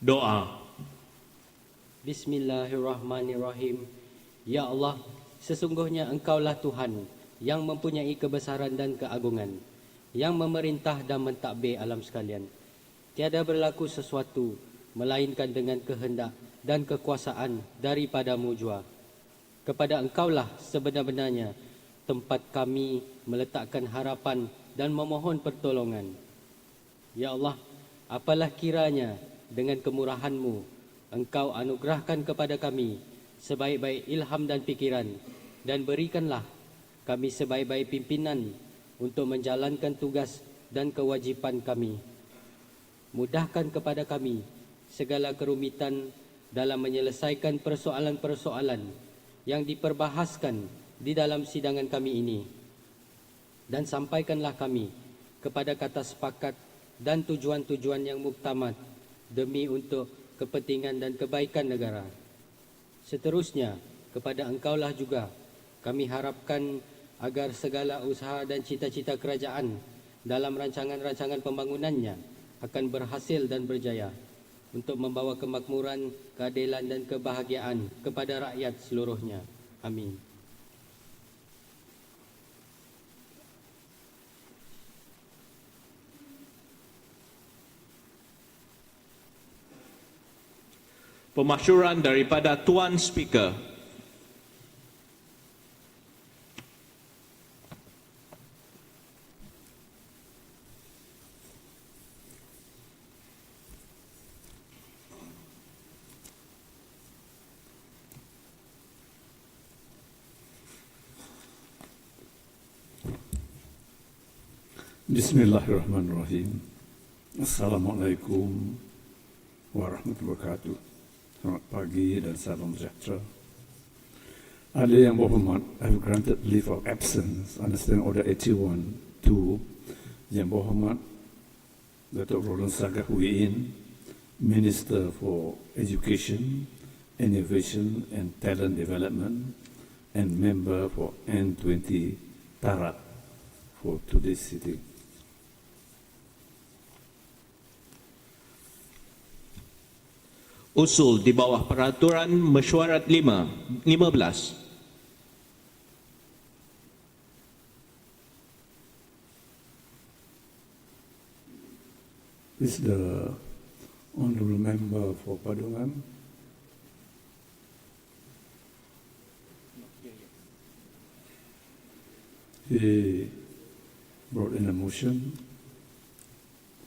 Doa. Bismillahirrahmanirrahim. Ya Allah, sesungguhnya Engkaulah Tuhan yang mempunyai kebesaran dan keagungan, yang memerintah dan mentadbir alam sekalian. Tiada berlaku sesuatu melainkan dengan kehendak dan kekuasaan daripada-Mu jua. Kepada Engkaulah sebenar-benarnya tempat kami meletakkan harapan dan memohon pertolongan. Ya Allah, apalah kiranya dengan kemurahan-Mu Engkau anugerahkan kepada kami sebaik-baik ilham dan pikiran, dan berikanlah kami sebaik-baik pimpinan untuk menjalankan tugas dan kewajipan kami. Mudahkan kepada kami segala kerumitan dalam menyelesaikan persoalan-persoalan yang diperbahaskan di dalam sidangan kami ini, dan sampaikanlah kami kepada kata sepakat dan tujuan-tujuan yang muktamad demi untuk kepentingan dan kebaikan negara. Seterusnya, kepada Engkaulah juga kami harapkan agar segala usaha dan cita-cita kerajaan dalam rancangan-rancangan pembangunannya akan berhasil dan berjaya untuk membawa kemakmuran, keadilan dan kebahagiaan kepada rakyat seluruhnya. Amin. Pemasyuran daripada Tuan Speaker. Bismillahirrahmanirrahim. Assalamualaikum warahmatullahi wabarakatuh. Selamat pagi dan salam sejahtera. Ada yang berhormat, I have granted leave of absence under Standing Order 81-2. Yang berhormat, Datuk Roland Sagah Huiin, Minister for Education, Innovation and Talent Development, and Member for N20 Tarat for today's sitting. Usul di bawah peraturan mesyuarat 15. Is the honourable member for Padungan? He brought in a motion.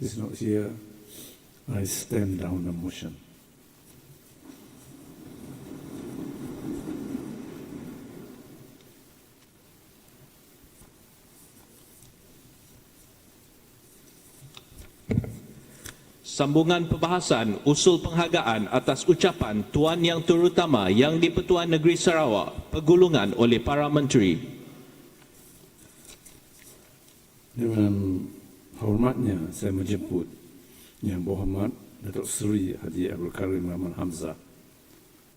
He's not here. I stand down the motion. Sambungan perbahasan usul penghargaan atas ucapan Tuan Yang Terutama Yang di-Pertuan Negeri Sarawak pergulungan oleh para menteri. Dengan hormatnya saya menjemput Yang Berhormat Datuk Seri Haji Abdul Karim Rahman Hamzah,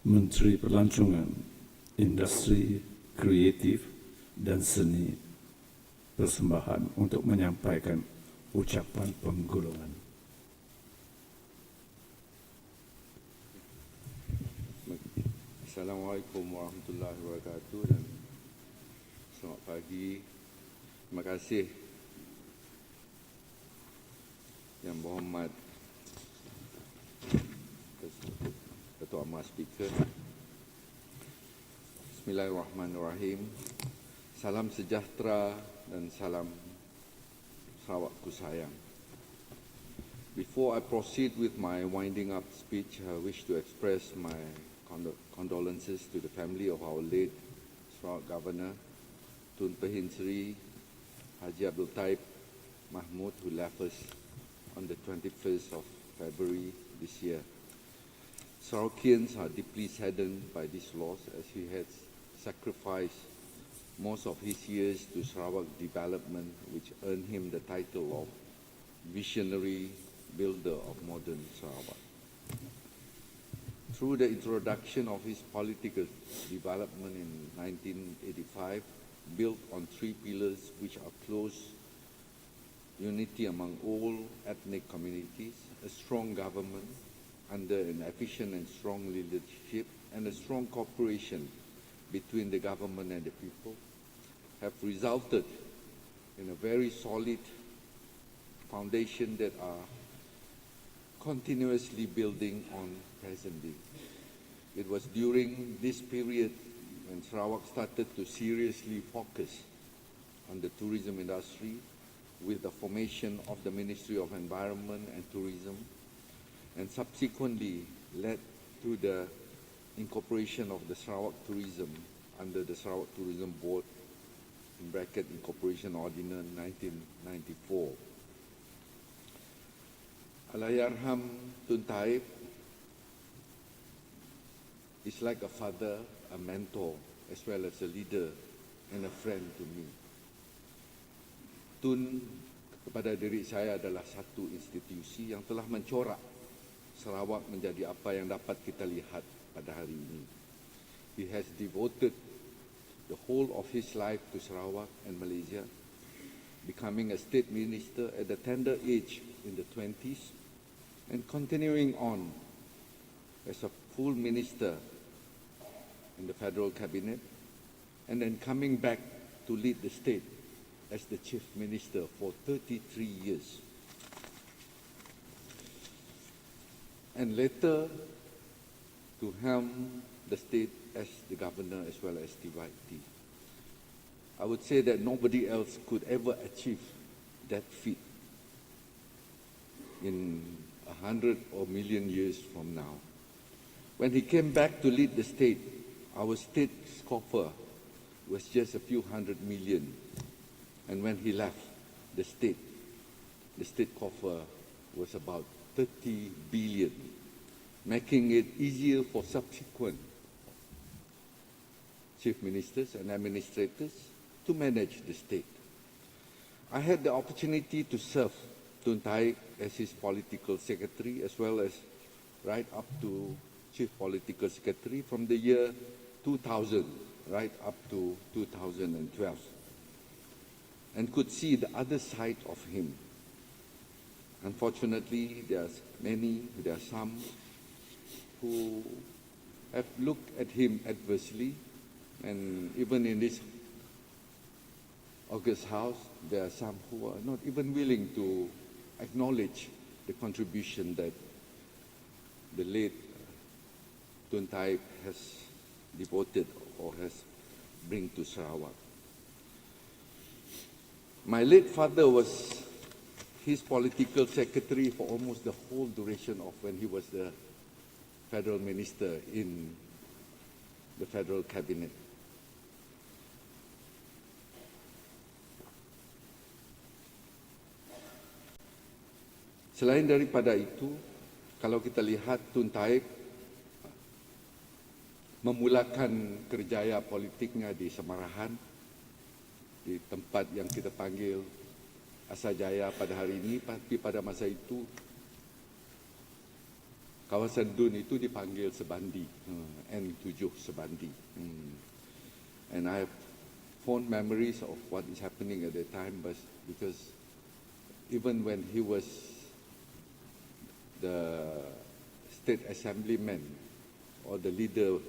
Menteri Pelancongan, Industri, Kreatif dan Seni, persembahan untuk menyampaikan ucapan penggulungan. Assalamualaikum warahmatullahi wabarakatuh dan selamat pagi. Terima kasih Yang Berhormat Ketua Amat Speaker. Bismillahirrahmanirrahim. Salam sejahtera dan salam Sarawakku sayang. Before I proceed with my winding up speech, I wish to express my condolences to the family of our late Sarawak Governor, Tun Pehin Sri Haji Abdul Taib Mahmud, who left us on the 21st of February this year. Sarawakians are deeply saddened by this loss, as he had sacrificed most of his years to Sarawak development, which earned him the title of Visionary Builder of Modern Sarawak. Through the introduction of his political development in 1985, built on three pillars which are close unity among all ethnic communities, a strong government, under an efficient and strong leadership and a strong cooperation between the government and the people have resulted in a very solid foundation that are continuously building on present day. It was during this period when Sarawak started to seriously focus on the tourism industry with the formation of the Ministry of Environment and Tourism, and subsequently led to the incorporation of the Sarawak Tourism under the Sarawak Tourism Board, in bracket Incorporation Ordinance 1994. Allahyarham Tun Taib is like a father, a mentor, as well as a leader and a friend to me. Tun kepada diri saya adalah satu institusi yang telah mencorak Sarawak menjadi apa yang dapat kita lihat pada hari ini. He has devoted the whole of his life to Sarawak and Malaysia, becoming a state minister at the tender age in the 20s and continuing on as a full minister in the federal cabinet, and then coming back to lead the state as the chief minister for 33 years. And later to helm the state as the governor as well as DYT. I would say that nobody else could ever achieve that feat in 100 or million years from now. When he came back to lead the state, our state coffer was just a few hundred million. And when he left the state coffer was about 30 billion, making it easier for subsequent chief ministers and administrators to manage the state. I had the opportunity to serve Tun Taib as his political secretary, as well as right up to chief political secretary from the year 2000 right up to 2012, and could see the other side of him. Unfortunately, there are some who have looked at him adversely, and even in this August House, there are some who are not even willing to acknowledge the contribution that the late Tun Taib has devoted or has bring to Sarawak. My late father was his political secretary for almost the whole duration of when he was the federal minister in the federal cabinet. Selain daripada itu, kalau kita lihat Tun Taib memulakan kerjaya politiknya di Semarahan, di tempat yang kita panggil Asajaya pada hari ini, tapi pada masa itu kawasan Dun itu dipanggil Sebandi, N7 Sebandi. And I have fond memories of what is happening at that time, but because even when he was the state assemblyman or the leader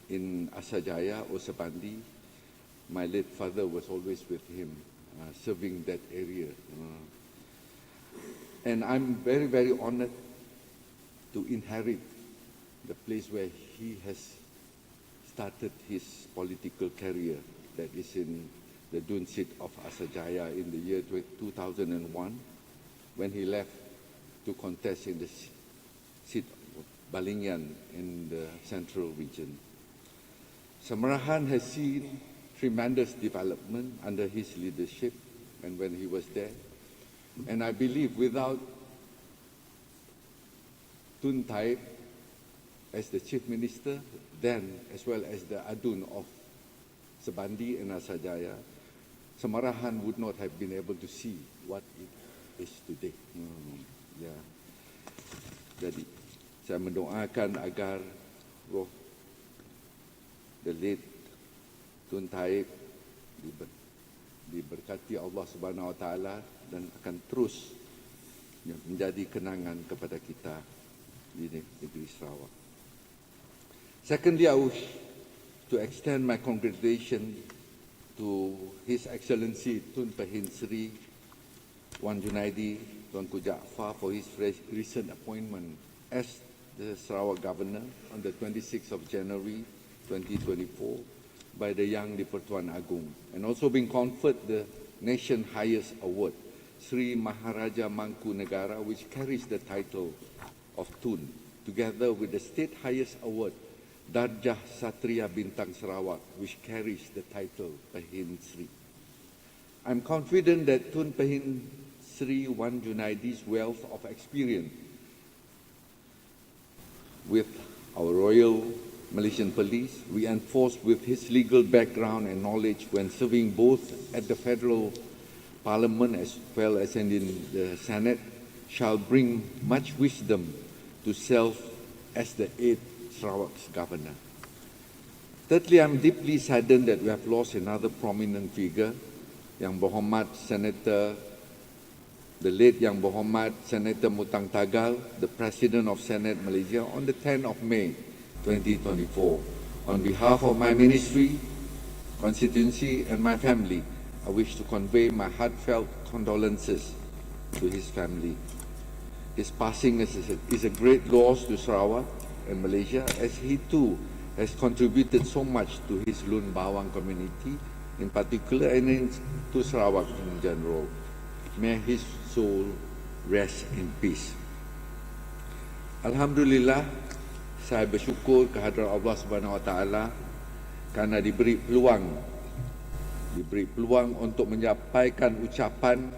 in Asajaya or Sebandi, my late father was always with him, serving that area. And I'm very, very honored to inherit the place where he has started his political career, that is in the Dun seat of Asajaya in the year 2001, when he left to contest in the seat of Balingan in the central region. Semarahan has seen tremendous development under his leadership and when he was there. And I believe without Tun Taib as the chief minister then, as well as the Adun of Sebandi and Asajaya, Semarahan would not have been able to see what it is today. Jadi saya mendoakan agar roh the late Tun Taib diberkati Allah Subhanahu Wa Taala dan akan terus menjadi kenangan kepada kita Negeri Sarawak. Secondly, I wish to extend my congratulations to His Excellency Tun Pehin Sri Wan Junaidi Tuanku Jaafar for his recent appointment as the Sarawak Governor on the 26th of January 2024 by the Yang di-Pertuan Agong, and also being conferred the nation's highest award, Sri Maharaja Mangku Negara, which carries the title of Tun, together with the state highest award, Darjah Satria Bintang Sarawak, which carries the title Pehin Sri. I'm confident that Tun Pehin Sri Wan Junaidi's wealth of experience with our Royal Malaysian Police, reinforced with his legal background and knowledge when serving both at the Federal Parliament as well as in the Senate, shall bring much wisdom to serve as the 8th Sarawak's Governor. Thirdly, I'm deeply saddened that we have lost another prominent figure, Yang Berhormat Senator, the late Yang Berhormat Senator Mutang Tagal, the President of Senate Malaysia, on the 10th of May 2024. On behalf of my ministry, constituency and my family, I wish to convey my heartfelt condolences to his family. His passing is a great loss to Sarawak and Malaysia, as he too has contributed so much to his Lun Bawang community in particular and to Sarawak in general. May his soul rest in peace. Alhamdulillah, saya bersyukur kehadrat Allah Subhanahu Wa Taala kerana diberi peluang untuk menyampaikan ucapan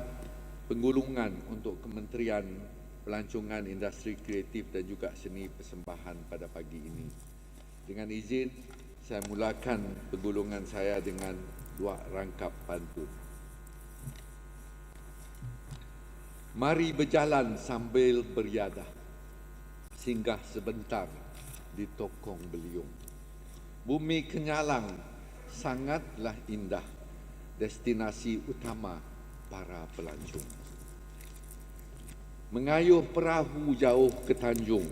penggulungan untuk Kementerian Pelancongan Industri Kreatif dan juga Seni Persembahan pada pagi ini. Dengan izin, saya mulakan penggulungan saya dengan dua rangkap pantun. Mari berjalan sambil beriadah, singgah sebentar di Tokong Beliung. Bumi Kenyalang sangatlah indah, destinasi utama para pelancong. Mengayuh perahu jauh ke Tanjung,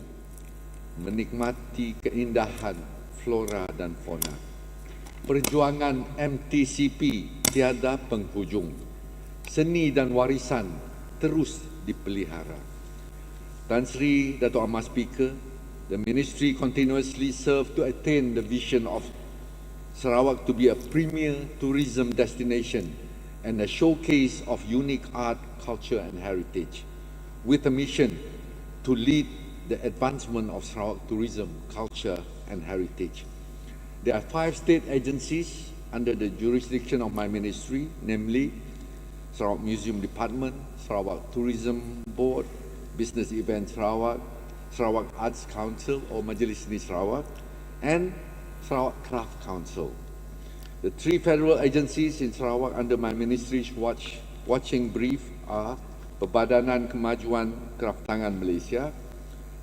menikmati keindahan flora dan fauna. Perjuangan MTCP tiada penghujung. Seni dan warisan terus dipelihara. Tan Sri Dato' Amar Speaker, the ministry continuously serve to attain the vision of Sarawak to be a premier tourism destination and a showcase of unique art, culture and heritage, with a mission to lead the advancement of Sarawak tourism, culture and heritage. There are 5 state agencies under the jurisdiction of my ministry, namely Sarawak Museum Department, Sarawak Tourism Board, Business Event Sarawak, Sarawak Arts Council or Majlis Seni Sarawak, and Sarawak Craft Council. The 3 federal agencies in Sarawak under my ministry's watching brief are Perbadanan Kemajuan Kraftangan Malaysia,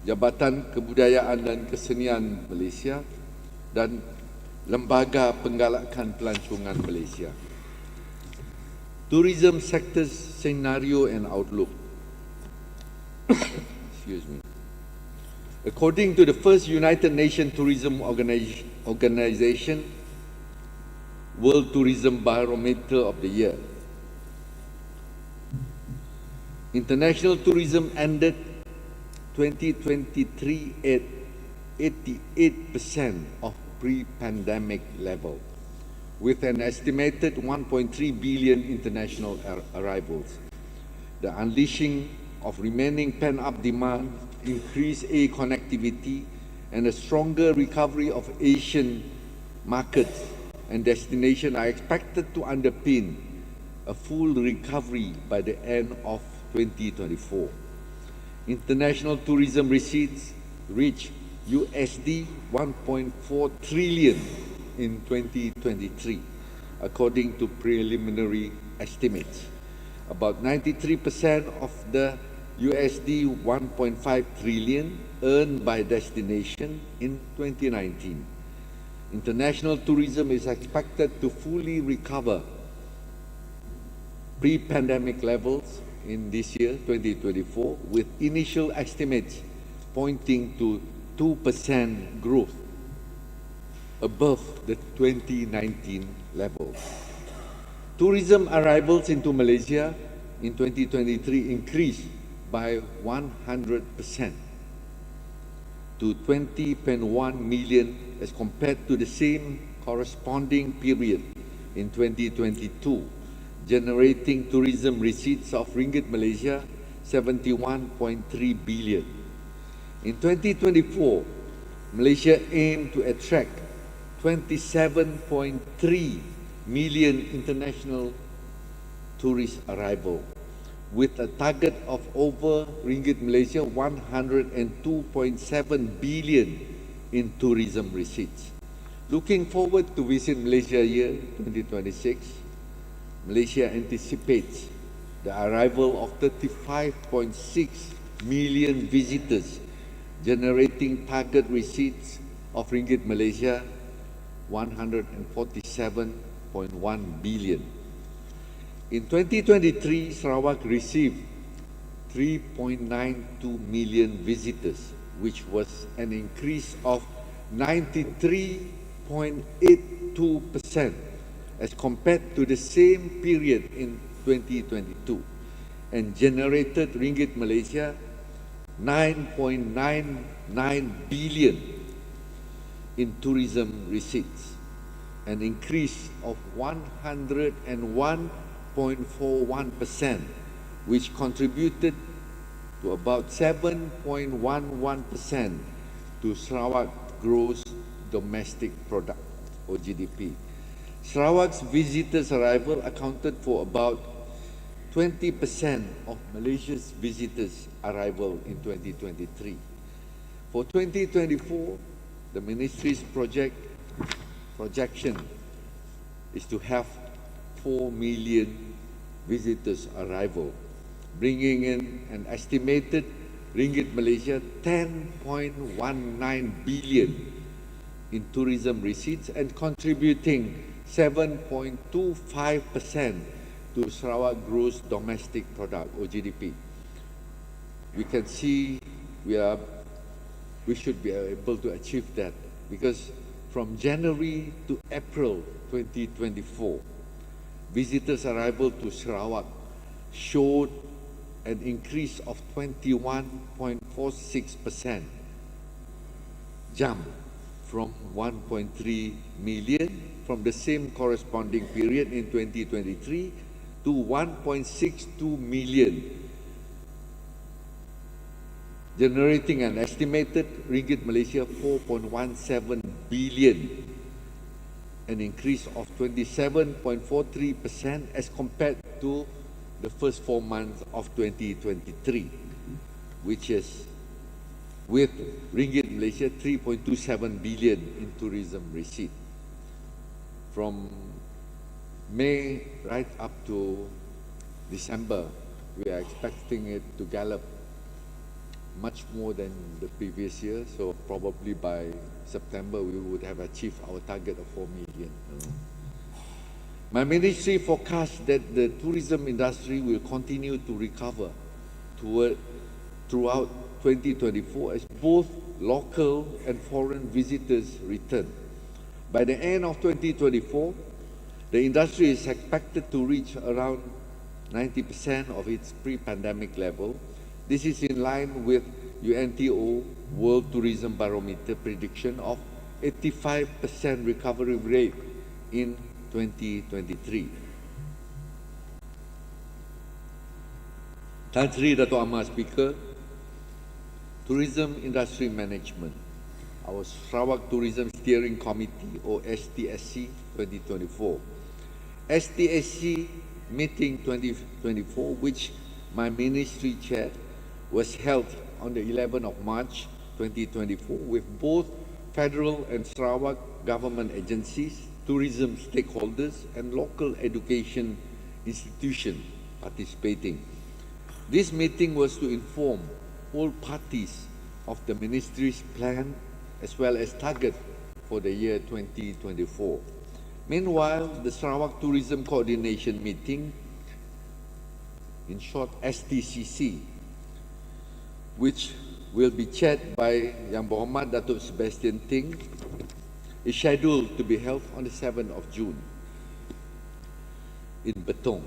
Jabatan Kebudayaan dan Kesenian Malaysia, dan Lembaga Penggalakan Pelancongan Malaysia. Tourism sector's scenario and outlook. Excuse me. According to the first United Nations Tourism Organization World Tourism Barometer of the Year, international tourism ended 2023 at 88% of pre-pandemic level, with an estimated 1.3 billion international arrivals. The unleashing of remaining pent-up demand, increased air connectivity, and a stronger recovery of Asian markets and destinations are expected to underpin a full recovery by the end of 2024. International tourism receipts reached USD 1.4 trillion in 2023, according to preliminary estimates. About 93% of the USD 1.5 trillion earned by destination in 2019. International tourism is expected to fully recover pre-pandemic levels in this year, 2024, with initial estimates pointing to 2% growth above the 2019 levels. Tourism arrivals into Malaysia in 2023 increased by 100% to 20.1 million as compared to the same corresponding period in 2022, generating tourism receipts of ringgit Malaysia 71.3 billion. In 2024, Malaysia aimed to attract 27.3 million international tourist arrival, with a target of over ringgit Malaysia 102.7 billion in tourism receipts. Looking forward to visit Malaysia year 2026, Malaysia anticipates the arrival of 35.6 million visitors, generating target receipts of ringgit Malaysia 147.1 billion. In 2023, Sarawak received 3.92 million visitors, which was an increase of 93.82% as compared to the same period in 2022, and generated ringgit Malaysia 9.99 billion in tourism receipts, an increase of 101.41%, which contributed to about 7.11% to Sarawak gross domestic product, or GDP. Sarawak's visitors' arrival accounted for about 20% of Malaysia's visitors' arrival in 2023. For 2024, the ministry's projection is to have 4 million visitors' arrival, bringing in an estimated ringgit Malaysia 10.19 billion in tourism receipts and contributing 7.25% to Sarawak gross domestic product, or GDP. We can see we should be able to achieve that, because from January to April 2024, visitors' arrival to Sarawak showed an increase of 21.46%, jump from 1.3 million from the same corresponding period in 2023 to 1.62 million, generating an estimated ringgit Malaysia 4.17 billion, an increase of 27.43% as compared to the first 4 months of 2023, which is with ringgit Malaysia 3.27 billion in tourism receipt. From May right up to December, we are expecting it to gallop much more than the previous year, so probably by September we would have achieved our target of 4 million. My ministry forecasts that the tourism industry will continue to recover throughout 2024 as both local and foreign visitors return. By the end of 2024, the industry is expected to reach around 90% of its pre-pandemic level. This is in line with UNTO World Tourism Barometer prediction of 85% recovery rate in 2023. Tan Sri Dato' Amar Speaker, Tourism Industry Management, our Sarawak Tourism Steering Committee, or STSC 2024. STSC meeting 2024, which my ministry chaired, was held on the 11th of March 2024 with both federal and Sarawak government agencies, tourism stakeholders and local education institutions participating. This meeting was to inform all parties of the ministry's plan as well as target for the year 2024. Meanwhile, the Sarawak Tourism Coordination Meeting, in short STCC, which will be chaired by Yang Berhormat Datuk Sebastian Ting, is scheduled to be held on the 7th of June in Betong.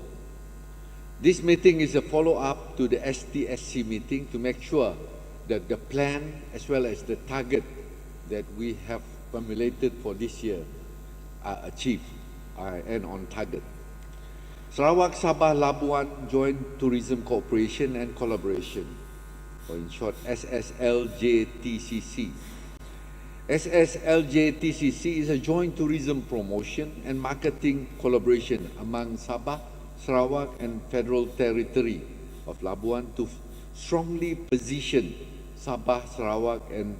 This meeting is a follow-up to the STSC meeting to make sure that the plan as well as the target that we have formulated for this year are achieved and on target. Sarawak Sabah Labuan Joint Tourism Cooperation and Collaboration, or in short SSLJTCC. SSLJTCC is a joint tourism promotion and marketing collaboration among Sabah, Sarawak and Federal Territory of Labuan to strongly position Sabah, Sarawak and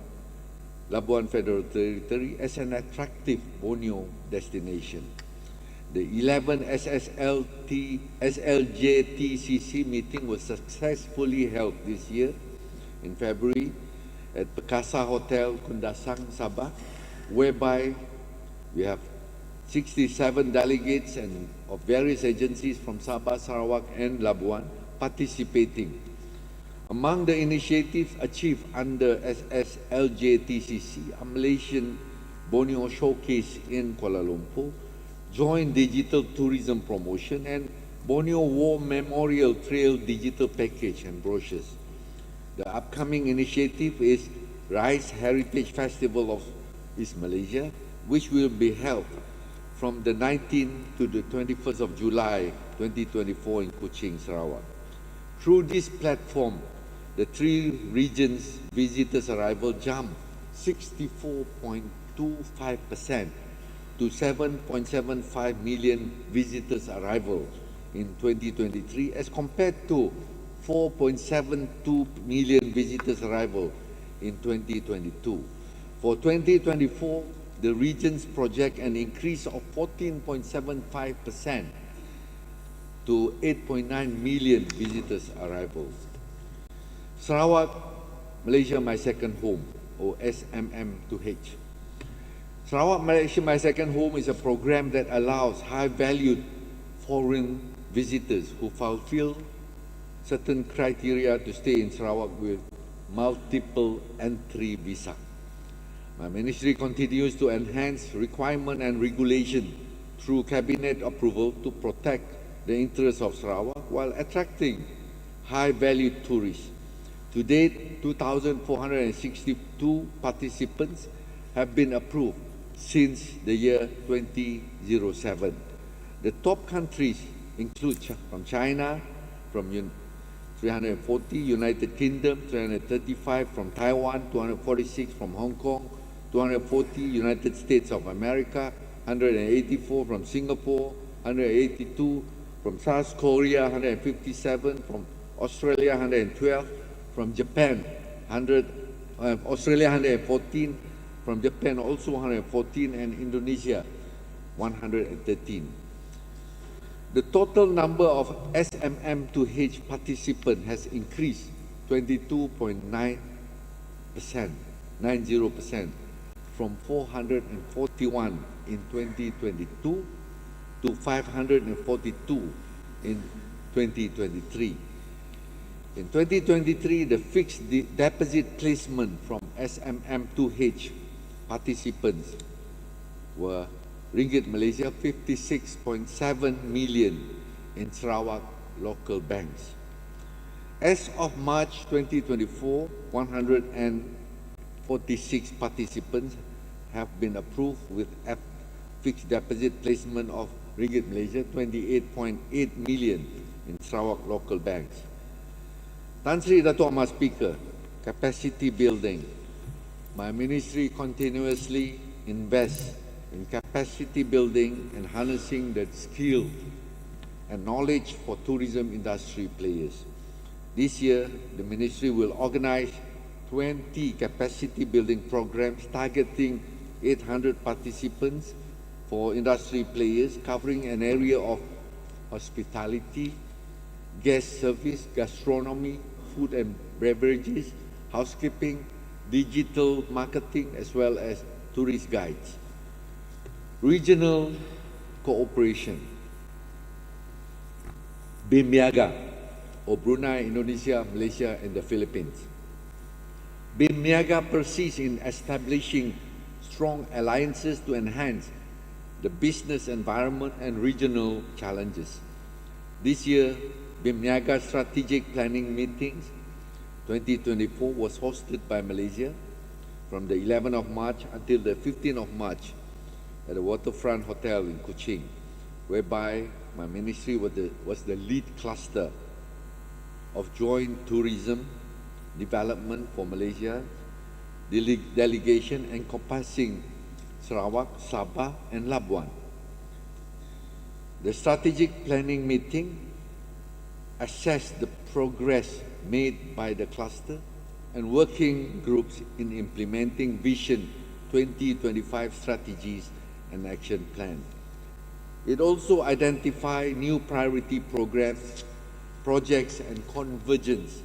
Labuan Federal Territory as an attractive Borneo destination. The 11th SLJTCC meeting was successfully held this year in February at Perkasa Hotel, Kundasang, Sabah, whereby we have 67 delegates and of various agencies from Sabah, Sarawak and Labuan participating. Among the initiatives achieved under SSLJTCC, a Malaysian Borneo Showcase in Kuala Lumpur, joint digital tourism promotion and Borneo War Memorial Trail digital package and brochures. The upcoming initiative is Rice Heritage Festival of East Malaysia, which will be held from the 19th to the 21st of July 2024 in Kuching, Sarawak. Through this platform, the three regions' visitors' arrival jumped 64.25% to 7.75 million visitors' arrival in 2023 as compared to 4.72 million visitors' arrival in 2022. For 2024, the regions project an increase of 14.75% to 8.9 million visitors' arrivals. Sarawak, Malaysia My Second Home, or SMM2H. Sarawak, Malaysia My Second Home is a program that allows high-valued foreign visitors who fulfill certain criteria to stay in Sarawak with multiple entry visa. My ministry continues to enhance requirement and regulation through cabinet approval to protect the interests of Sarawak while attracting high-value tourists. To date, 2,462 participants have been approved since the year 2007. The top countries include from China, from 340, United Kingdom, 335, from Taiwan, 246, from Hong Kong, 240, United States of America, 184 from Singapore, 182 from South Korea, 157 from Australia, 112 from Japan, Australia 114, from Japan also 114, and Indonesia 113. The total number of SMM2H participants has increased 22.9%, 90%, from 441 in 2022 to 542 in 2023. In 2023, the fixed deposit placement from SMM2H participants were Ringgit Malaysia 56.7 million in Sarawak local banks. As of March 2024, 146 participants have been approved with fixed deposit placement of Ringgit Malaysia 28.8 million in Sarawak local banks. Tan Sri Dato' Amar Speaker, capacity building. My ministry continuously invests in capacity building and harnessing the skill and knowledge for tourism industry players. This year, the ministry will organize 20 capacity building programs targeting 800 participants for industry players covering an area of hospitality, guest service, gastronomy, food and beverages, housekeeping, digital marketing, as well as tourist guides. Regional cooperation. BIMBIAGA, or Brunei, Indonesia, Malaysia, and the Philippines. BIM-Niaga persists in establishing strong alliances to enhance the business environment and regional challenges. This year, BIM-Niaga Strategic Planning Meetings 2024 was hosted by Malaysia from the 11th of March until the 15th of March at the Waterfront Hotel in Kuching, whereby my ministry was the lead cluster of joint tourism development for Malaysia, delegation encompassing Sarawak, Sabah and Labuan. The strategic planning meeting assessed the progress made by the cluster and working groups in implementing Vision 2025 strategies and action plan. It also identified new priority programs, projects and convergence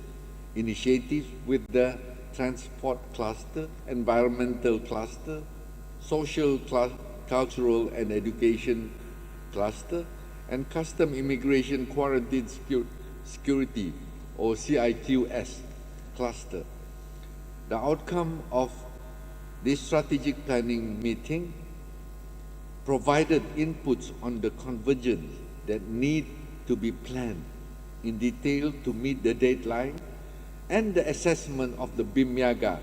initiatives with the transport cluster, environmental cluster, social, cultural and education cluster, and custom immigration quarantine security or CIQS cluster. The outcome of this strategic planning meeting provided inputs on the convergence that need to be planned in detail to meet the deadline and the assessment of the BIM-Niaga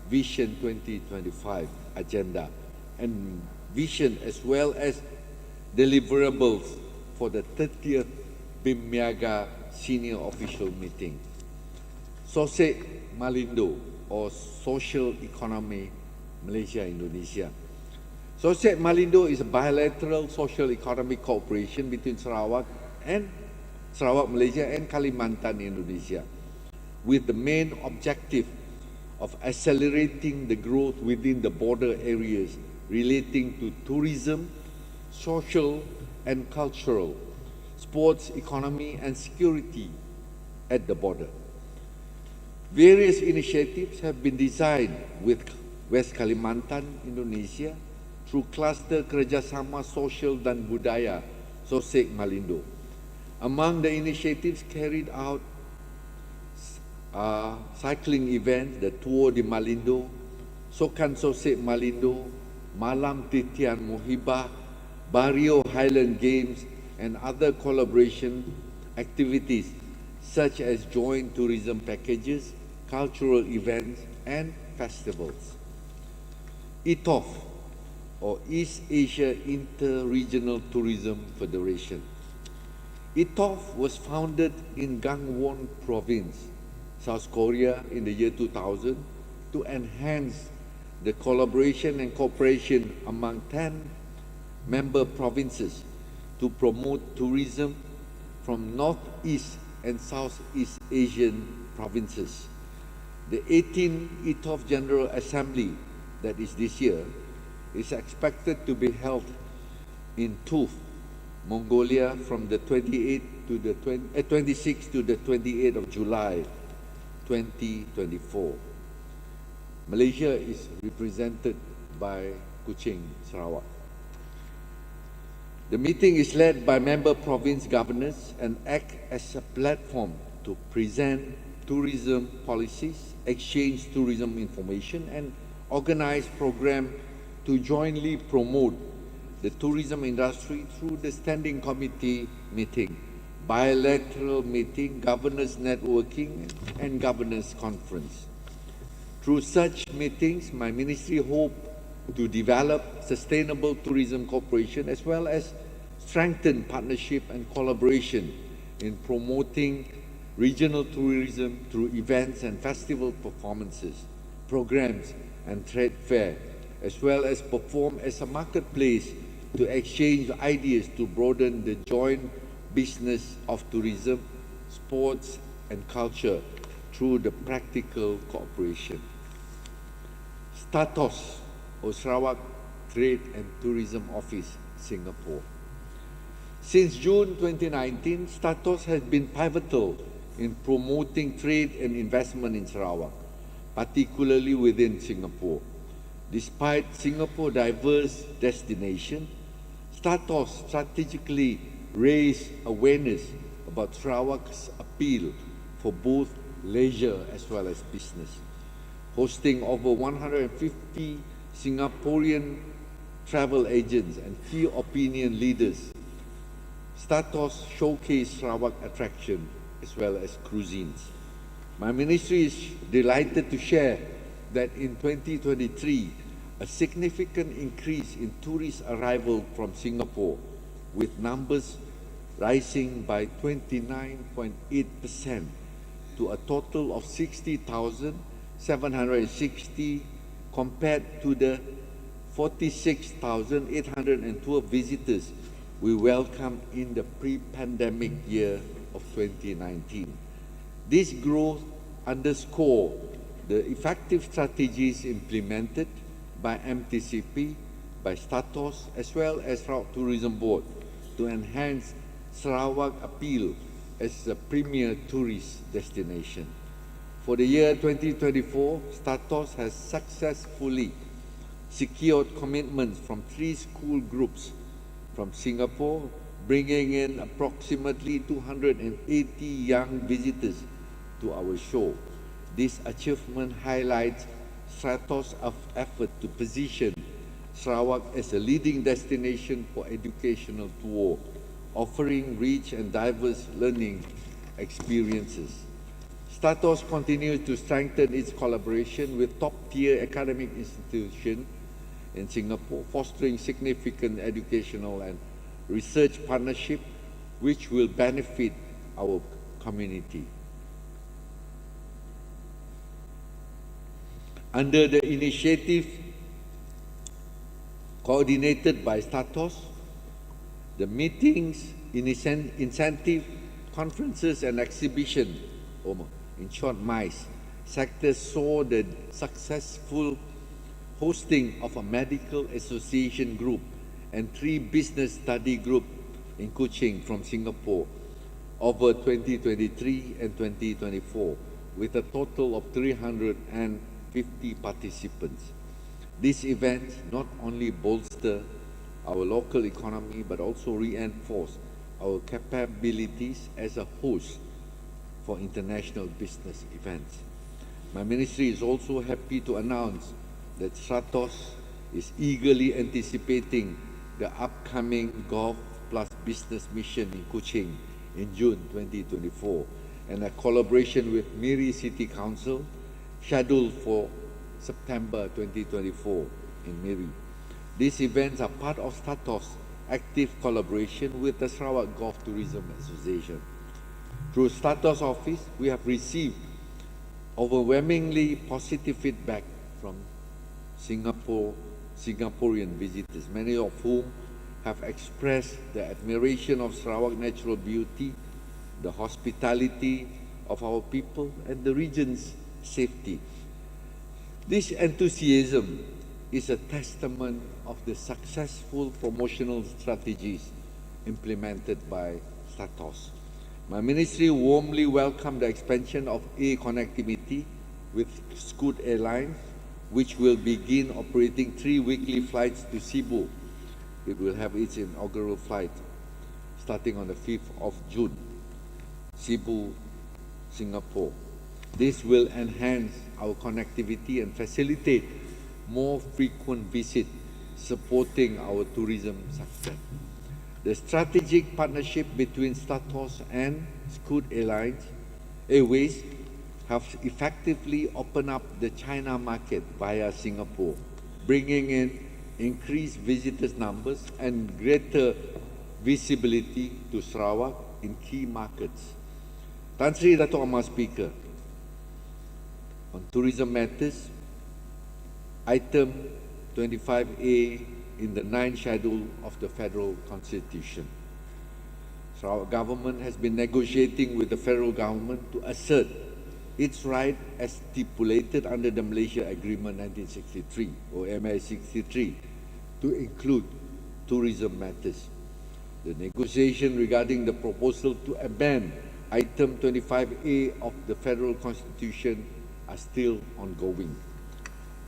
Vision 2025 agenda and vision as well as deliverables for the 30th BIM-Niaga Senior Official Meeting. SOSEC Malindo or Social Economy Malaysia-Indonesia. SOSEC Malindo is a bilateral social economic cooperation between Sarawak, Malaysia and Kalimantan, Indonesia, with the main objective of accelerating the growth within the border areas relating to tourism, social and cultural, sports, economy and security at the border. Various initiatives have been designed with West Kalimantan, Indonesia through Cluster Kerjasama Sosial dan Budaya SOSEC Malindo. Among the initiatives carried out cycling events, the Tour de Malindo, Sokan SOSEC Malindo, Malam Titian Muhibah, Barrio Highland Games, and other collaboration activities such as joint tourism packages, cultural events, and festivals. ETOF, or East Asia Inter-Regional Tourism Federation. ETOF was founded in Gangwon Province, South Korea in the year 2000 to enhance the collaboration and cooperation among 10 member provinces to promote tourism from Northeast and Southeast Asian provinces. The 18th ETOF General Assembly, that is this year, is expected to be held in Tuf, Mongolia from the 26th to the 28th of July 2024. Malaysia is represented by Kuching, Sarawak. The meeting is led by member province governors and act as a platform to present tourism policies, exchange tourism information, and organize programs to jointly promote the tourism industry through the standing committee meeting, bilateral meeting, governors networking, and governors conference. Through such meetings, my ministry hopes to develop sustainable tourism cooperation as well as strengthen partnership and collaboration in promoting regional tourism through events and festival performances, programs and trade fair, as well as perform as a marketplace to exchange ideas to broaden the joint business of tourism, sports and culture through the practical cooperation. STATOS, or Sarawak Trade and Tourism Office, Singapore. Since June 2019, STATOS has been pivotal in promoting trade and investment in Sarawak, particularly within Singapore. Despite Singapore's diverse destination, STATOS strategically raised awareness about Sarawak's appeal for both leisure as well as business. hosting over 150 Singaporean travel agents and key opinion leaders. Status showcase Sarawak attraction as well as cuisines. My ministry is delighted to share that in 2023, a significant increase in tourist arrival from Singapore, with numbers rising by 29.8% to a total of 60,760 compared to the 46,812 visitors we welcomed in the pre-pandemic year of 2019. This growth underscores the effective strategies implemented by MTCP, by Status, as well as Sarawak Tourism Board to enhance Sarawak appeal as a premier tourist destination. For the year 2024, Status has successfully secured commitments from 3 school groups from Singapore, bringing in approximately 280 young visitors to our show. This achievement highlights Status' effort to position Sarawak as a leading destination for educational tour, offering rich and diverse learning experiences. Status continues to strengthen its collaboration with top-tier academic institutions in Singapore, fostering significant educational and research partnership which will benefit our community. Under the initiative coordinated by Status, the meetings, incentive, conferences and exhibition, or in short MICE, sectors saw the successful hosting of a medical association group and 3 business study group in Kuching from Singapore over 2023 and 2024, with a total of 350 participants. These events not only bolster our local economy but also reinforce our capabilities as a host for international business events. My ministry is also happy to announce that Status is eagerly anticipating the upcoming Golf Plus Business Mission in Kuching in June 2024 and a collaboration with Miri City Council scheduled for September 2024 in Miri. These events are part of Status' active collaboration with the Sarawak Golf Tourism Association. Through Status office, we have received overwhelmingly positive feedback from Singaporean visitors, many of whom have expressed the admiration of Sarawak natural beauty, the hospitality of our people, and the region's safety. This enthusiasm is a testament of the successful promotional strategies implemented by Status. My ministry warmly welcomed the expansion of air connectivity with Scoot Airlines, which will begin operating 3 weekly flights to Cebu. It will have its inaugural flight starting on the 5th of June, Cebu, Singapore. This will enhance our connectivity and facilitate more frequent visits, supporting our tourism success. The strategic partnership between Status and Scoot Airways have effectively opened up the China market via Singapore, bringing in increased visitors numbers and greater visibility to Sarawak in key markets. Tan Sri Dato' Amar Speaker, on tourism matters, item 25A in the 9th schedule of the Federal Constitution. Sarawak government has been negotiating with the federal government to assert its right as stipulated under the Malaysia Agreement 1963 or MA 63 to include tourism matters. The negotiation regarding the proposal to amend item 25A of the Federal Constitution are still ongoing.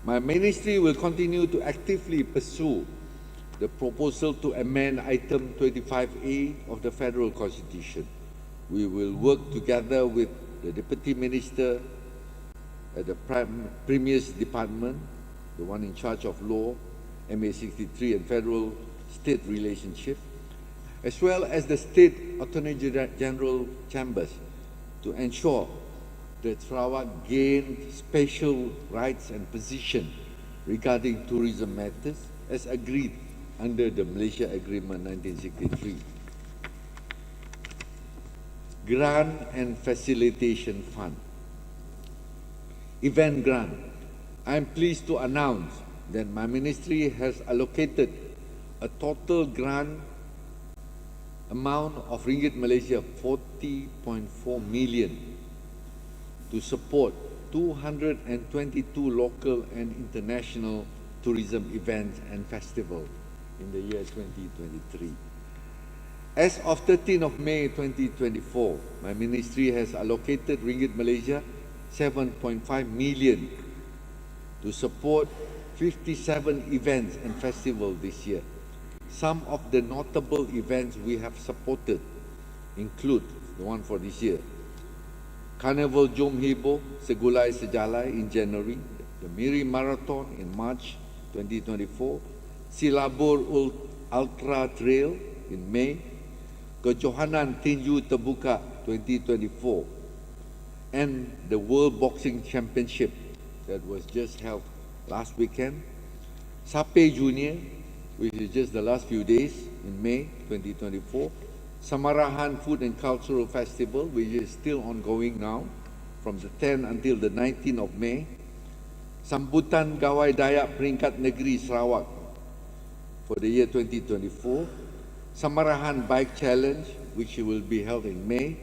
My ministry will continue to actively pursue the proposal to amend item 25A of the Federal Constitution. We will work together with the Deputy Minister at the Premier's Department, the one in charge of law, MA 63 and federal-state relationship, as well as the State Attorney General Chambers to ensure that Sarawak gained special rights and position regarding tourism matters as agreed under the Malaysia Agreement 1963. Grant and Facilitation Fund. Event grant. I am pleased to announce that my ministry has allocated a total grant amount of ringgit Malaysia 40.4 million to support 222 local and international tourism events and festivals in the year 2023. As of 13th of May 2024, my ministry has allocated ringgit Malaysia 7.5 million to support 57 events and festivals this year. Some of the notable events we have supported include the one for this year: Carnival Jom Hebo Segulai Sejalai in January, the Miri Marathon in March 2024, Silabur Ultra Trail in May, Kejohanan Tinju Terbuka 2024, and the World Boxing Championship that was just held last weekend, Sape Junior, which is just the last few days in May 2024, Samarahan Food and Cultural Festival, which is still ongoing now, from the 10th until the 19th of May, Sambutan Gawai Dayak Peringkat Negeri Sarawak for the year 2024, Samarahan Bike Challenge, which will be held in May,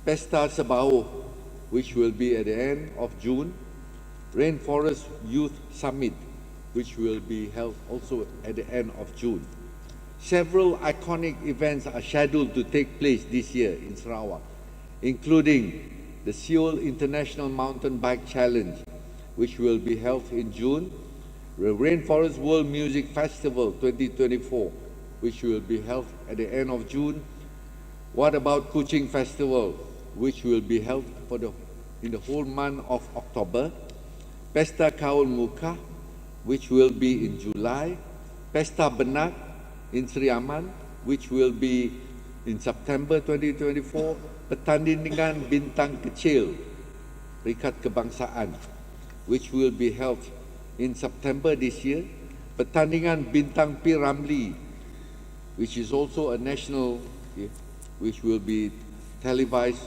Pesta Sebauh, which will be at the end of June, Rainforest Youth Summit, which will be held also at the end of June. Several iconic events are scheduled to take place this year in Sarawak, including the Seoul International Mountain Bike Challenge, which will be held in June, the Rainforest World Music Festival 2024, which will be held at the end of June. What about Kuching Festival, which will be held in the whole month of October, Pesta Kaul Muka, which will be in July, Pesta Benak in Sri Aman, which will be in September 2024, Pertandingan Bintang Kecil, Peringkat Kebangsaan, which will be held in September this year, Pertandingan Bintang P. Ramlee, which is also a national, which will be televised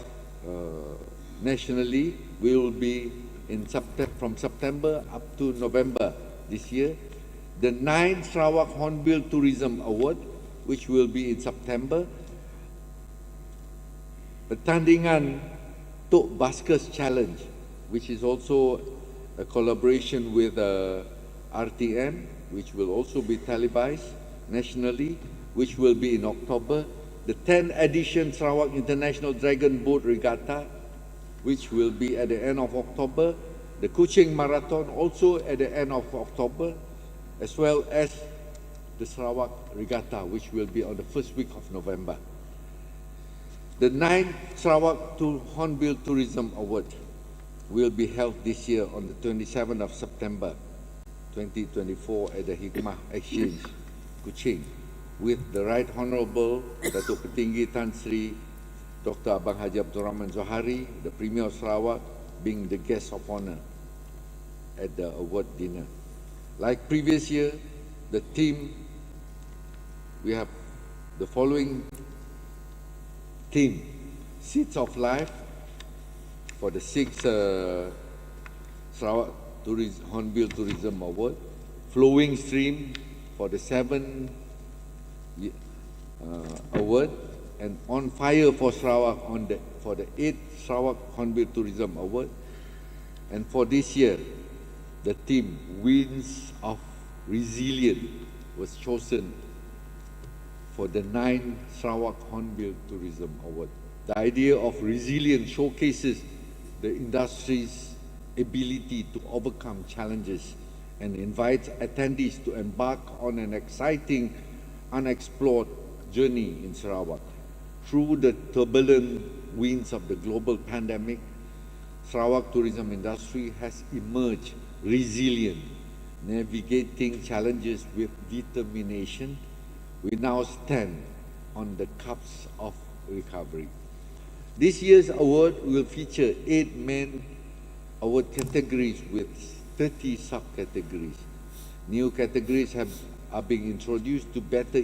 nationally, will be in from September up to November this year. The 9th Sarawak Hornbill Tourism Award, which will be in September. Pertandingan Tok Baskers Challenge, which is also a collaboration with RTM, which will also be televised nationally, which will be in October. The 10th edition Sarawak International Dragon Boat Regatta, which will be at the end of October. The Kuching Marathon also at the end of October, as well as the Sarawak Regatta, which will be on the first week of November. The 9th Sarawak Hornbill Tourism Award will be held this year on the 27th of September 2024 at the Hikmah Exchange, Kuching, with the Right Honourable Datuk Petinggi Tan Sri Dr. Abang Haji Abdul Rahman Zohari, the Premier of Sarawak, being the guest of honour at the award dinner. Like previous year, the theme, we have the following theme: Seeds of Life for the 6th Sarawak Hornbill Tourism Award, Flowing Stream for the 7th award, and On Fire for Sarawak for the 8th Sarawak Hornbill Tourism Award. And for this year, the theme Winds of Resilience was chosen for the 9th Sarawak Hornbill Tourism Award. The idea of resilience showcases the industry's ability to overcome challenges and invites attendees to embark on an exciting, unexplored journey in Sarawak. Through the turbulent winds of the global pandemic, Sarawak tourism industry has emerged resilient, navigating challenges with determination. We now stand on the cusp of recovery. This year's award will feature 8 main award categories with 30 subcategories. New categories are being introduced to better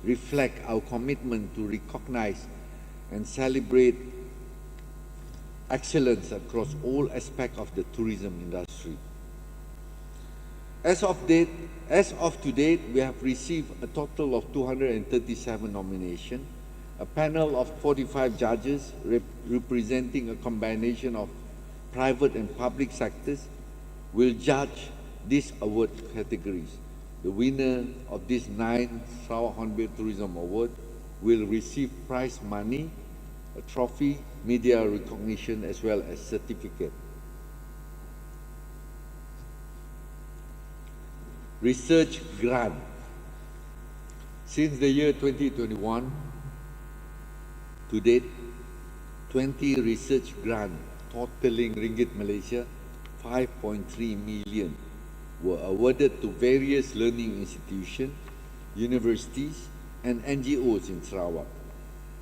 reflect our commitment to recognize and celebrate excellence across all aspects of the tourism industry. As of to date, we have received a total of 237 nominations. A panel of 45 judges representing a combination of private and public sectors will judge these award categories. The winner of this 9th Sarawak Hornbill Tourism Award will receive prize money, a trophy, media recognition, as well as certificate. Research grant. Since the year 2021 to date, 20 research grants totaling ringgit Malaysia 5.3 million were awarded to various learning institutions, universities, and NGOs in Sarawak.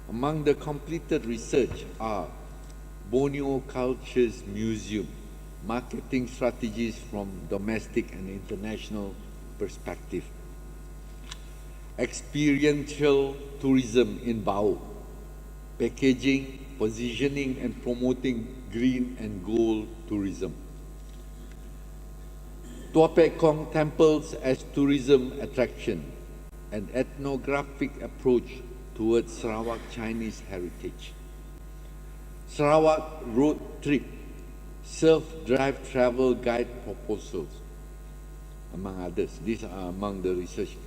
Among the completed research are Borneo Cultures Museum, marketing strategies from domestic and international perspective. Experiential tourism in Bau, packaging, positioning and promoting green and gold tourism. Tua Pek Kong temples as tourism attraction, an ethnographic approach towards Sarawak Chinese heritage. Sarawak road trip, self-drive travel guide proposals, among others. These are among the research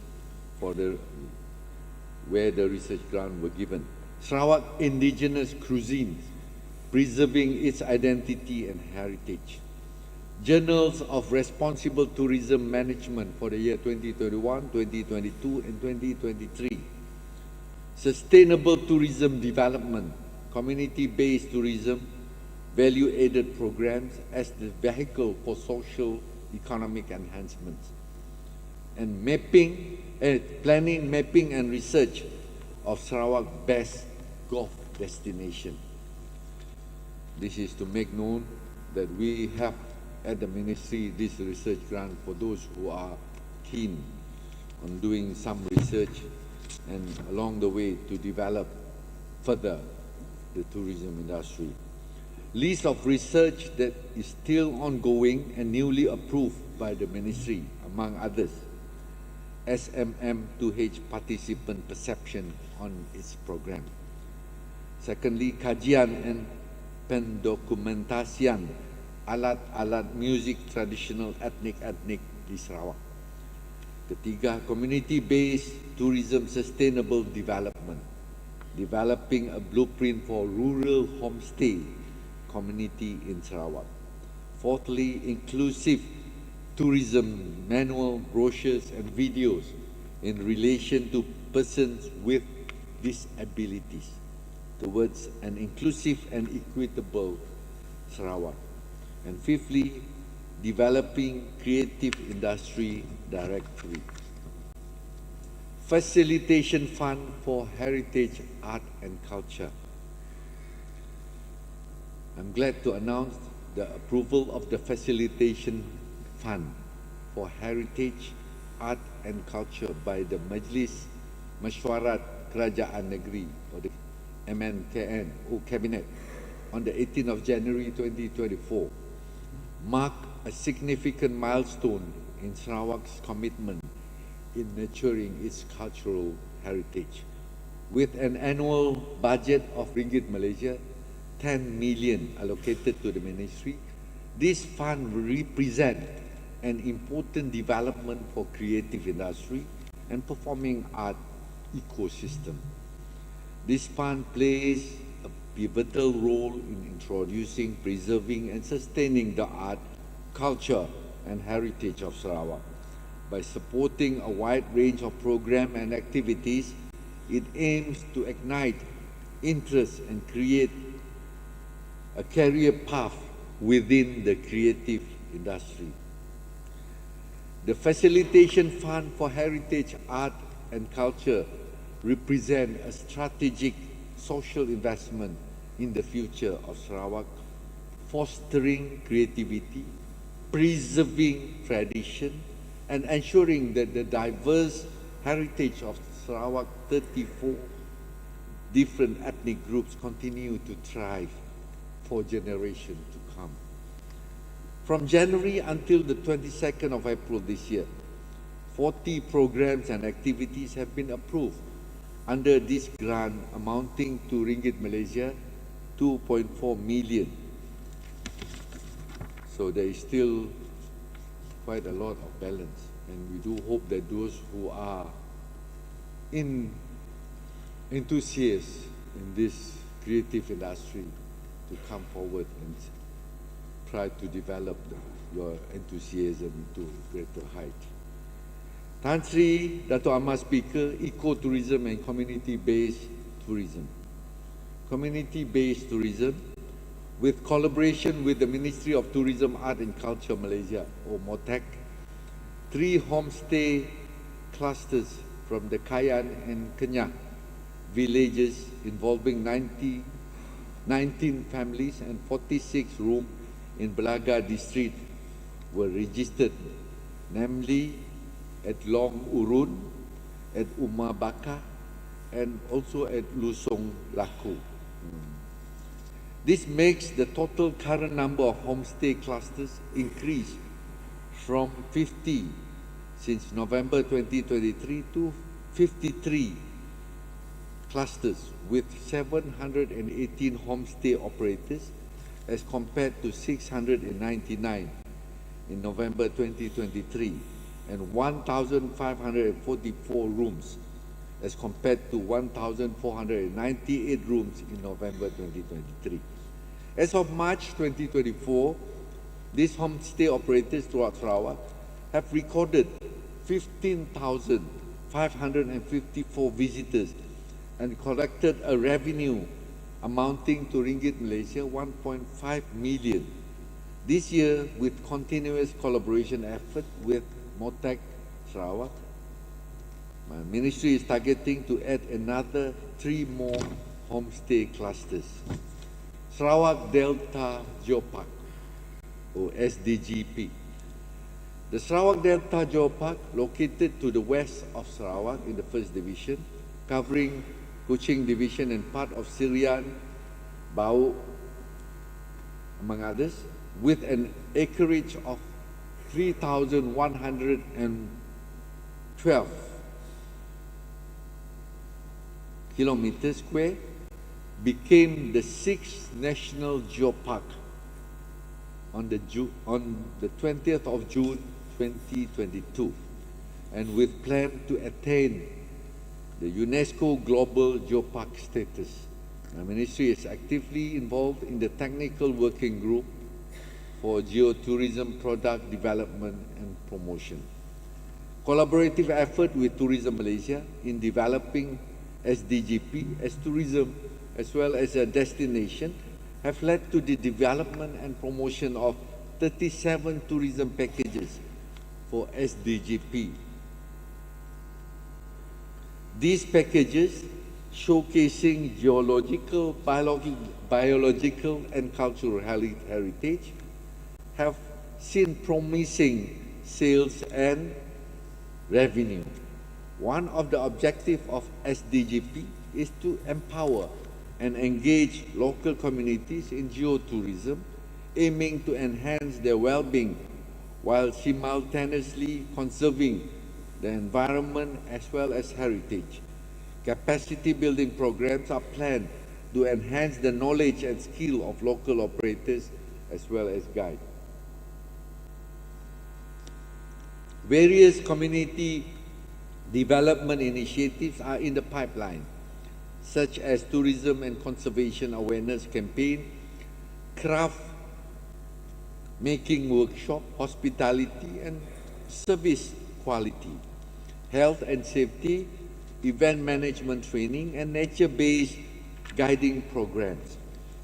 where the research grant were given. Sarawak indigenous cuisines, preserving its identity and heritage. Journals of Responsible Tourism Management for the year 2021, 2022, and 2023. Sustainable tourism development, community-based tourism, value-added programs as the vehicle for social economic enhancements. And planning, mapping, and research of Sarawak best golf destination. This is to make known that we have at the ministry this research grant for those who are keen on doing some research and along the way to develop further the tourism industry. List of research that is still ongoing and newly approved by the ministry, among others. SMM2H participant perception on its program. Secondly, kajian and pendokumentasian alat-alat music tradisional etnik di Sarawak. Ketiga, community-based tourism sustainable development, developing a blueprint for rural homestay community in Sarawak. Fourthly, inclusive tourism manual, brochures and videos in relation to persons with disabilities towards an inclusive and equitable Sarawak. And fifthly, developing creative industry directory. Facilitation fund for heritage, art and culture. I'm glad to announce the approval of the facilitation fund for heritage, art and culture by the MESYUARAT Kerajaan Negeri, or the MNKN, or Cabinet, on the 18th of January 2024, mark a significant milestone in Sarawak's commitment in nurturing its cultural heritage. With an annual budget of ringgit Malaysia 10 million allocated to the ministry, this fund will represent an important development for creative industry and performing art ecosystem. This fund plays a pivotal role in introducing, preserving and sustaining the art, culture and heritage of Sarawak. By supporting a wide range of programs and activities, it aims to ignite interest and create a career path within the creative industry. The Facilitation Fund for Heritage, Art and Culture represent a strategic social investment in the future of Sarawak, fostering creativity, preserving tradition, and ensuring that the diverse heritage of Sarawak 34 different ethnic groups continue to thrive for generations to come. From January until the 22nd of April this year, 40 programs and activities have been approved under this grant amounting to Ringgit Malaysia 2.4 million. So there is still quite a lot of balance, and we do hope that those who are enthusiasts in this creative industry to come forward and try to develop your enthusiasm to greater height. Tan Sri Dato' Amar Speaker, Eco-Tourism and Community-Based Tourism. Community-based tourism, with collaboration with the Ministry of Tourism, Art and Culture Malaysia, or MOTAC, 3 homestay clusters from the Kayan and Kenyah villages involving 19 families and 46 rooms in Belaga district were registered, namely at Long Urun, at Umar Baka, and also at Lusong Laku. This makes the total current number of homestay clusters increase from 50 since November 2023 to 53 clusters with 718 homestay operators as compared to 699 in November 2023 and 1,544 rooms as compared to 1,498 rooms in November 2023. As of March 2024, these homestay operators throughout Sarawak have recorded 15,554 visitors and collected a revenue amounting to Ringgit Malaysia 1.5 million. This year, with continuous collaboration effort with MOTAC Sarawak, my ministry is targeting to add another 3 more homestay clusters. Sarawak Delta Geopark, or SDGP. The Sarawak Delta Geopark, located to the west of Sarawak in the 1st Division, covering Kuching Division and part of Siaran, Bau, among others, with an acreage of 3,112 kilometers square, became the 6th national geopark on the 20th of June 2022, and with plan to attain the UNESCO Global Geopark status. The Ministry is actively involved in the Technical Working Group for Geotourism Product Development and Promotion. Collaborative effort with Tourism Malaysia in developing SDGP as tourism as well as a destination have led to the development and promotion of 37 tourism packages for SDGP. These packages, showcasing geological, biological and cultural heritage, have seen promising sales and revenue. One of the objectives of SDGP is to empower and engage local communities in geotourism, aiming to enhance their well-being while simultaneously conserving the environment as well as heritage. Capacity building programs are planned to enhance the knowledge and skill of local operators as well as guides. Various community development initiatives are in the pipeline, such as tourism and conservation awareness campaign, craft making workshop, hospitality and service quality, health and safety, event management training and nature-based guiding programs.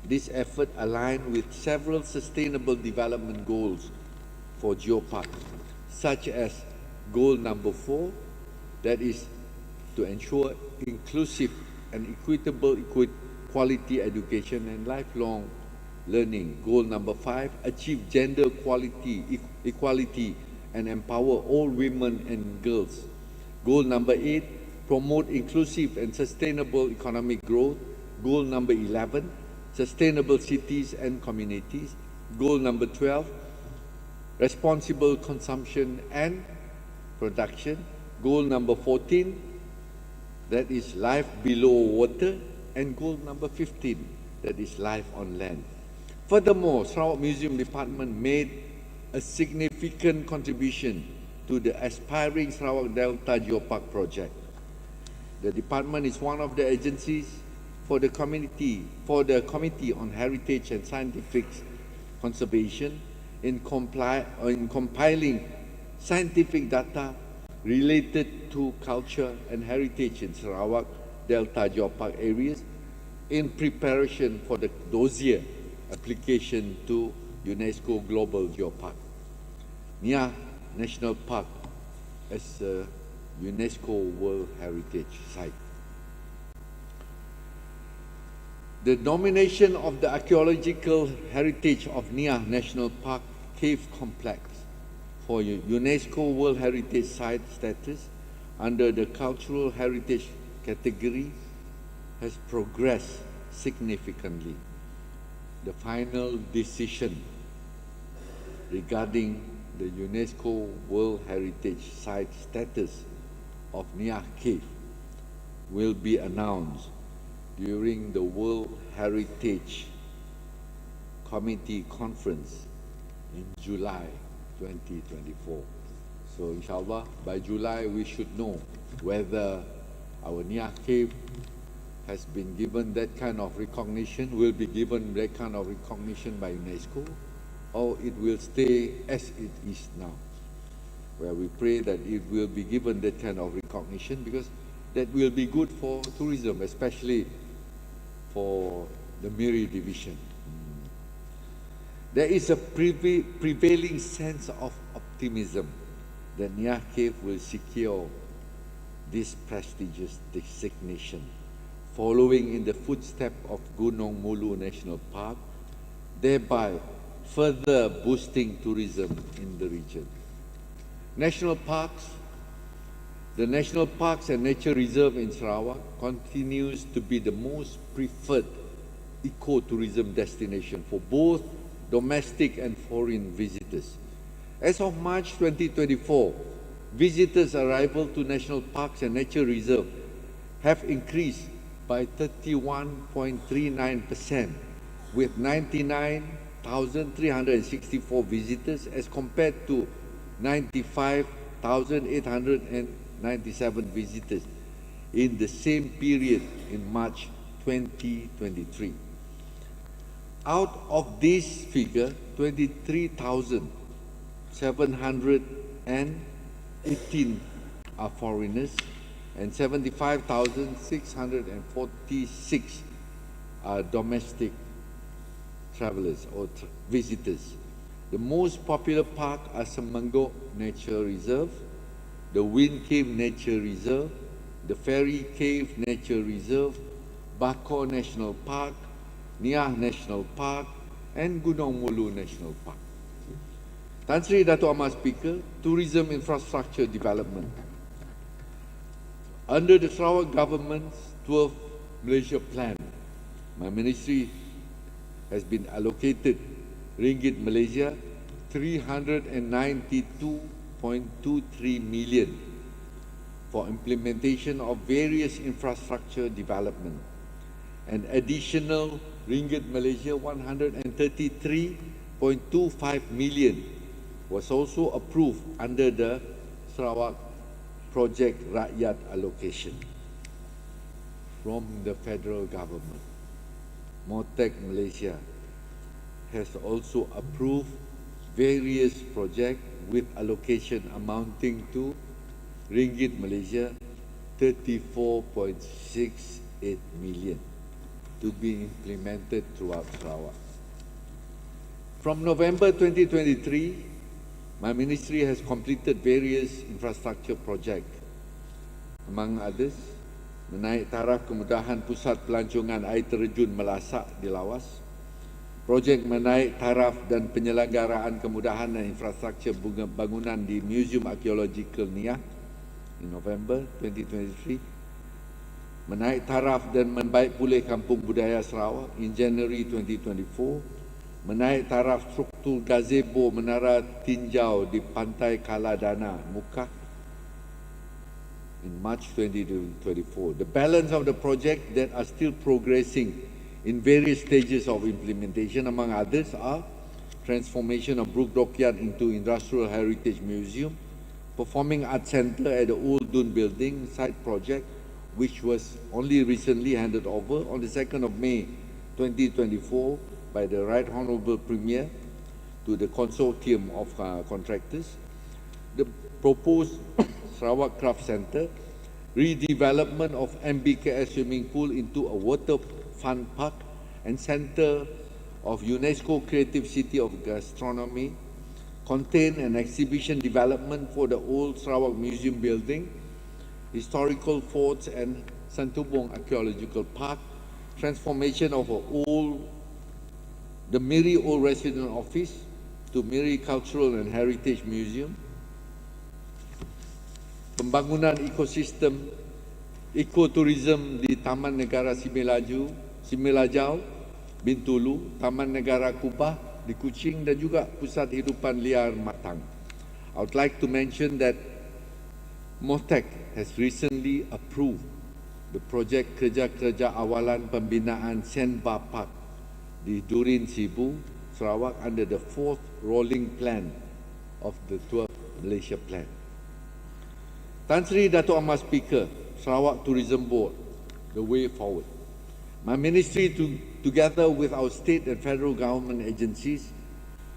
This effort aligned with several sustainable development goals for geopark, such as goal number 4, that is to ensure inclusive and equitable quality education and lifelong learning. Goal number 5, achieve gender equality and empower all women and girls. Goal number 8, promote inclusive and sustainable economic growth. Goal number 11, sustainable cities and communities. Goal number 12, responsible consumption and production. Goal number 14, that is life below water. And goal number 15, that is life on land. Furthermore, Sarawak Museum Department made a significant contribution to the aspiring Sarawak Delta Geopark project. The department is one of the agencies for the Committee on Heritage and Scientific Conservation in compiling scientific data related to culture and heritage in Sarawak Delta Geopark areas in preparation for the dossier application to UNESCO Global Geopark. Niah National Park as a UNESCO World Heritage Site. The nomination of the archaeological heritage of Niah National Park Cave Complex for UNESCO World Heritage Site status under the Cultural Heritage category has progressed significantly. The final decision regarding the UNESCO World Heritage Site status of Niah Cave will be announced during the World Heritage Committee Conference in July 2024. So inshallah, by July we should know whether our Niah Cave has been given that kind of recognition, will be given that kind of recognition by UNESCO, or it will stay as it is now, where we pray that it will be given that kind of recognition, because that will be good for tourism, especially for the Miri division. There is a prevailing sense of optimism that Niah Cave will secure this prestigious designation, following in the footsteps of Gunung Mulu National Park, thereby further boosting tourism in the region. National parks, the National Parks and Nature Reserve in Sarawak continues to be the most preferred ecotourism destination for both domestic and foreign visitors. As of March 2024, visitors' arrival to National Parks and Nature Reserve have increased by 31.39%, with 99,364 visitors as compared to 95,897 visitors in the same period in March 2023. Out of this figure, 23,718 are foreigners and 75,646 are domestic travelers or visitors. The most popular park are Semenggok Nature Reserve, the Wind Cave Nature Reserve, the Fairy Cave Nature Reserve, Bakor National Park, Niah National Park, and Gunung Mulu National Park. Tan Sri Dato' Amar Speaker, Tourism Infrastructure Development. Under the Sarawak Government's 12th Malaysia Plan, my ministry has been allocated Ringgit Malaysia 392.23 million for implementation of various infrastructure development. An additional Ringgit Malaysia 133.25 million was also approved under the Sarawak Project Rakyat allocation from the federal government. MOTEC Malaysia has also approved various projects with allocation amounting to Ringgit Malaysia 34.68 million. to be implemented throughout Sarawak. From November 2023, my ministry has completed various infrastructure projects, among others, menaik taraf kemudahan pusat pelancongan air terjun Melasak di Lawas, projek menaik taraf dan penyelenggaraan kemudahan dan infrastruktur bangunan di Museum Archaeological Niah in November 2023, menaik taraf dan membaik pulih kampung budaya Sarawak in January 2024, menaik taraf struktur gazebo menara tinjau di Pantai Kaladana, Mukah in March 2024. The balance of the project that are still progressing in various stages of implementation, among others, are transformation of Brook Dockyard into Industrial Heritage Museum, Performing Arts Centre at the Old Dun Building site project, which was only recently handed over on the 2nd of May 2024 by the Right Honourable Premier to the consortium of contractors. The proposed Sarawak Craft Centre, redevelopment of MBKS swimming pool into a water fun park and centre of UNESCO Creative City of Gastronomy, contain an exhibition development for the old Sarawak Museum building, historical forts and Santubong Archaeological Park, transformation of the Miri Old Resident Office to Miri Cultural and Heritage Museum, pembangunan ekosistem ekoturism di Taman Negara Similajau, Bintulu, Taman Negara Kubah di Kuching dan juga Pusat Hidupan Liar Matang. I would like to mention that MOTEC has recently approved the project kerja-kerja awalan pembinaan Sandbar Park di Durin Sibu, Sarawak under the 4th rolling plan of the Tour Malaysia Plan. Tan Sri Dato' Amar Speaker, Sarawak Tourism Board, the way forward. My ministry, together with our state and federal government agencies,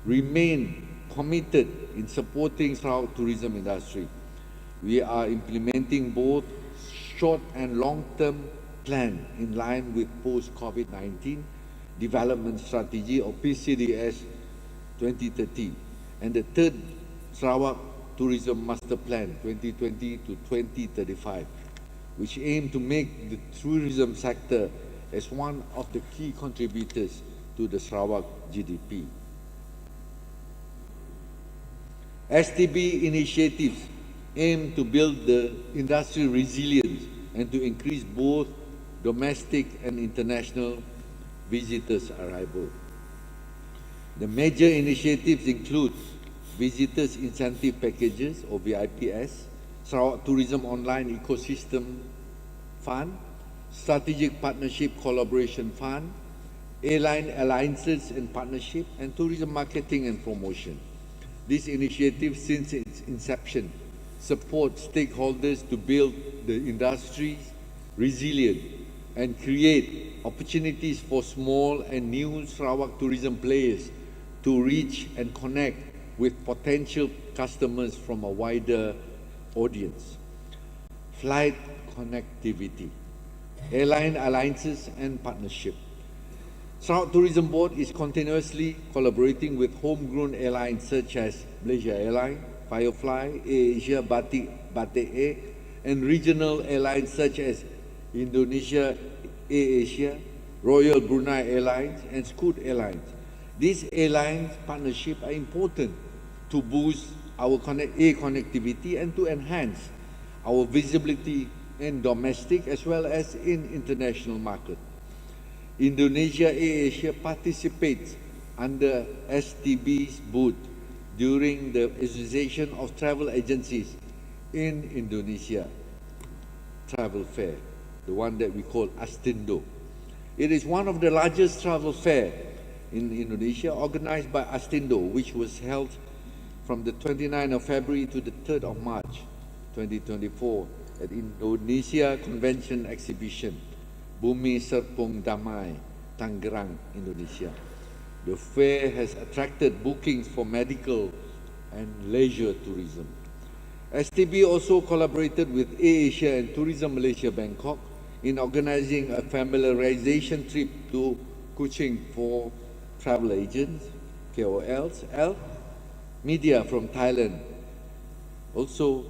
remain committed in supporting Sarawak tourism industry. We are implementing both short and long-term plan in line with post-COVID-19 development strategy or PCDS 2030 and the third Sarawak Tourism Master Plan 2020 to 2035, which aim to make the tourism sector as one of the key contributors to the Sarawak GDP. STB initiatives aim to build the industry resilience and to increase both domestic and international visitors' arrival. The major initiatives include Visitors Incentive Packages or VIPS, Sarawak Tourism Online Ecosystem Fund, Strategic Partnership Collaboration Fund, Airline Alliances and Partnership, and Tourism Marketing and Promotion. This initiative, since its inception, supports stakeholders to build the industry's resilient and create opportunities for small and new Sarawak tourism players to reach and connect with potential customers from a wider audience. Flight connectivity, airline alliances and partnership. Sarawak Tourism Board is continuously collaborating with homegrown airlines such as Malaysia Airlines, Firefly, AirAsia, Batik Air, and regional airlines such as Indonesia AirAsia, Royal Brunei Airlines, and Scoot Airlines. These airlines partnerships are important to boost our air connectivity and to enhance our visibility in domestic as well as in international market. Indonesia AirAsia participates under STB's booth during the Association of Travel Agencies in Indonesia Travel Fair, the one that we call Astindo. It is one of the largest travel fair in Indonesia, organized by Astindo, which was held from the 29th of February to the 3rd of March 2024 at Indonesia Convention Exhibition, Bumi Serpong Damai, Tangerang, Indonesia. The fair has attracted bookings for medical and leisure tourism. STB also collaborated with AirAsia and Tourism Malaysia Bangkok in organizing a familiarization trip to Kuching for travel agents, KOLs, media from Thailand, also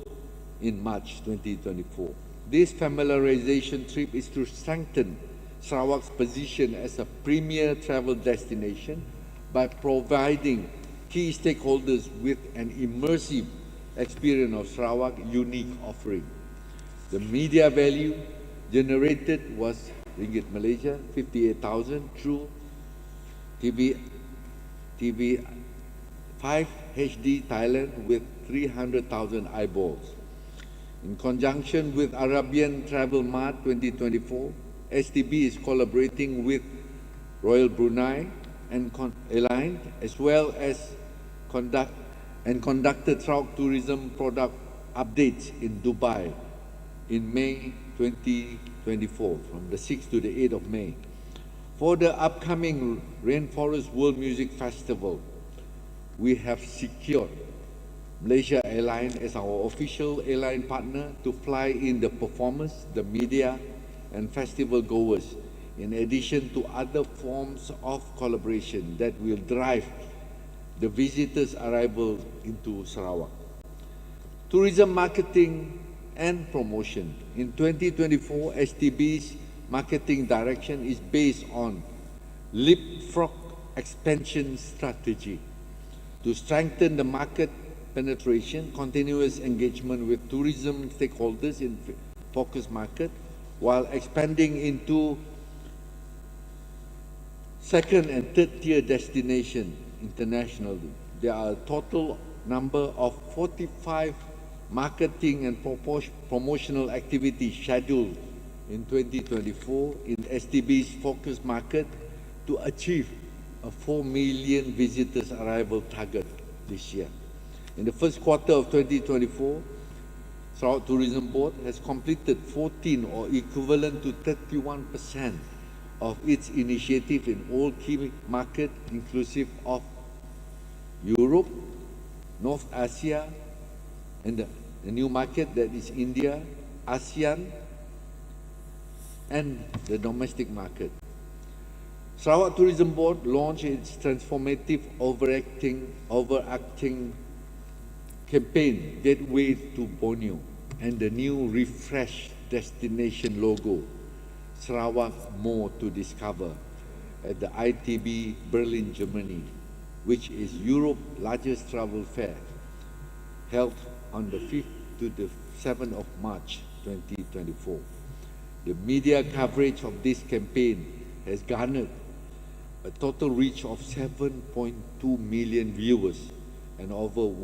in March 2024. This familiarization trip is to strengthen Sarawak's position as a premier travel destination by providing key stakeholders with an immersive experience of Sarawak's unique offering. The media value generated was Ringgit Malaysia 58,000 through TV 5 HD Thailand with 300,000 eyeballs. In conjunction with Arabian Travel Mart 2024, STB is collaborating with Royal Brunei and Airline as well as conducted Sarawak tourism product updates in Dubai in May 2024 from the 6th to the 8th of May. For the upcoming Rainforest World Music Festival, we have secured Malaysia Airlines as our official airline partner to fly in the performers, the media, and festival goers, in addition to other forms of collaboration that will drive the visitors' arrival into Sarawak. Tourism marketing and promotion. In 2024, STB's marketing direction is based on leapfrog expansion strategy to strengthen the market penetration, continuous engagement with tourism stakeholders in focus market, while expanding into second and third tier destination internationally. There are a total number of 45 marketing and promotional activities scheduled in 2024 in STB's focus market to achieve a 4 million visitors arrival target this year. In the first quarter of 2024, Sarawak Tourism Board has completed 14 or equivalent to 31% of its initiative in all key markets inclusive of Europe, North Asia, and the new market that is India, ASEAN, and the domestic market. Sarawak Tourism Board launched its transformative overarching campaign, Gateway to Borneo, and the new refreshed destination logo, Sarawak More to Discover, at the ITB Berlin, Germany, which is Europe's largest travel fair, held on the 5th to the 7th of March 2024. The media coverage of this campaign has garnered a total reach of 7.2 million viewers and over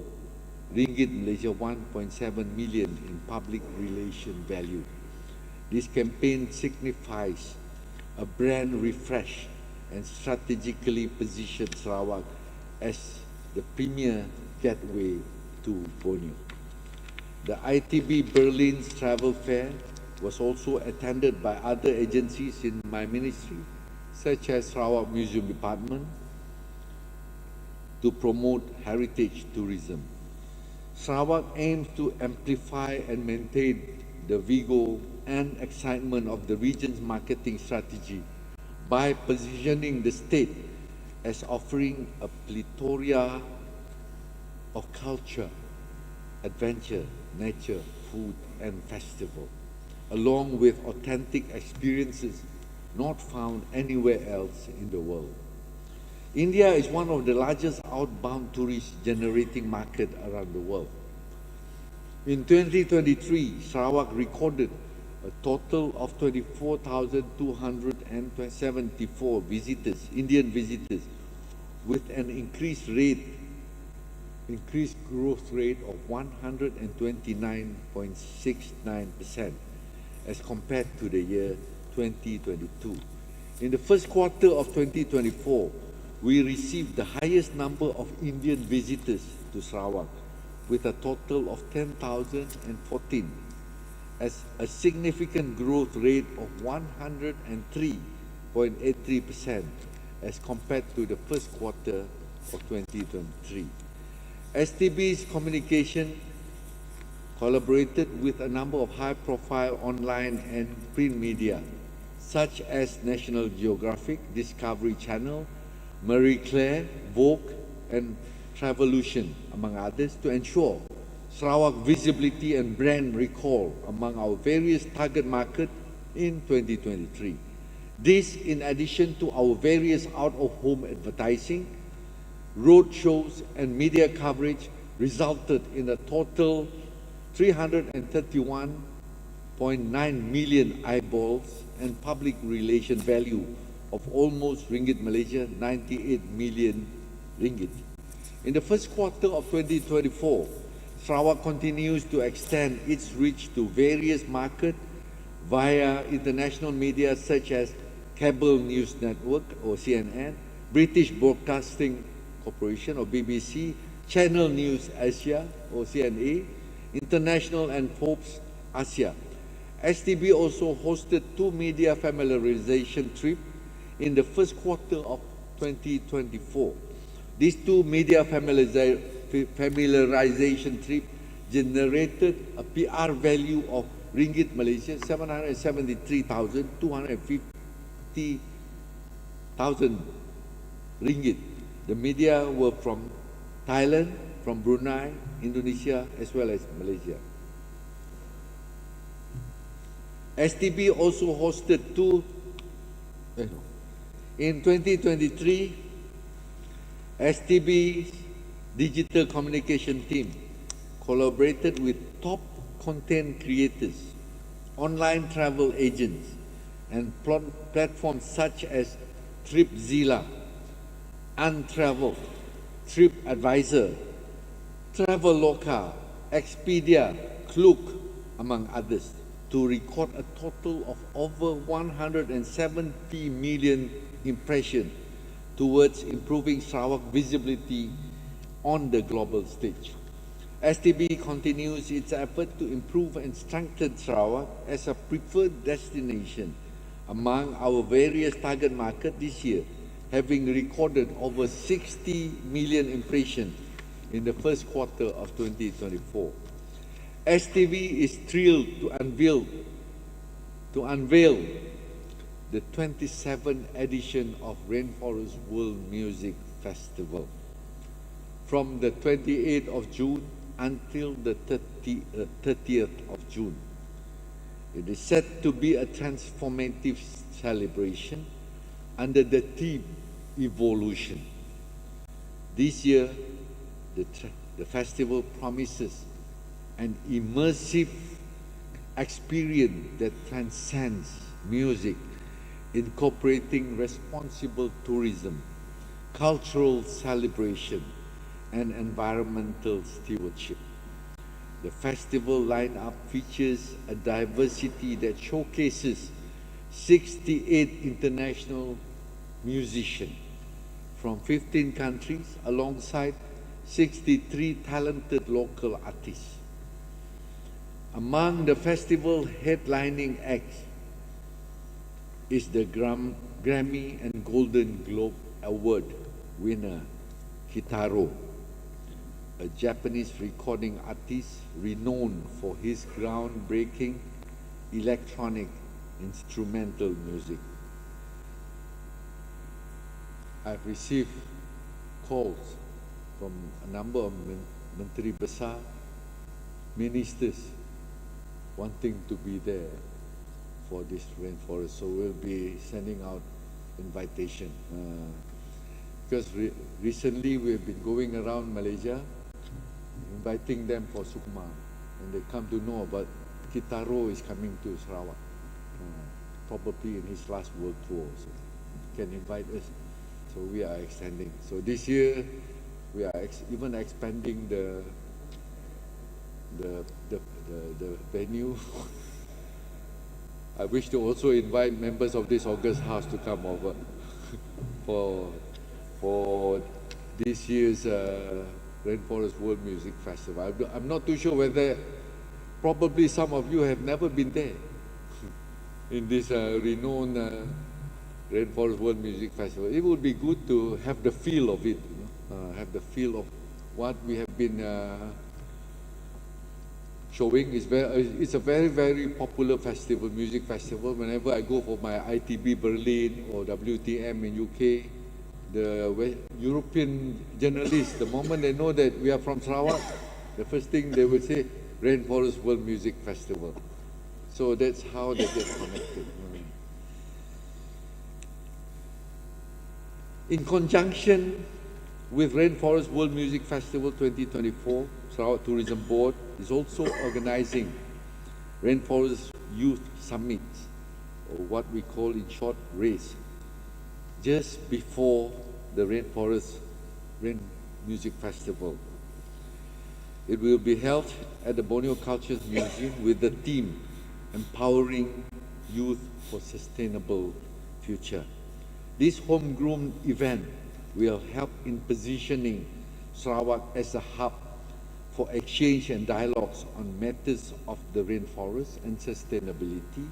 Ringgit Malaysia 1.7 million in public relation value. This campaign signifies a brand refresh and strategically positions Sarawak as the premier gateway to Borneo. The ITB Berlin's travel fair was also attended by other agencies in my ministry, such as Sarawak Museum Department, to promote heritage tourism. Sarawak aims to amplify and maintain the vigor and excitement of the region's marketing strategy by positioning the state as offering a plethora of culture, adventure, nature, food, and festival, along with authentic experiences not found anywhere else in the world. India is one of the largest outbound tourist generating markets around the world. In 2023, Sarawak recorded a total of 24,274 visitors, Indian visitors, with an increased growth rate of 129.69% as compared to the year 2022. In the first quarter of 2024, we received the highest number of Indian visitors to Sarawak, with a total of 10,014, as a significant growth rate of 103.83% as compared to the first quarter of 2023. STB's collaborated with a number of high-profile online and print media, such as National Geographic, Discovery Channel, Marie Claire, Vogue, and Travolution, among others, to ensure Sarawak visibility and brand recall among our various target market in 2023. This, in addition to our various out-of-home advertising, road shows, and media coverage, resulted in a total 331.9 million eyeballs and public relation value of almost ringgit Malaysia 98 million ringgit. In the first quarter of 2024, Sarawak continues to extend its reach to various markets via international media such as Cable News Network or CNN, British Broadcasting Corporation or BBC, Channel News Asia or CNA, International and Forbes Asia. STB also hosted 2 media familiarization trips in the first quarter of 2024. These 2 media familiarization trips generated a PR value of ringgit Malaysia 773,250,000 ringgit. The media were from Thailand, from Brunei, Indonesia, as well as Malaysia. STB also hosted in 2023, STB's digital communication team collaborated with top content creators, online travel agents, and platforms such as TripZilla, Untravel, TripAdvisor, Traveloka, Expedia, Klook, among others, to record a total of over 170 million impressions towards improving Sarawak visibility on the global stage. STB continues its effort to improve and strengthen Sarawak as a preferred destination among our various target markets this year, having recorded over 60 million impressions in the first quarter of 2024. STB is thrilled to unveil the 27th edition of Rainforest World Music Festival from the 28th of June until the 30th of June. It is set to be a transformative celebration under the theme Evolution. This year, the festival promises an immersive experience that transcends music, incorporating responsible tourism, cultural celebration, and environmental stewardship. The festival lineup features a diversity that showcases 68 international musicians from 15 countries alongside 63 talented local artists. Among the festival headlining acts is the Grammy and Golden Globe Award winner Kitaro, a Japanese recording artist renowned for his groundbreaking electronic instrumental music. I've received calls from a number of Menteri Besar, ministers wanting to be there for this rainforest. So we'll be sending out invitation. Because recently we've been going around Malaysia, inviting them for Sukma, and they come to know about Kitaro is coming to Sarawak, probably in his last world tour. So he can invite us. So we are extending. So this year we are even expanding the venue. I wish to also invite members of this August House to come over for this year's Rainforest World Music Festival. I'm not too sure whether, probably some of you have never been there in this renowned Rainforest World Music Festival. It would be good to have the feel of it, have the feel of what we have been showing. It's a very, very popular festival, music festival. Whenever I go for my ITB Berlin or WTM in UK, the European journalists, the moment they know that we are from Sarawak, the first thing they will say, Rainforest World Music Festival. So that's how they get connected. In conjunction with Rainforest World Music Festival 2024, Sarawak Tourism Board is also organizing Rainforest Youth Summit, or what we call in short RACE, just before the Rainforest Rain Music Festival. It will be held at the Borneo Cultures Museum with the theme Empowering Youth for Sustainable Future. This homegrown event will help in positioning Sarawak as a hub for exchange and dialogues on matters of the rainforest and sustainability,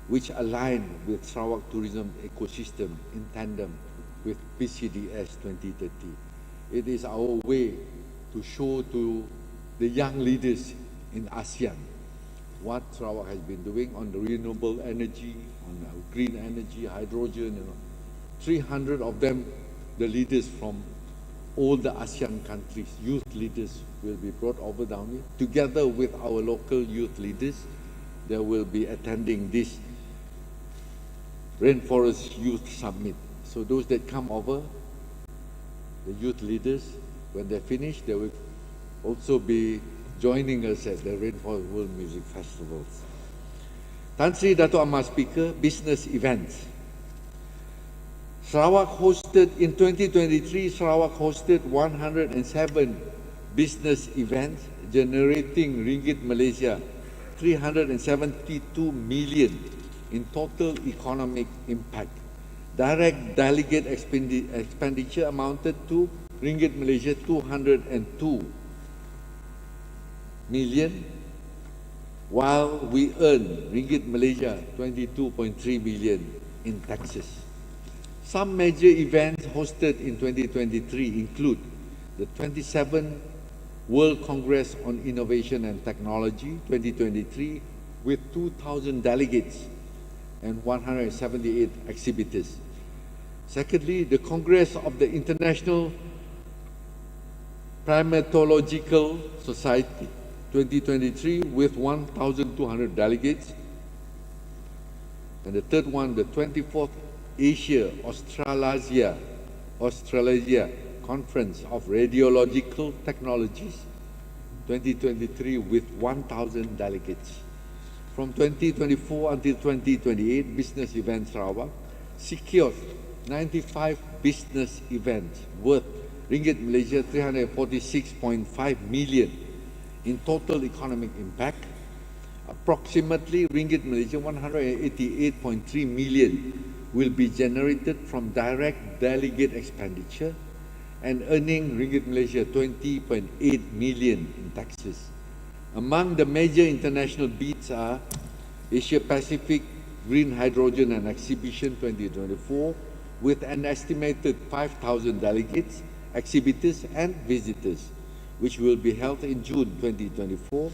which align with Sarawak tourism ecosystem in tandem with PCDS 2030. It is our way to show to the young leaders in ASEAN what Sarawak has been doing on the renewable energy, on green energy, hydrogen, 300 of them, the leaders from all the ASEAN countries, youth leaders will be brought over down here. Together with our local youth leaders, they will be attending this Rainforest Youth Summit. So those that come over, the youth leaders, when they finish, they will also be joining us at the Rainforest World Music Festivals. Tan Sri Dato' Amar Speaker, business events. Sarawak hosted, in 2023, Sarawak hosted 107 business events, generating Ringgit Malaysia 372 million in total economic impact. Direct delegate expenditure amounted to Ringgit Malaysia 202 million, while we earned Ringgit Malaysia 22.3 million in taxes. Some major events hosted in 2023 include the 27th World Congress on Innovation and Technology 2023 with 2,000 delegates and 178 exhibitors. Secondly, the Congress of the International Primatological Society 2023 with 1,200 delegates. And the third one, the 24th Asia Australasia Conference of Radiological Technologies 2023 with 1,000 delegates. From 2024 until 2028, Business Events Sarawak secured 95 business events worth Ringgit Malaysia 346.5 million in total economic impact. Approximately Ringgit Malaysia 188.3 million will be generated from direct delegate expenditure and earning Ringgit Malaysia 20.8 million in taxes. Among the major international bids are Asia Pacific Green Hydrogen and Exhibition 2024 with an estimated 5,000 delegates, exhibitors and visitors, which will be held in June 2024.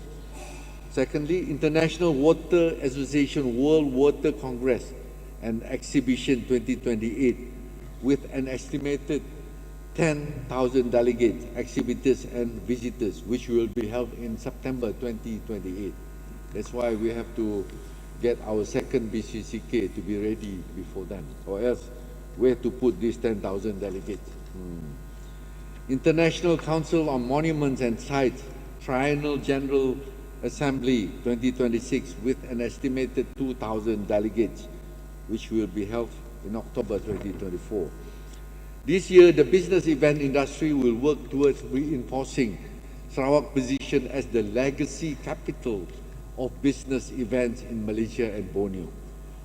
Secondly, International Water Association World Water Congress and Exhibition 2028 with an estimated 10,000 delegates, exhibitors and visitors, which will be held in September 2028. That's why we have to get our second BCCK to be ready before then, or else where to put these 10,000 delegates. International Council on Monuments and Sites Triennial General Assembly 2026 with an estimated 2,000 delegates, which will be held in October 2024. This year, the business event industry will work towards reinforcing Sarawak's position as the legacy capital of business events in Malaysia and Borneo.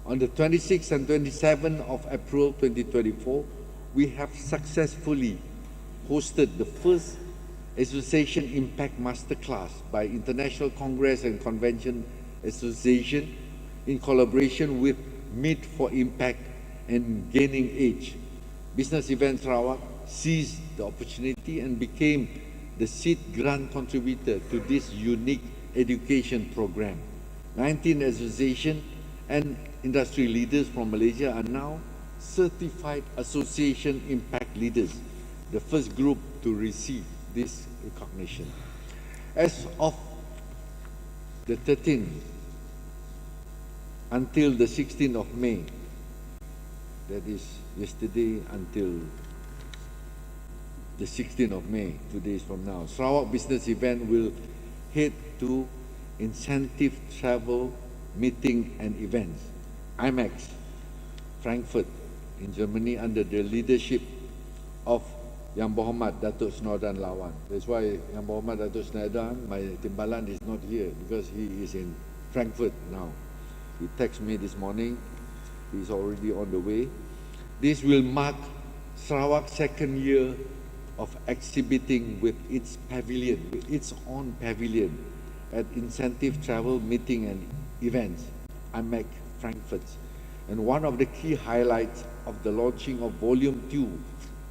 On the 26th and 27th of April 2024, we have successfully hosted the first Association Impact Masterclass by International Congress and Convention Association in collaboration with Meet for Impact and Gaining Age. Business Events Sarawak seized the opportunity and became the seed grant contributor to this unique education program. 19 association and industry leaders from Malaysia are now certified association impact leaders, the first group to receive this recognition. As of the 13th until the 16th of May, that is yesterday until the 16th of May, 2 days from now, Sarawak Business Event will head to Incentive Travel Meeting and Events, IMEX, Frankfurt in Germany, under the leadership of Yang Berhormat Datuk Snodan Lawan. That's why Yang Berhormat Datuk Snodan, my timbalan, is not here because he is in Frankfurt now. He texted me this morning. He's already on the way. This will mark Sarawak's second year of exhibiting with its pavilion, with its own pavilion at Incentive Travel Meeting and Events, IMEC Frankfurt. And one of the key highlights of the launching of Volume 2,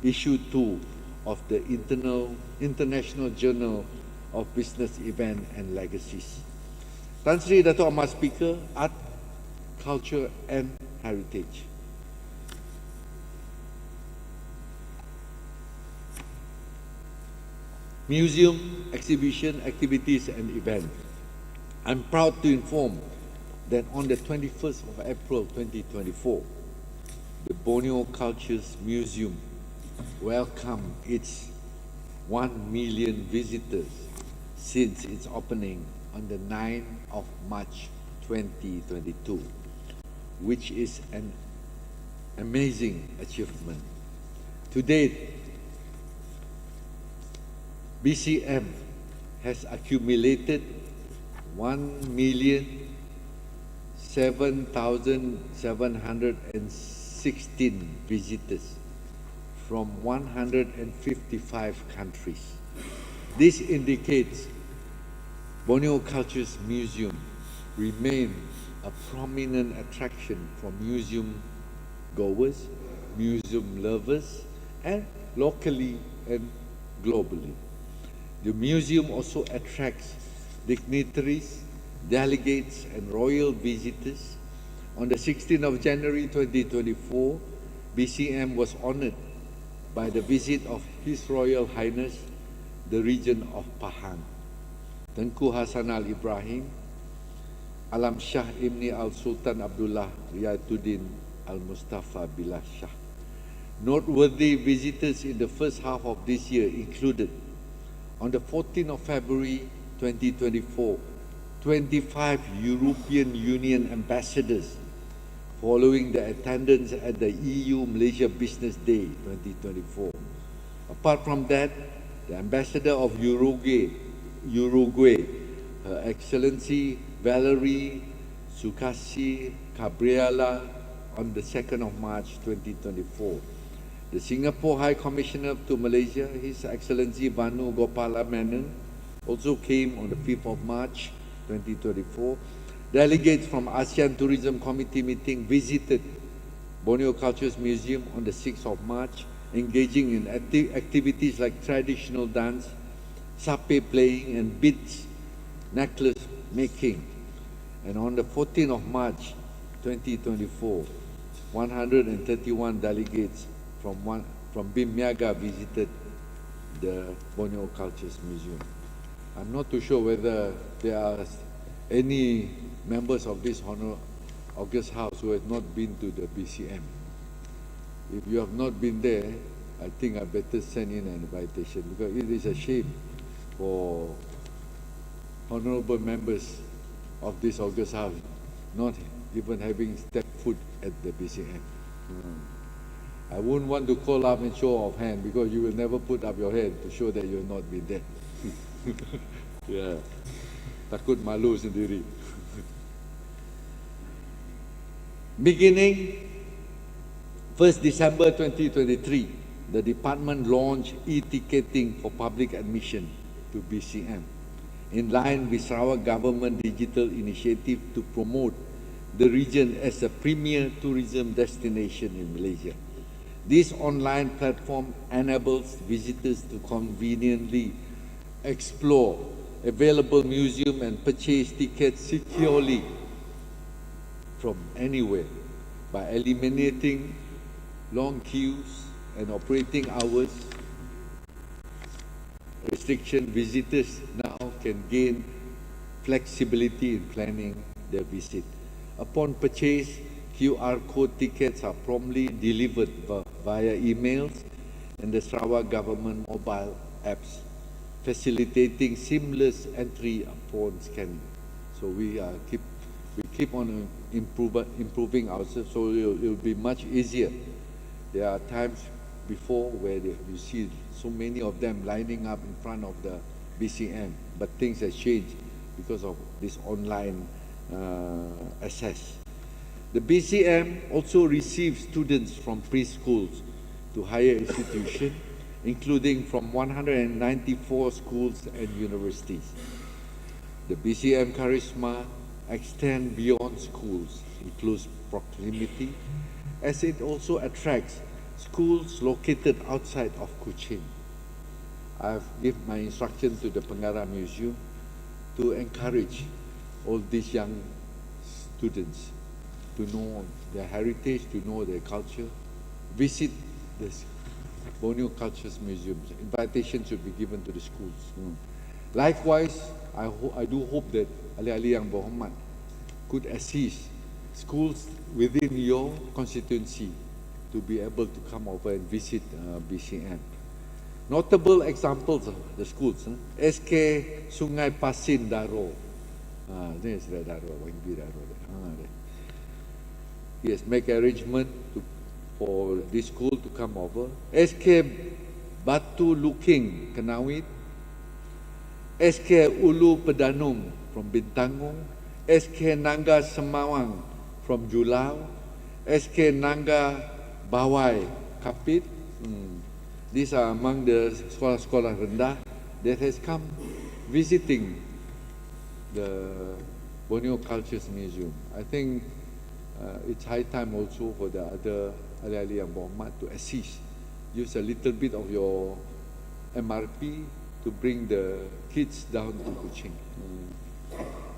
Issue 2 of the International Journal of Business Event and Legacies. Tan Sri Dato' Ahmad Speaker, Art, Culture and Heritage. Museum, exhibition, activities and events. I'm proud to inform that on the 21st of April 2024, the Borneo Cultures Museum welcomed its 1 million visitors since its opening on the 9th of March 2022, which is an amazing achievement. To date, BCM has accumulated 1,007,716 visitors from 155 countries. This indicates Borneo Cultures Museum remain a prominent attraction for museum goers, museum lovers, and locally and globally. The museum also attracts dignitaries, delegates, and royal visitors. On the 16th of January 2024, BCM was honored by the visit of His Royal Highness, the Regent of Pahang, Tengku Hassan Al Ibrahim, Alam Shah Ibni Al Sultan Abdullah Riyatuddin Al Mustafa Billah Shah. Noteworthy visitors in the first half of this year included, on the 14th of February 2024, 25 European Union ambassadors following the attendance at the EU Malaysia Business Day 2024. Apart from that, the Ambassador of Uruguay, Her Excellency Valerie Sukasi Cabriela, on the 2nd of March 2024. The Singapore High Commissioner to Malaysia, His Excellency Vanu Gopala Menon, also came on the 5th of March 2024. Delegates from ASEAN Tourism Committee meeting visited Borneo Cultures Museum on the 6th of March, engaging in activities like traditional dance, sape playing, and beads necklace making. And on the 14th of March 2024, 131 delegates from BIM Niaga visited the Borneo Cultures Museum. I'm not too sure whether there are any members of this Honor August House who have not been to the BCM. If you have not been there, I think I better send in an invitation, because it is a shame for honorable members of this August House not even having stepped foot at the BCM. I wouldn't want to call up and show of hand, because you will never put up your hand to show that you have not been there. Yeah. Takut malu sendiri. Beginning 1st December 2023, the department launched e-ticketing for public admission to BCM, in line with Sarawak government digital initiative to promote the region as a premier tourism destination in Malaysia. This online platform enables visitors to conveniently explore available museum and purchase tickets securely from anywhere by eliminating long queues and operating hours restriction. Visitors now can gain flexibility in planning their visit. Upon purchase, QR code tickets are promptly delivered via emails and the Sarawak government mobile apps, facilitating seamless entry upon scanning. So we keep on improving ourselves, so it will be much easier. There are times before where you see so many of them lining up in front of the BCM, but things have changed because of this online access. The BCM also receives students from preschools to higher institutions, including from 194 schools and universities. The BCM charisma extends beyond schools in close proximity, as it also attracts schools located outside of Kuching. I've given my instruction to the PENGGAL Museum to encourage all these young students to know their heritage, to know their culture, visit the Borneo Cultures Museums. Invitation should be given to the schools. Likewise, I do hope that ahli-ahli yang berhormat could assist schools within your constituency to be able to come over and visit BCM. Notable examples of the schools, SK Sungai Pasin Daro. This is the Daro, yes, make arrangement for this school to come over. SK Batu Luking, Kenawit. SK Ulu Pedanum from Bintangung. SK Nangga Semawang from Julau. SK Nangga Bawai Kapit. These are among the sekolah-sekolah rendah that has come visiting the Borneo Cultures Museum. I think it's high time also for the other ahli-ahli yang berhormat to assist. Use a little bit of your MRP to bring the kids down to Kuching.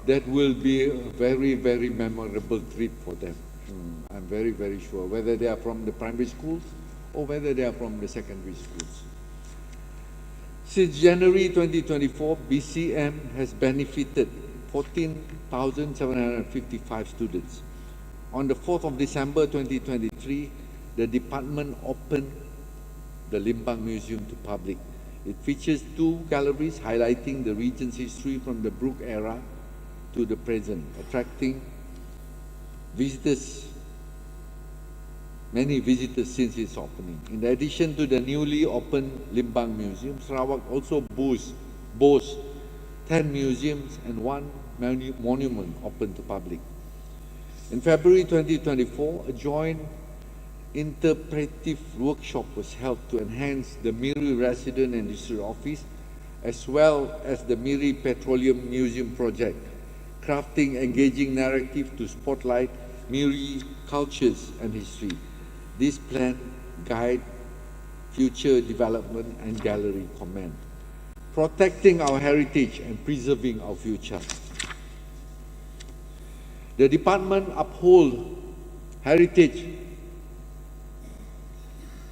That will be a very, very memorable trip for them. I'm very, very sure, whether they are from the primary schools or whether they are from the secondary schools. Since January 2024, BCM has benefited 14,755 students. On the 4th of December 2023, the department opened the Limbang Museum to public. It features 2 galleries highlighting the region's history from the Brook era to the present, attracting visitors, many visitors since its opening. In addition to the newly opened Limbang Museum, Sarawak also boasts 10 museums and 1 monument open to public. In February 2024, a joint interpretive workshop was held to enhance the Miri Resident and District Office as well as the Miri Petroleum Museum project, crafting engaging narrative to spotlight Miri cultures and history. This plan guide future development and gallery comment, protecting our heritage and preserving our future. The department upholds heritage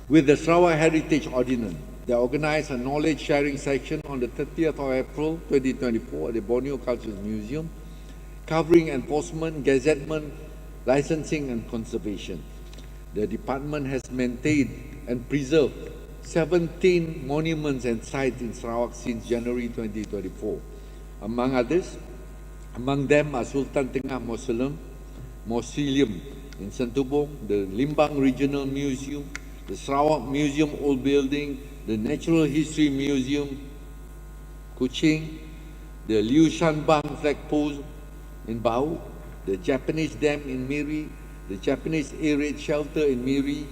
with the Sarawak Heritage Ordinance. They organized a knowledge sharing section on the 30th of April 2024 at the Borneo Cultures Museum, covering enforcement, gazettement, licensing and conservation. The department has maintained and preserved 17 monuments and sites in Sarawak since January 2024. Among others, among them are Sultan Tengah Mausoleum in Sentubong, the Limbang Regional Museum, the Sarawak Museum Old Building, the Natural History Museum, Kuching, the Liu Shan Bang Flag Post in Bau, the Japanese Dam in Miri, the Japanese Air Raid Shelter in Miri,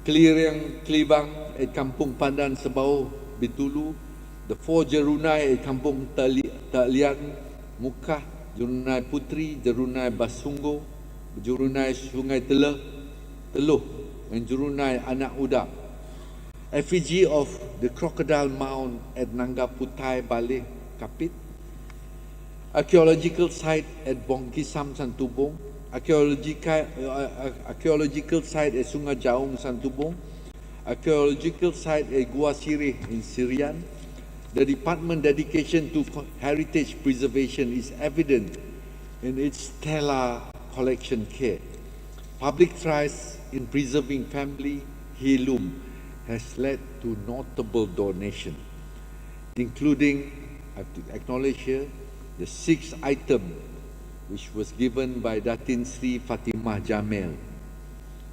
Klirang Klibang at Kampung Pandan Sebau, Bitulu, the 4 Jerunai at Kampung Talian, Mukah, Jerunai Putri, Jerunai Basungo, Jerunai Sungai Teluh, and Jerunai Anak Udang. Effigy of the crocodile mound at Nangga Putai Baleh Kapit, archaeological site at Bongkisam, Santubong, archaeological site at Sungai Jaung, Santubong, archaeological site at Gua Sirih in Siaran. The department dedication to heritage preservation is evident in its stellar collection care. Public trust in preserving family heirloom has led to notable donation, including, I have to acknowledge here, the 6th item which was given by Datin Sri Fatimah Jamil,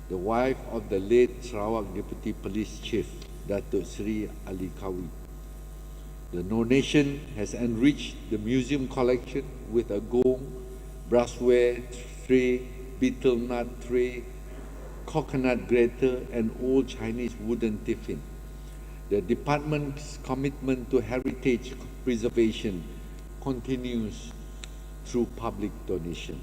the wife of the late Sarawak Deputy Police Chief, Datuk Sri Ali Kawi. The donation has enriched the museum collection with a gong, brassware tray, betel nut tray, coconut grater, and old Chinese wooden tiffin. The department's commitment to heritage preservation continues through public donation.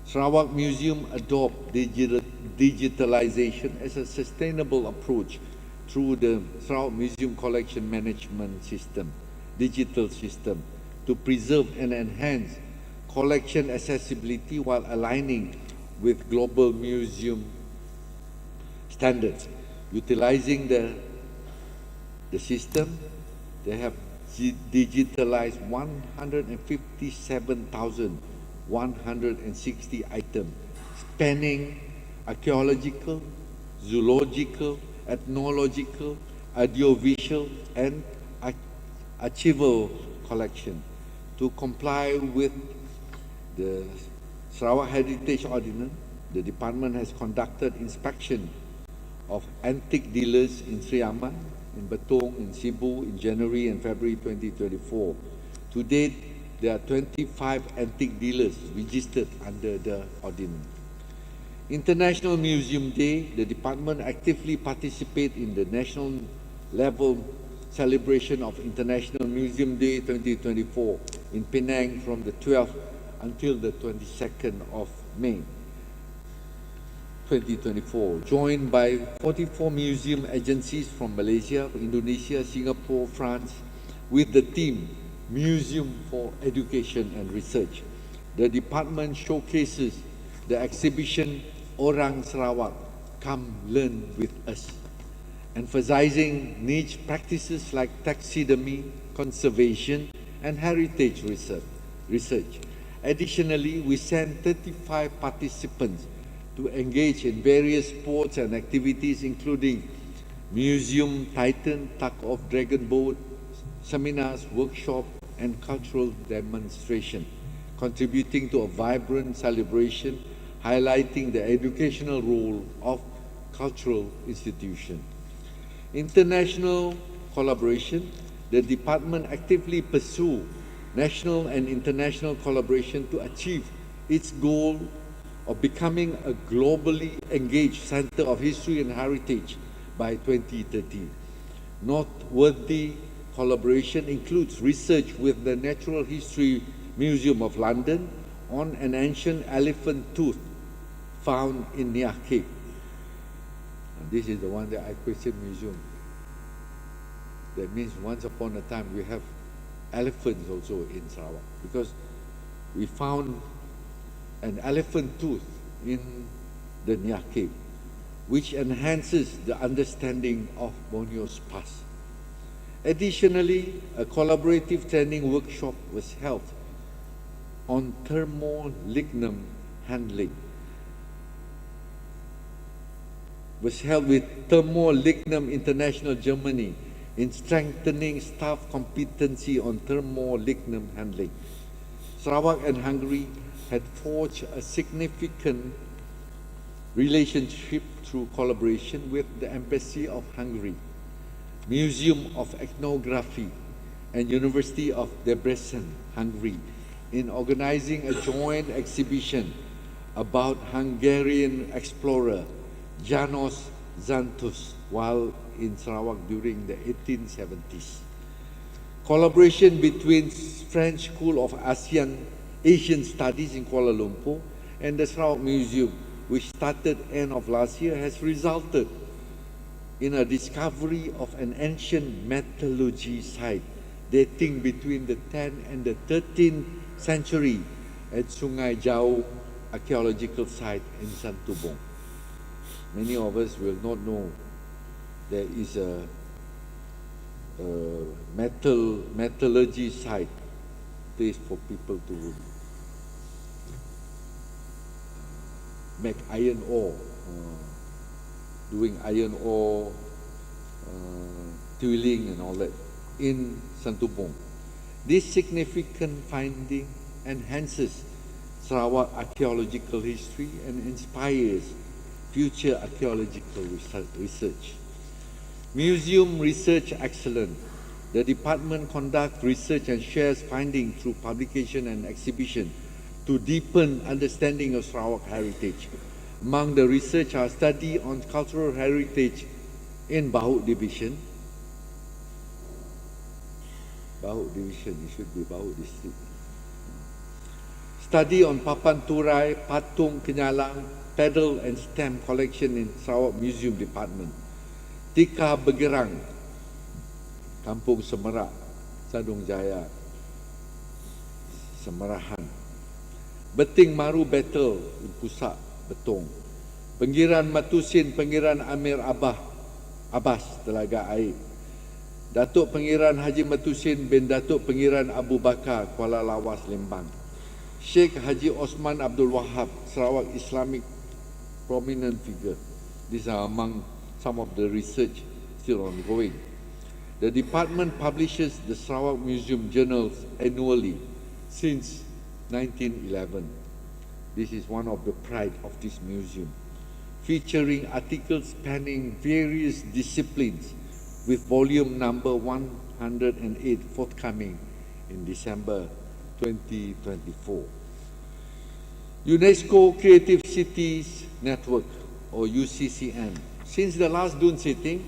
Sarawak Museum adopt digitalization as a sustainable approach through the Sarawak Museum Collection Management System, digital system, to preserve and enhance collection accessibility while aligning with global museum standards. Utilizing the system, they have digitalized 157,160 items, spanning archaeological, zoological, ethnological, audiovisual, and archival collection. To comply with the Sarawak Heritage Ordinance, the department has conducted inspection of antique dealers in Sri Aman, in Betong, in Cebu in January and February 2024. To date, there are 25 antique dealers registered under the ordinance. International Museum Day, the department actively participates in the national level celebration of International Museum Day 2024 in Penang from the 12th until the 22nd of May 2024, joined by 44 museum agencies from Malaysia, Indonesia, Singapore, France, with the theme Museum for Education and Research. The department showcases the exhibition Orang Sarawak, Come Learn With Us, emphasizing niche practices like taxidermy, conservation, and heritage research. Additionally, we sent 35 participants to engage in various sports and activities, including museum titan, tug-off dragon boat, seminars, workshop, and cultural demonstration, contributing to a vibrant celebration, highlighting the educational role of cultural institutions. International collaboration, the department actively pursues national and international collaboration to achieve its goal of becoming a globally engaged center of history and heritage by 2030. Noteworthy collaboration includes research with the Natural History Museum of London on an ancient elephant tooth found in Niah Cave. This is the one that I question museum. That means once upon a time we have elephants also in Sarawak, because we found an elephant tooth in the Niah Cave, which enhances the understanding of Borneo's past. Additionally, a collaborative training workshop was held on thermolignum handling. Was held with Thermolignum International Germany in strengthening staff competency on thermolignum handling. Sarawak and Hungary had forged a significant relationship through collaboration with the Embassy of Hungary, Museum of Ethnography, and University of Debrecen, Hungary, in organizing a joint exhibition about Hungarian explorer Janos Xanthus while in Sarawak during the 1870s. Collaboration between French School of Asian Studies in Kuala Lumpur and the Sarawak Museum, which started end of last year, has resulted in a discovery of an ancient metallurgy site dating between the 10th and the 13th sanctuary at Sungai Jauh archaeological site in Santubong. Many of us will not know there is a metallurgy site place for people to make iron ore, doing iron ore, tooling and all that in Santubong. This significant finding enhances Sarawak archaeological history and inspires future archaeological research. Museum research excellence. The department conducts research and shares findings through publication and exhibition to deepen understanding of Sarawak heritage. Among the research are study on cultural heritage in Bahut Division. Bahut Division, it should be Bahut District. Study on Papan Turai, Patung Kenyalang, pedal and stamp collection in Sarawak Museum Department. Tika Bergerang, Kampung Semerak, Sadung Jaya, Semerahan. Beting Maru Battle di Pusat Betong. Penggiran Matusin, Penggiran Amir Abbas, Telaga Air. Datuk Penggiran Haji Matusin bin Datuk Penggiran Abu Bakar, Kuala Lawas, Lembang. Sheikh Haji Osman Abdul Wahab, Sarawak Islamic prominent figure. These are among some of the research still ongoing. The department publishes the Sarawak Museum journals annually since 1911. This is one of the pride of this museum, featuring articles spanning various disciplines, with volume number 108 forthcoming in December 2024. UNESCO Creative Cities Network, or UCCN. Since the last Dun sitting,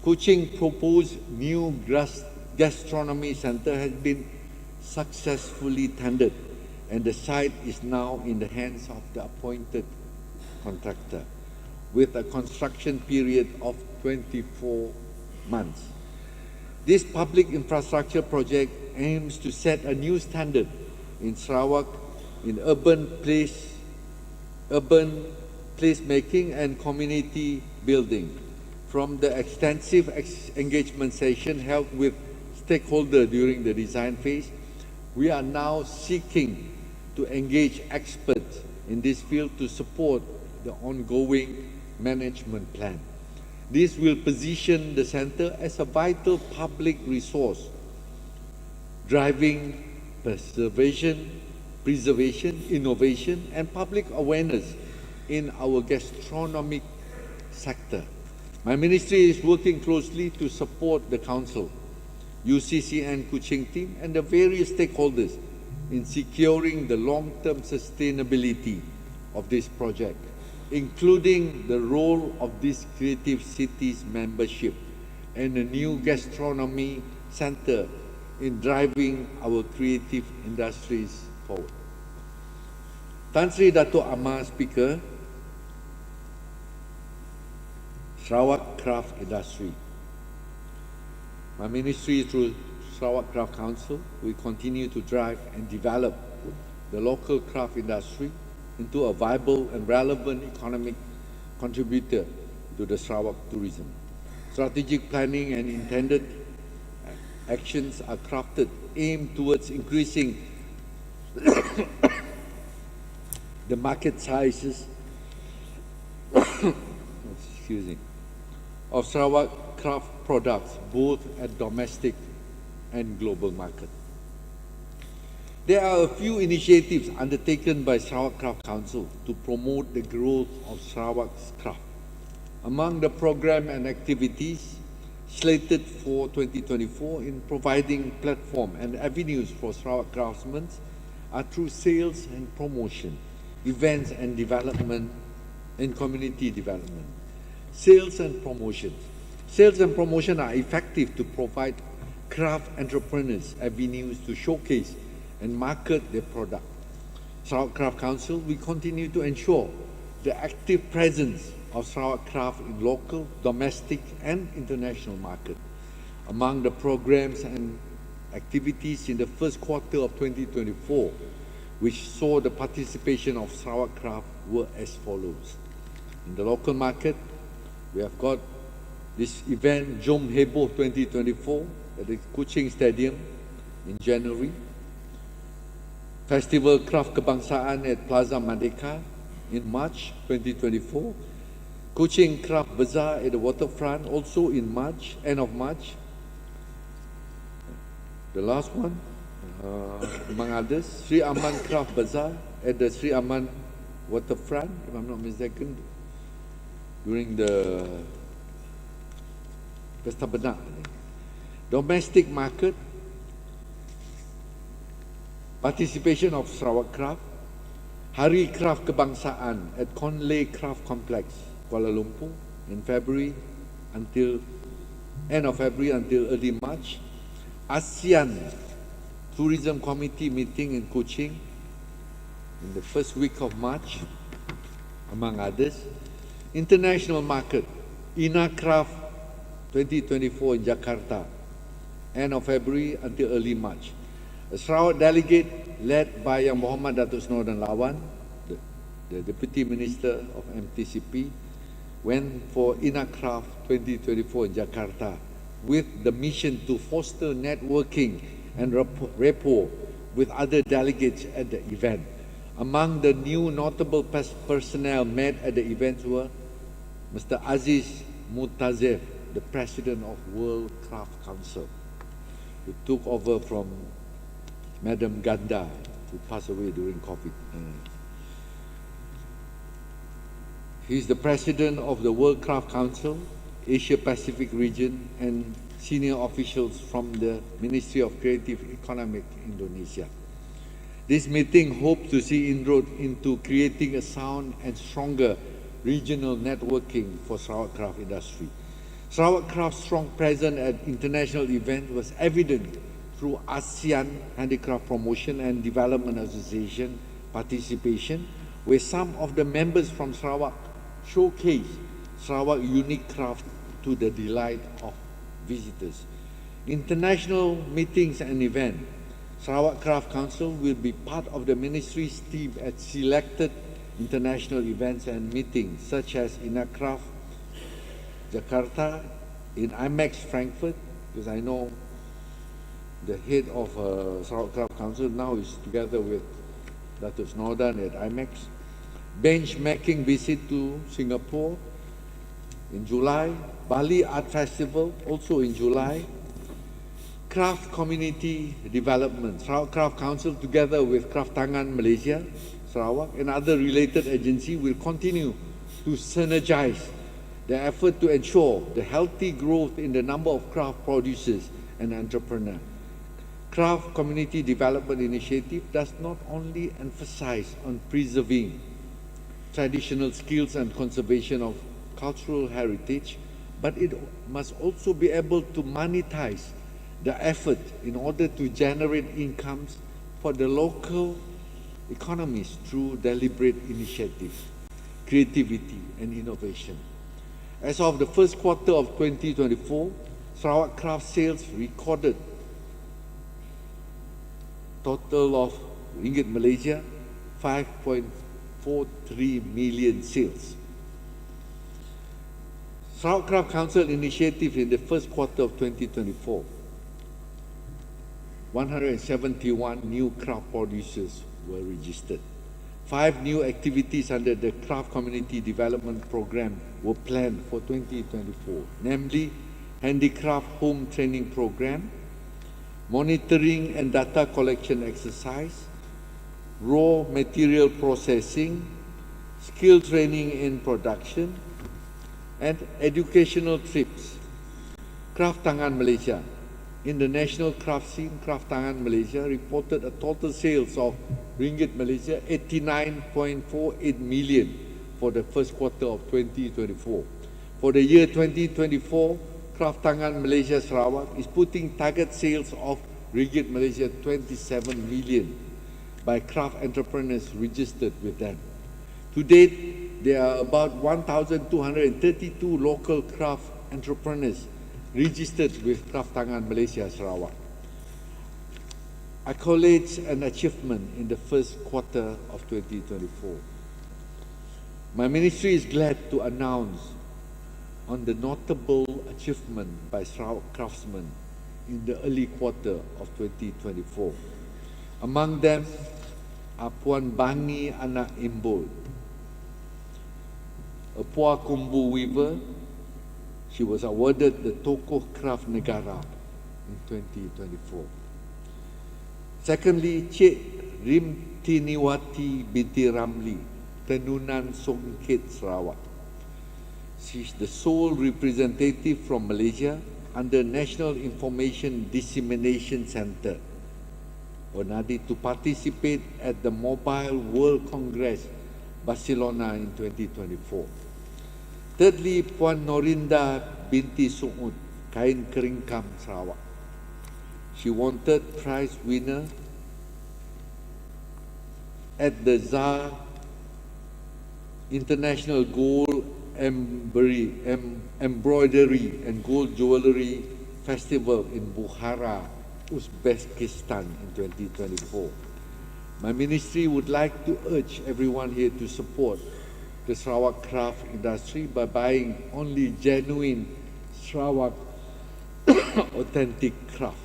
Kuching proposed new gastronomy center has been successfully tendered, and the site is now in the hands of the appointed contractor, with a construction period of 24 months. This public infrastructure project aims to set a new standard in Sarawak in urban placemaking and community building. From the extensive engagement session held with stakeholders during the design phase, we are now seeking to engage experts in this field to support the ongoing management plan. This will position the center as a vital public resource, driving preservation, innovation, and public awareness in our gastronomic sector. My ministry is working closely to support the Council, UCCN Kuching team, and the various stakeholders in securing the long-term sustainability of this project, including the role of this Creative Cities membership and a new gastronomy center in driving our creative industries forward. Tan Sri Dato' Amar, Speaker, Sarawak Craft Industry. My ministry, through Sarawak Craft Council, we continue to drive and develop the local craft industry into a viable and relevant economic contributor to the Sarawak tourism. Strategic planning and intended actions are crafted aimed towards increasing the market sizes of Sarawak craft products, both at domestic and global market. There are a few initiatives undertaken by Sarawak Craft Council to promote the growth of Sarawak's craft. Among the program and activities slated for 2024 in providing platform and avenues for Sarawak craftsmen are through sales and promotion, events and development, and community development. Sales and promotion. Sales and promotion are effective to provide craft entrepreneurs avenues to showcase and market their product. Sarawak Craft Council, we continue to ensure the active presence of Sarawak craft in local, domestic and international market. Among the programs and activities in the first quarter of 2024, which saw the participation of Sarawak craft, were as follows. In the local market, we have got this event, Jom Heboh 2024, at the Kuching Stadium in January. Festival Craft Kebangsaan at Plaza Merdeka in March 2024. Kuching Craft Bazaar at the waterfront also in March, end of March. The last one, among others, Sri Aman Craft Bazaar at the Sri Aman waterfront, if I'm not mistaken, during the Pesta Benak. Domestic market, participation of Sarawak Craft, Hari Craft Kebangsaan at Conley Craft Complex, Kuala Lumpur, in February until end of February until early March. ASEAN Tourism Committee meeting in Kuching in the first week of March, among others. International market, INA Craft 2024 in Jakarta, end of February until early March. A Sarawak delegate led by Yang Muhammad Datuk Seri Noordin Lawan, the Deputy Minister of MTCP, went for INA Craft 2024 in Jakarta with the mission to foster networking and rapport with other delegates at the event. Among the new notable personnel met at the event were Mr. Aziz Mutazef, the President of World Craft Council, who took over from Madam Ganda, who passed away during COVID. He is the President of the World Craft Council, Asia Pacific region, and senior officials from the Ministry of Creative Economic Indonesia. This meeting hopes to see inroad into creating a sound and stronger regional networking for Sarawak craft industry. Sarawak craft's strong presence at international events was evident through ASEAN Handicraft Promotion and Development Association participation, where some of the members from Sarawak showcased Sarawak unique craft to the delight of visitors. International meetings and events. Sarawak Craft Council will be part of the ministry's team at selected international events and meetings, such as INA Craft Jakarta, in IMEX Frankfurt, because I know the head of Sarawak Craft Council now is together with Datuk Noordin at IMEX. Benchmarking visit to Singapore in July. Bali Art Festival also in July. Craft Community Development. Sarawak Craft Council together with Craft Tangan Malaysia, Sarawak, and other related agencies will continue to synergize the effort to ensure the healthy growth in the number of craft producers and entrepreneurs. Craft Community Development Initiative does not only emphasize on preserving traditional skills and conservation of cultural heritage, but it must also be able to monetize the effort in order to generate incomes for the local economies through deliberate initiative, creativity, and innovation. As of the first quarter of 2024, Sarawak craft sales recorded total of ringgit Malaysia 5.43 million sales. Sarawak Craft Council initiative in the first quarter of 2024, 171 new craft producers were registered. 5 new activities under the Craft Community Development Program were planned for 2024, namely Handicraft Home Training Program, Monitoring and Data Collection Exercise, Raw Material Processing, Skill Training in Production, and Educational Trips. Craft Tangan Malaysia. In the national craft scene, Craft Tangan Malaysia reported a total sales of ringgit Malaysia 89.48 million for the first quarter of 2024. For the year 2024, Craft Tangan Malaysia Sarawak is putting target sales of ringgit Malaysia 27 million by craft entrepreneurs registered with them. To date, there are about 1,232 local craft entrepreneurs registered with Craft Tangan Malaysia Sarawak. accolades and achievement in the first quarter of 2024. My ministry is glad to announce on the notable achievement by Sarawak craftsmen in the early quarter of 2024. Among them are Puan Bangi Anak Imbol, a Puan Kumbu weaver. She was awarded the Tokoh Craft Negara in 2024. Secondly, Cik Rimtiniwati binti Ramli, Tenunan Songket Sarawak. She's the sole representative from Malaysia under National Information Dissemination Centre, or NADI, to participate at the Mobile World Congress Barcelona in 2024. Thirdly, Puan Norinda binti Suud, Kain Keringkam Sarawak. She won third prize winner at the ZA International Gold Embroidery and Gold Jewellery Festival in Bukhara, Uzbekistan in 2024. My ministry would like to urge everyone here to support the Sarawak craft industry by buying only genuine Sarawak authentic craft.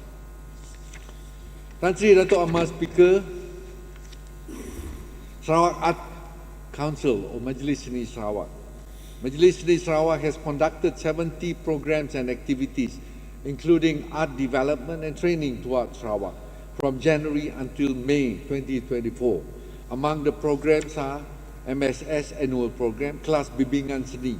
Tan Sri Dato' Amar Speaker, Sarawak Art Council or Majlis Seni Sarawak. Majlis Seni Sarawak has conducted 70 programs and activities, including art development and training throughout Sarawak from January until May 2024. Among the programs are MSS Annual Program, Kelas Bimbingan Seni,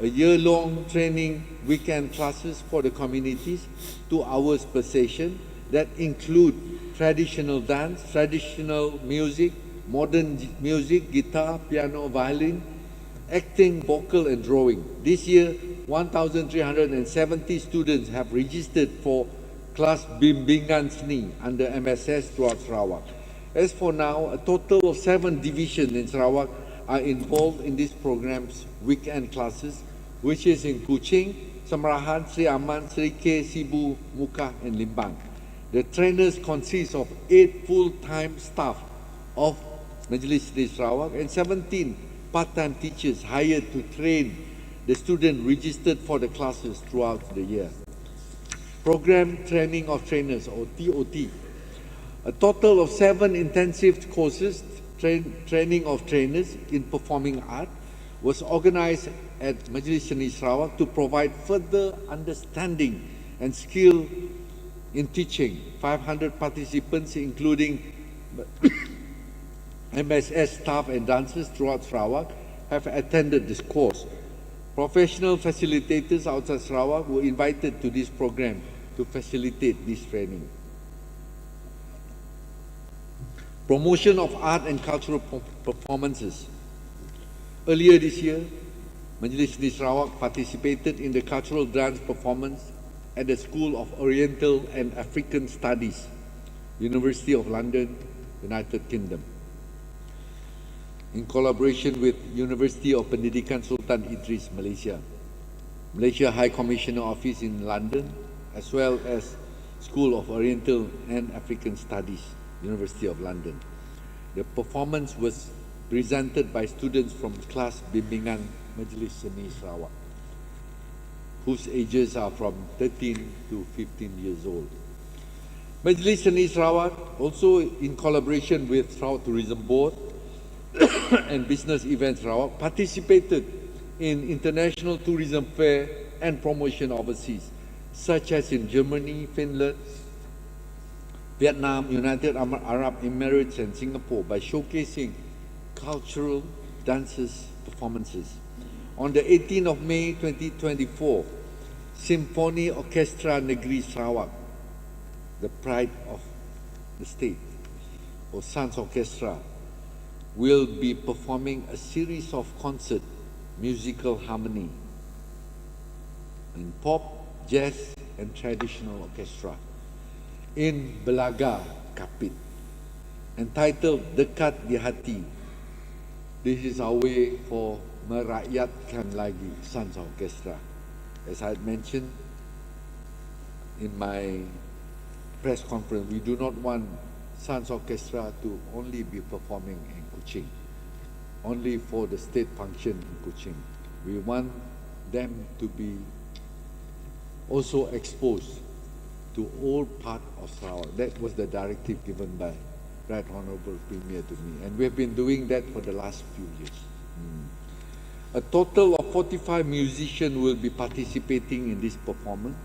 a year-long training weekend classes for the communities, 2 hours per session, that include traditional dance, traditional music, modern music, guitar, piano, violin, acting, vocal and drawing. This year, 1,370 students have registered for Kelas Bimbingan Seni under MSS throughout Sarawak. As for now, a total of 7 divisions in Sarawak are involved in these programs' weekend classes, which is in Kuching, Samarahan, Sri Aman, Sri K, Sibu, Mukah and Limbang. The trainers consist of 8 full-time staff of Majlis Seni Sarawak and 17 part-time teachers hired to train the students registered for the classes throughout the year. Program Training of Trainers or TOT. A total of 7 intensive courses, training of trainers in performing art, was organized at Majlis Seni Sarawak to provide further understanding and skill in teaching. 500 participants, including MSS staff and dancers throughout Sarawak, have attended this course. Professional facilitators outside Sarawak were invited to this program to facilitate this training. Promotion of art and cultural performances. Earlier this year, Majlis Seni Sarawak participated in the cultural dance performance at the School of Oriental and African Studies, University of London, United Kingdom, in collaboration with University of Pendidikan Sultan Idris, Malaysia, Malaysia High Commissioner Office in London, as well as School of Oriental and African Studies, University of London. The performance was presented by students from Kelas Bimbingan Majlis Seni Sarawak, whose ages are from 13 to 15 years old. Majlis Seni Sarawak, also in collaboration with Sarawak Tourism Board and Business Events Sarawak, participated in international tourism fair and promotion overseas, such as in Germany, Finland, Vietnam, United Arab Emirates and Singapore, by showcasing cultural dances performances. On the 18th of May 2024, Symphony Orchestra Negeri Sarawak, the pride of the state, or Sons Orchestra, will be performing a series of concert musical harmony in pop, jazz and traditional orchestra in Belaga, Kapit, entitled Dekat di Hati. This is our way for merakyatkan lagi Sons Orchestra. As I had mentioned in my press conference, we do not want Sons Orchestra to only be performing in Kuching, only for the state function in Kuching. We want them to be also exposed to all part of Sarawak. That was the directive given by Right Honourable Premier to me, and we have been doing that for the last few years. A total of 45 musicians will be participating in this performance.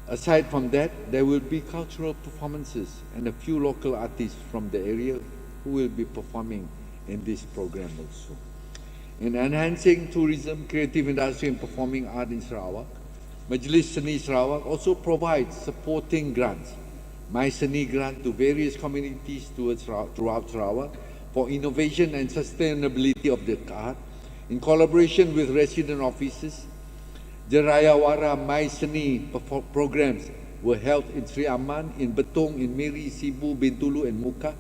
Aside from that, there will be cultural performances and a few local artists from the area who will be performing in this program also. In enhancing tourism, creative industry and performing art in Sarawak, Majlis Seni Sarawak also provides supporting grants, My Seni grant to various communities throughout Sarawak for innovation and sustainability of the art, in collaboration with resident offices. Jerayawara My Seni programs were held in Sri Aman, in Betong, in Miri, Sibu, Bintulu and Muka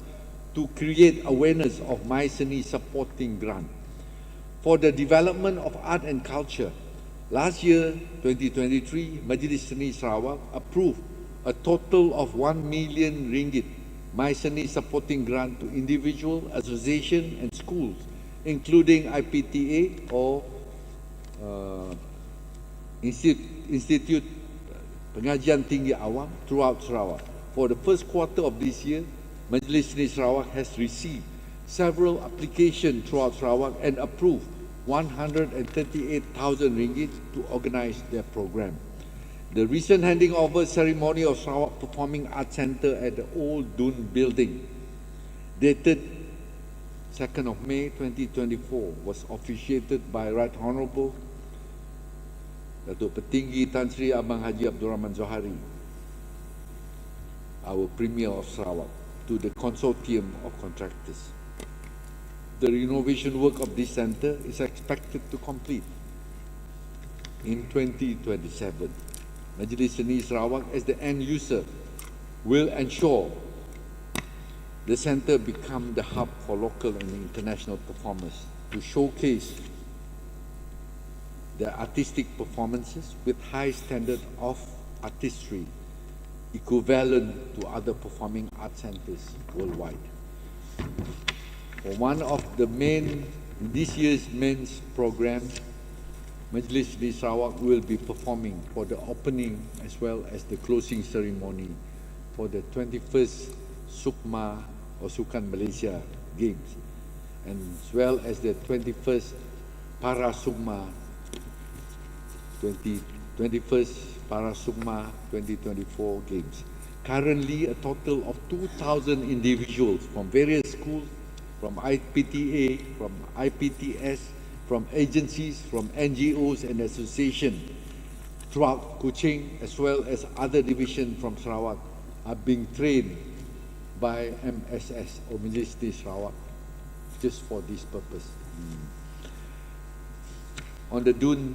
to create awareness of My Seni supporting grant. For the development of art and culture, last year, 2023, Majlis Seni Sarawak approved a total of 1 million ringgit My Seni supporting grant to individual, association and schools, including IPTA or Institute Pengajian Tinggi Awam throughout Sarawak. For the first quarter of this year, Majlis Seni Sarawak has received several applications throughout Sarawak and approved 138,000 ringgit to organize their program. The recent handing over ceremony of Sarawak Performing Arts Centre at the Old Dun Building, dated 2nd of May 2024, was officiated by Right Honourable Datuk Petinggi Tan Sri Abang Haji Abdul Rahman Zohari, our Premier of Sarawak, to the consortium of contractors. The renovation work of this centre is expected to complete in 2027. Majlis Seni Sarawak, as the end user, will ensure the centre become the hub for local and international performers to showcase their artistic performances with high standard of artistry equivalent to other performing arts centres worldwide. For one of the this year's men's program, Majlis Seni Sarawak will be performing for the opening as well as the closing ceremony for the 21st Sukma or Sukan Malaysia Games, and as well as the 21st Para Sukma 21st Para Sukma 2024 Games. Currently, a total of 2,000 individuals from various schools, from IPTA, from IPTS, from agencies, from NGOs and associations throughout Kuching, as well as other divisions from Sarawak, are being trained by MSS or Majlis Seni Sarawak just for this purpose. On the Dewan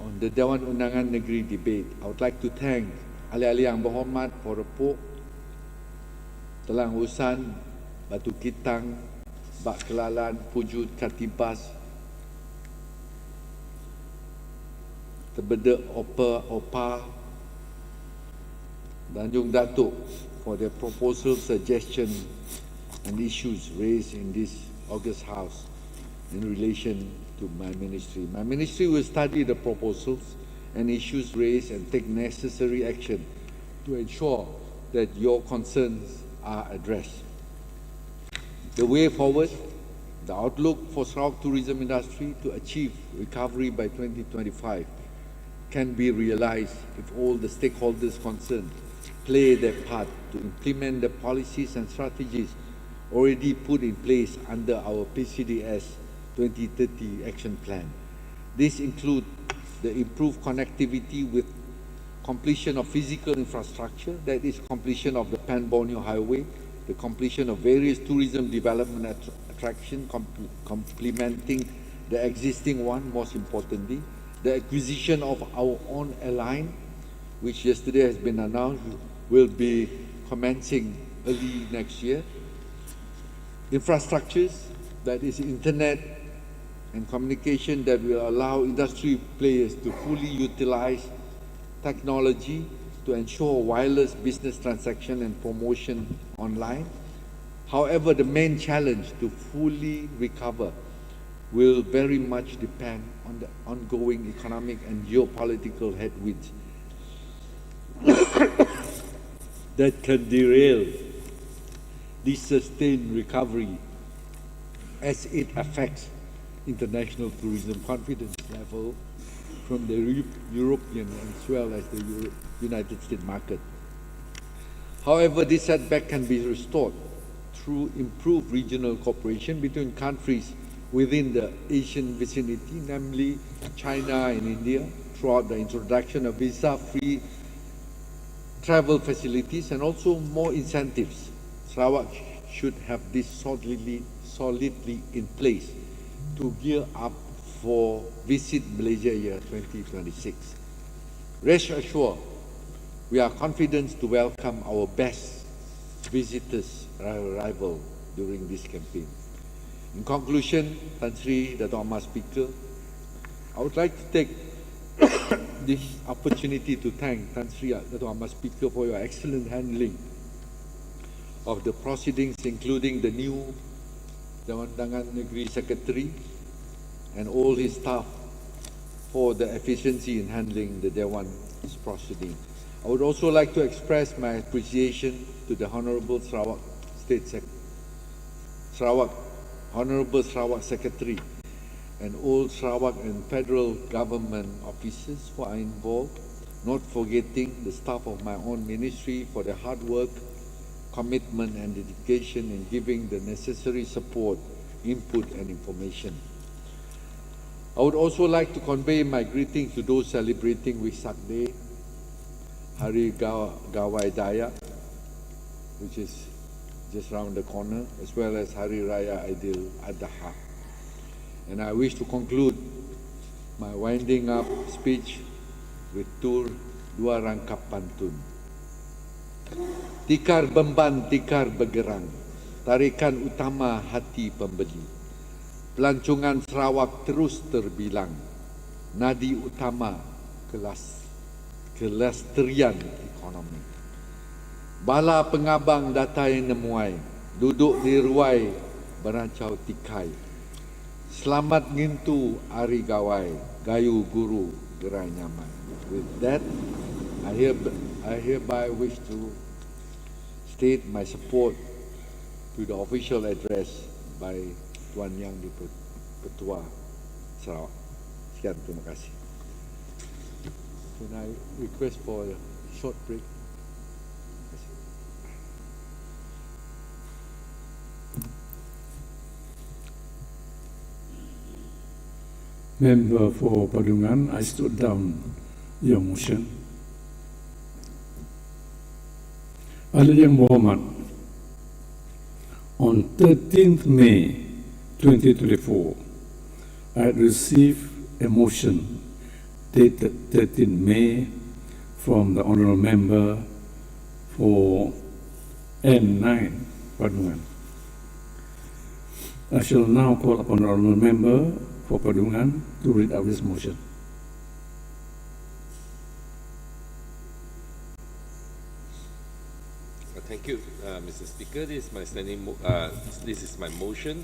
Undangan Negeri debate, I would like to thank ahli-ahli yang berhormat, Porepok, Telang Usan, Batu Kitang, Bak Kelalan, Pujut, Katibas, Tebedek, Opa, Tanjung Datuk for their proposal, suggestions and issues raised in this August House in relation to my ministry. My ministry will study the proposals and issues raised and take necessary action to ensure that your concerns are addressed. The way forward, the outlook for Sarawak tourism industry to achieve recovery by 2025 can be realized if all the stakeholders concerned play their part to implement the policies and strategies already put in place under our PCDS 2030 Action Plan. This includes the improved connectivity with completion of physical infrastructure, that is completion of the Pan-Borneo Highway, the completion of various tourism development attractions complementing the existing one, most importantly, the acquisition of our own airline, which yesterday has been announced, will be commencing early next year. Infrastructures, that is internet and communication, that will allow industry players to fully utilize technology to ensure wireless business transaction and promotion online. However, the main challenge to fully recover will very much depend on the ongoing economic and geopolitical headwinds that can derail this sustained recovery as it affects international tourism confidence level from the European as well as the United States market. However, this setback can be restored through improved regional cooperation between countries within the Asian vicinity, namely China and India, throughout the introduction of visa-free travel facilities and also more incentives. Sarawak should have this solidly in place to gear up for Visit Malaysia year 2026. Rest assured, we are confident to welcome our best visitors' arrival during this campaign. In conclusion, Tan Sri Dato' Amar Speaker, I would like to take this opportunity to thank Tan Sri Dato' Amar Speaker for your excellent handling of the proceedings, including the new Dewan Undangan Negeri Secretary and all his staff for the efficiency in handling the Dewan's proceeding. I would also like to express my appreciation to the Honourable Honourable Sarawak Secretary and all Sarawak and federal government officers who are involved, not forgetting the staff of my own ministry for their hard work, commitment and dedication in giving the necessary support, input and information. I would also like to convey my greetings to those celebrating Wesak Day, Hari Gawai Daya, which is just round the corner, as well as Hari Raya Aidil Adha. And I wish to conclude my winding up speech with dua rangkap pantun. Tikar beban, tikar bergerang, tarikan utama hati pembeli. Pelancongan Sarawak terus terbilang, nadi utama kelestarian ekonomi. Bala pengabang datai nemuai, duduk di ruai berancau tikai. Selamat ngintu ari gawai, gayu guru gerai nyaman. With that, I hereby wish to state my support to the official address by Tuan Yang Ketua Sarawak. Sekian, terima kasih. Can I request for a short break? Member for Padungan, I stood down your motion. Ahli yang berhormat, on 13th May 2024, I had received a motion dated 13 May from the Honourable Member for N9 Padungan. I shall now call upon the Honourable Member for Padungan to read out this motion. Thank you, Mr. Speaker. This is my motion.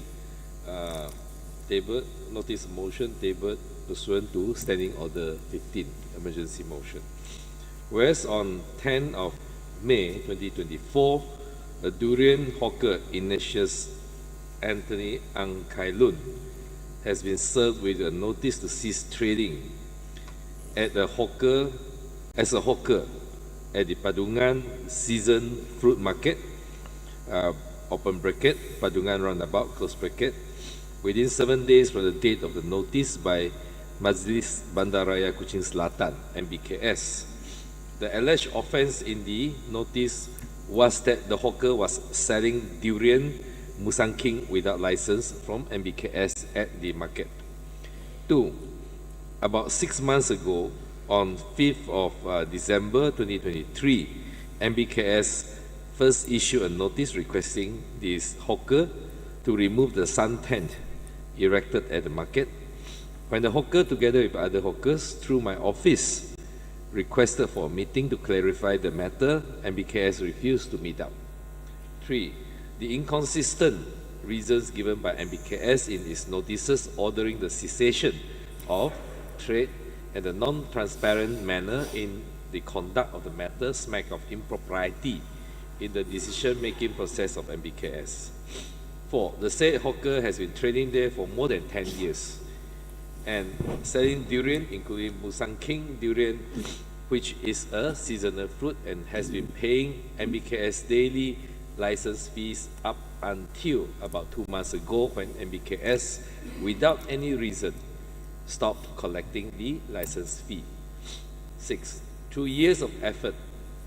Notice motion tabled pursuant to Standing Order 15, emergency motion. Whereas on 10th of May 2024, a durian hawker Ignatius Anthony Angkailun has been served with a notice to cease trading as a hawker at the Padungan Season Fruit Market, open bracket, Padungan Roundabout, close bracket, within 7 days from the date of the notice by Majlis Bandaraya Kuching Selatan, MBKS. The alleged offence in the notice was that the hawker was selling durian Musang King without license from MBKS at the market. 2. About 6 months ago, on 5th of December 2023, MBKS first issued a notice requesting this hawker to remove the sun tent erected at the market. When the hawker, together with other hawkers, through my office, requested for a meeting to clarify the matter. MBKS refused to meet up. 3. The inconsistent reasons given by MBKS in its notices ordering the cessation of trade and the non-transparent manner in the conduct of the matter smack of impropriety in the decision-making process of MBKS. 4. The said hawker has been trading there for more than 10 years and selling durian, including Musang King durian, which is a seasonal fruit, and has been paying MBKS daily license fees up until about 2 months ago, when MBKS, without any reason, stopped collecting the license fee. 6. Through years of effort,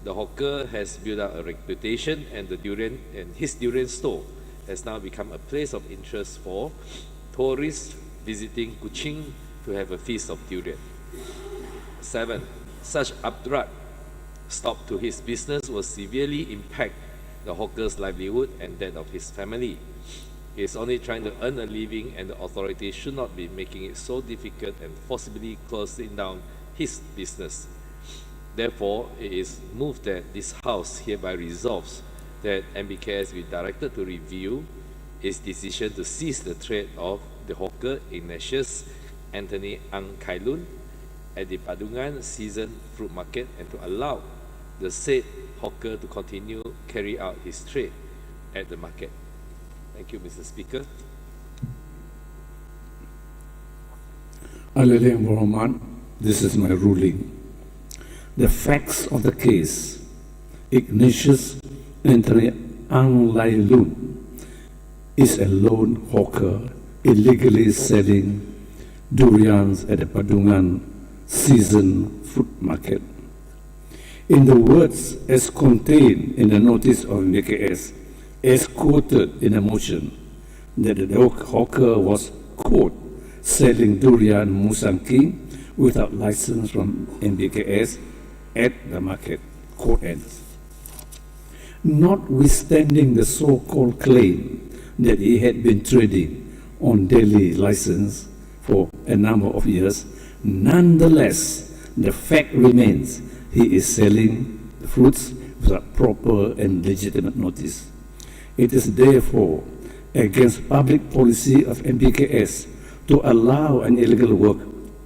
the hawker has built up a reputation, and his durian store has now become a place of interest for tourists visiting Kuching to have a feast of durian. 7. Such abrupt stop to his business will severely impact the hawker's livelihood and that of his family. He is only trying to earn a living, and the authorities should not be making it so difficult and forcibly closing down his business. Therefore, it is moved that this House hereby resolves that MBKS be directed to review its decision to cease the trade of the hawker Ignatius Anthony Ang Kailun at the Padungan Season Fruit Market, and to allow the said hawker to continue carry out his trade at the market. Thank you, Mr. Speaker. Alalim Rahman, this is my ruling. The facts of the case: Ignatius Anthony Ang Lailun is a lone hawker illegally selling durians at the Padungan Season Fruit Market. In the words as contained in the notice of MBKS, as quoted in a motion, that the hawker was, quote, selling durian Musang King without license from MBKS at the market, quote ends. Notwithstanding the so-called claim that he had been trading on daily license for a number of years, nonetheless, the fact remains he is selling the fruits without proper and legitimate notice. It is therefore against public policy of MBKS to allow an illegal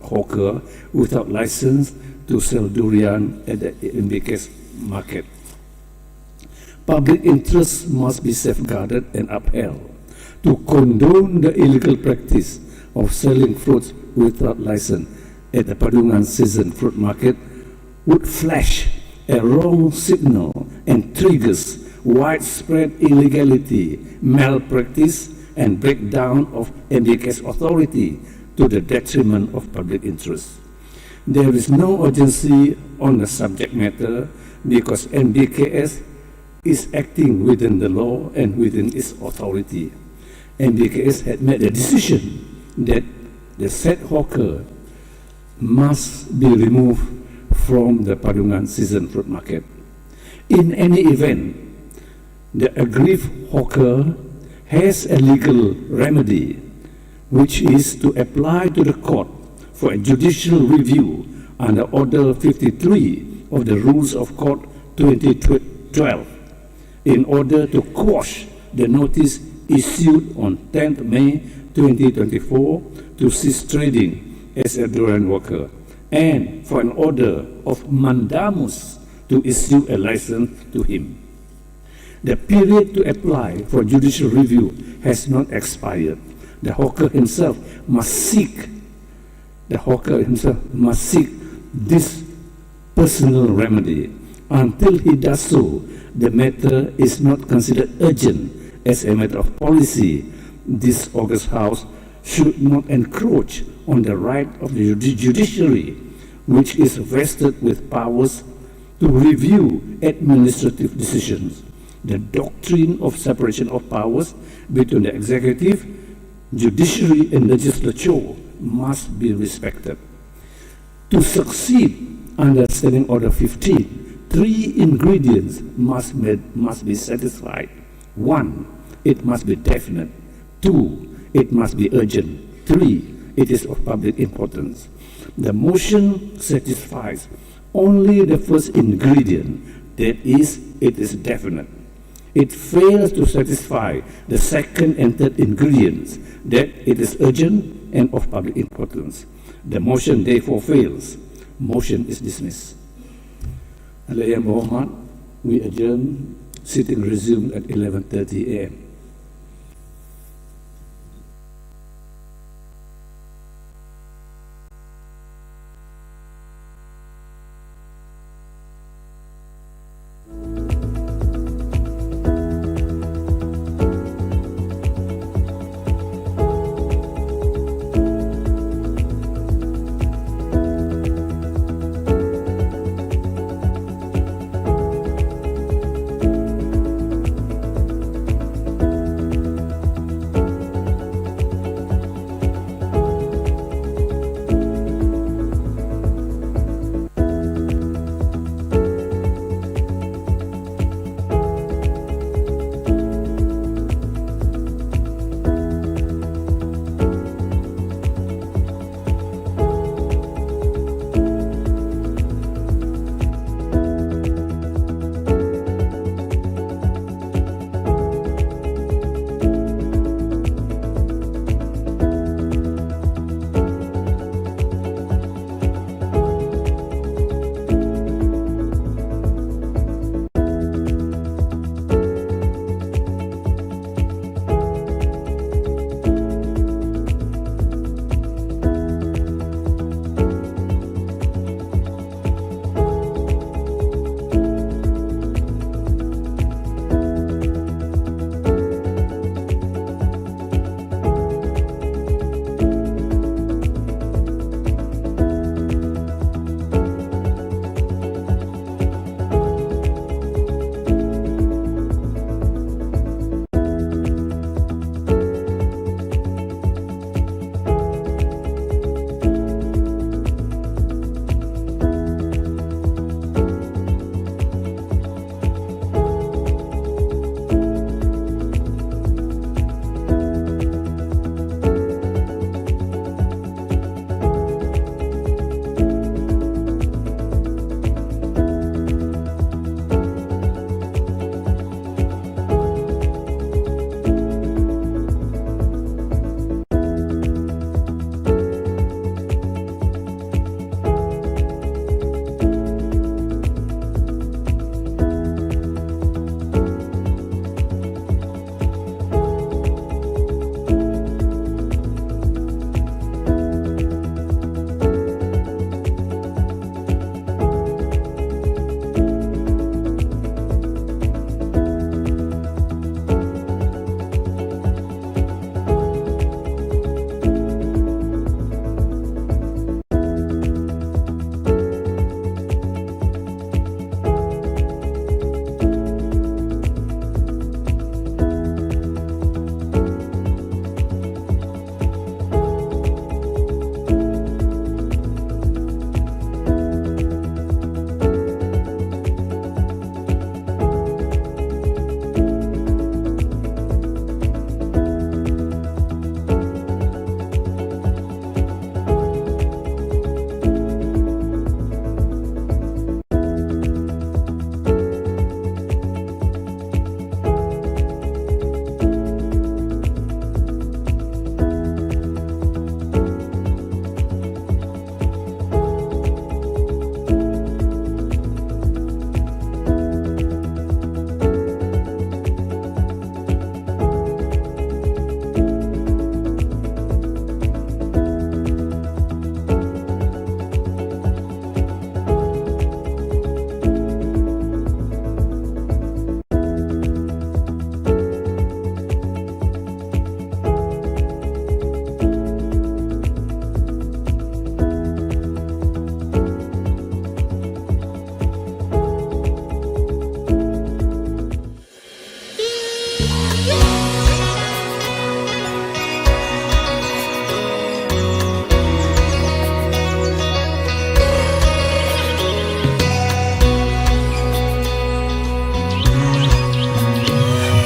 hawker without license to sell durian at the MBKS market. Public interests must be safeguarded and upheld. To condone the illegal practice of selling fruits without license at the Padungan Season Fruit Market would flash a wrong signal and triggers widespread illegality, malpractice, and breakdown of MBKS authority to the detriment of public interest. There is no urgency on the subject matter because MBKS is acting within the law and within its authority. MBKS had made a decision that the said hawker must be removed from the Padungan Season Fruit Market. In any event, the aggrieved hawker has a legal remedy, which is to apply to the court for a judicial review under Order 53 of the Rules of Court 2012 in order to quash the notice issued on 10th May 2024 to cease trading as a durian hawker, and for an order of mandamus to issue a license to him. The period to apply for judicial review has not expired. The hawker himself must seek this personal remedy. Until he does so, the matter is not considered urgent. As a matter of policy, this august House should not encroach on the right of the judiciary, which is vested with powers to review administrative decisions. The doctrine of separation of powers between the executive, judiciary, and legislature must be respected. To succeed under Standing Order 15, 3 ingredients must be satisfied. 1, it must be definite. 2, it must be urgent. 3, it is of public importance. The motion satisfies only the first ingredient, that is, it is definite. It fails to satisfy the second and third ingredients, that it is urgent and of public importance. The motion therefore fails. Motion is dismissed. Yang berhormat, we adjourn. Sitting resumed at 11:30 a.m.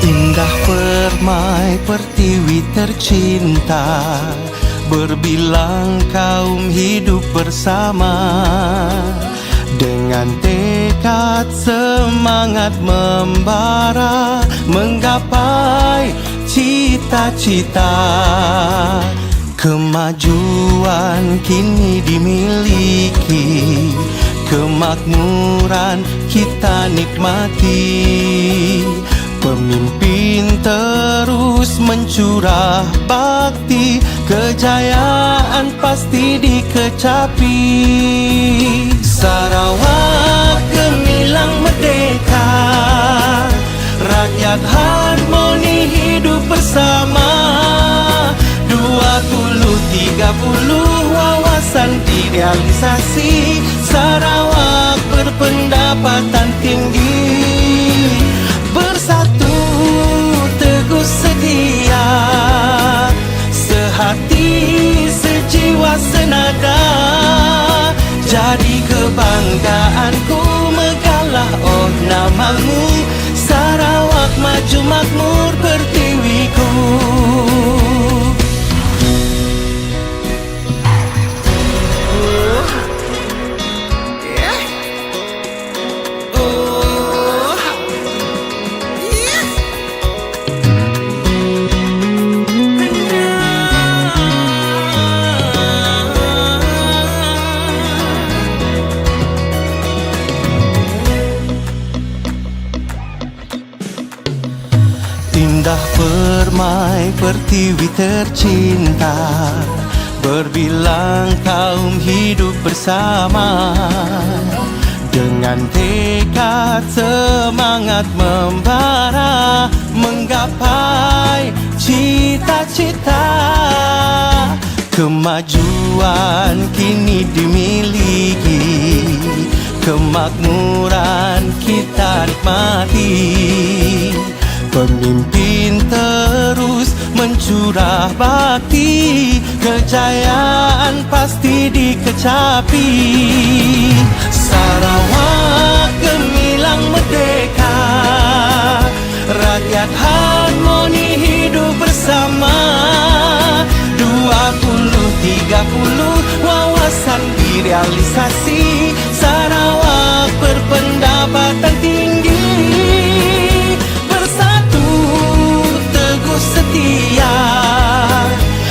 Indah permai pertiwi tercinta, berbilang kaum hidup bersama. Dengan Dengan tekad semangat membara menggapai cita-cita, kemajuan kini dimiliki, kemakmuran kita nikmati. Pemimpin terus mencurah bakti, kejayaan pasti dikecapi. Sarawak gemilang merdeka, rakyat harmoni hidup bersama. 20-30 wawasan direalisasi, Sarawak berpendapatan tinggi. Bersatu teguh setia, sehati sejiwa senada. Jadi kebanggaanku megalah oh namamu, Sarawak maju makmur pertiwiku. Indah permai pertiwi tercinta, berbilang kaum hidup bersama. Dengan tekad semangat membara menggapai cita-cita, kemajuan kini dimiliki, kemakmuran kita nikmati. Pemimpin terus mencurah bakti, kejayaan pasti dikecapi. Sarawak gemilang merdeka, rakyat harmoni hidup bersama. 20-30 wawasan direalisasi, Sarawak berpendapatan tinggi. Setia,